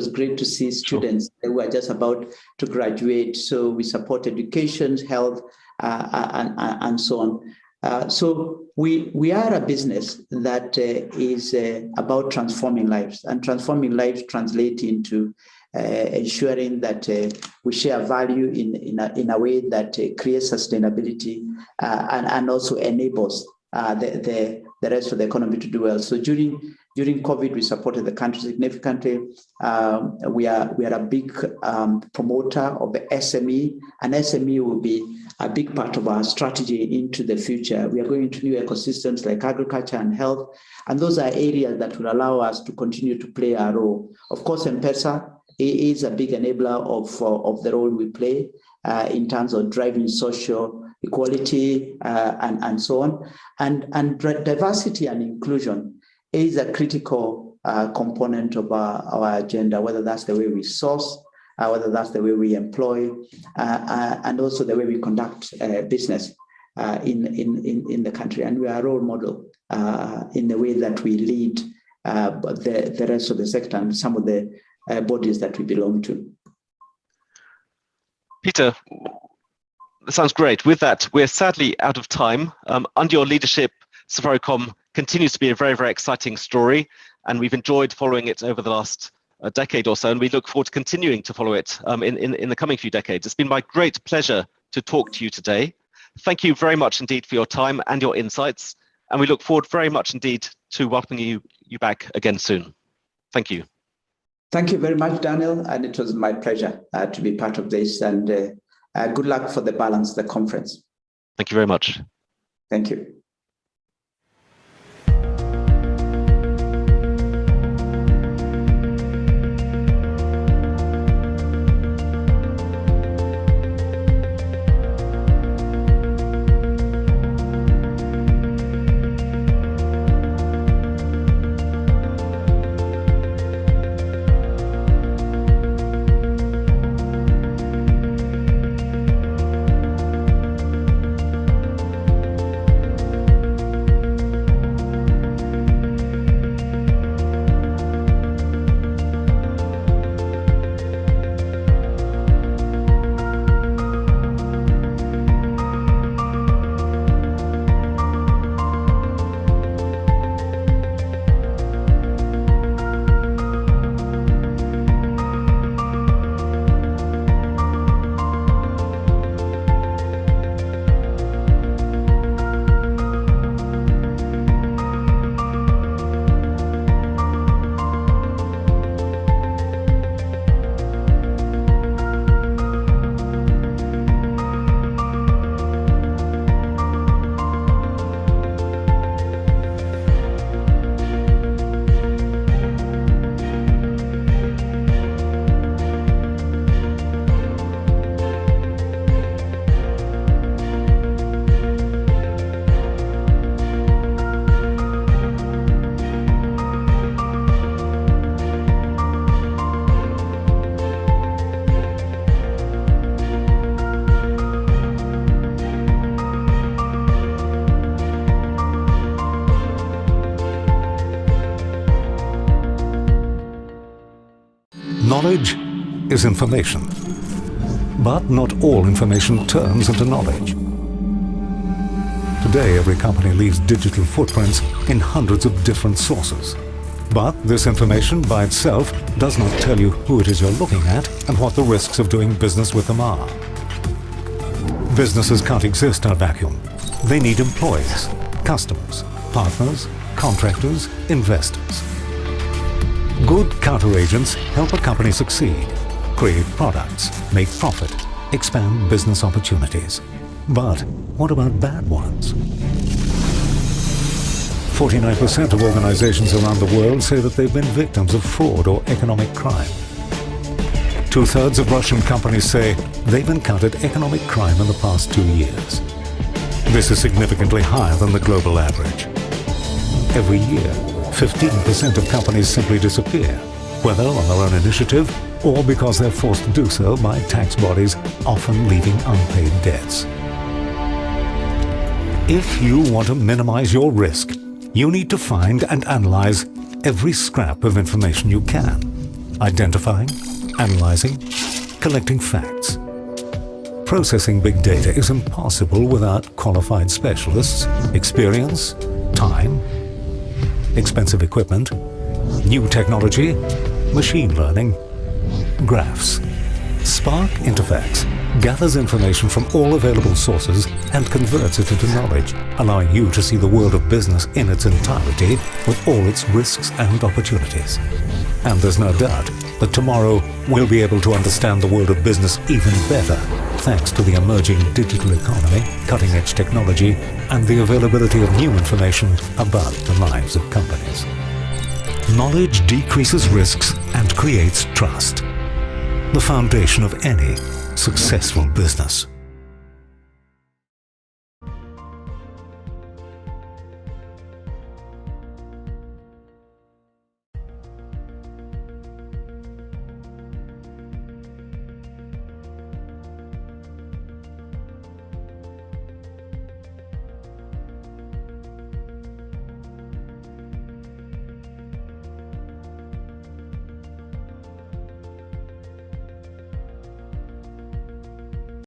great to see students who were just about to graduate. So we support education, health, and so on. So we are a business that is about transforming lives, and transforming lives translate into ensuring that we share value in a way that creates sustainability and also enables the rest of the economy to do well. So during COVID, we supported the country significantly. We are a big promoter of the SME, and SME will be a big part of our strategy into the future. We are going into new ecosystems like agriculture and health, and those are areas that will allow us to continue to play our role. Of course, M-Pesa is a big enabler of the role we play in terms of driving social equality and so on. And diversity and inclusion is a critical component of our agenda, whether that's the way we source, whether that's the way we employ, and also the way we conduct business in the country. And we are a role model in the way that we lead the rest of the sector and some of the bodies that we belong to.
Peter, that sounds great. With that, we're sadly out of time. Under your leadership, Safaricom continues to be a very, very exciting story, and we've enjoyed following it over the last decade or so, and we look forward to continuing to follow it in the coming few decades. It's been my great pleasure to talk to you today. Thank you very much indeed for your time and your insights, and we look forward very much indeed to welcoming you back again soon. Thank you.
Thank you very much, Daniel, and it was my pleasure to be part of this, and good luck for the balance of the conference.
Thank you very much.
Thank you.
Knowledge is information, but not all information turns into knowledge. Today, every company leaves digital footprints in hundreds of different sources. But this information by itself does not tell you who it is you're looking at and what the risks of doing business with them are. Businesses can't exist in a vacuum. They need employees, customers, partners, contractors, investors. Good counteragents help a company succeed, create products, make profit, expand business opportunities. But what about bad ones? 49% of organizations around the world say that they've been victims of fraud or economic crime. 2/3 of Russian companies say they've encountered economic crime in the past 2 years. This is significantly higher than the global average. Every year, 15% of companies simply disappear, whether on their own initiative or because they're forced to do so by tax bodies, often leaving unpaid debts. If you want to minimize your risk, you need to find and analyze every scrap of information you can, identifying, analyzing, collecting facts. Processing big data is impossible without qualified specialists, experience, time, expensive equipment, new technology, machine learning, graphs. Spark Interfax gathers information from all available sources and converts it into knowledge, allowing you to see the world of business in its entirety with all its risks and opportunities. And there's no doubt that tomorrow we'll be able to understand the world of business even better, thanks to the emerging digital economy, cutting-edge technology, and the availability of new information about the lives of companies. Knowledge decreases risks and creates trust, the foundation of any successful business.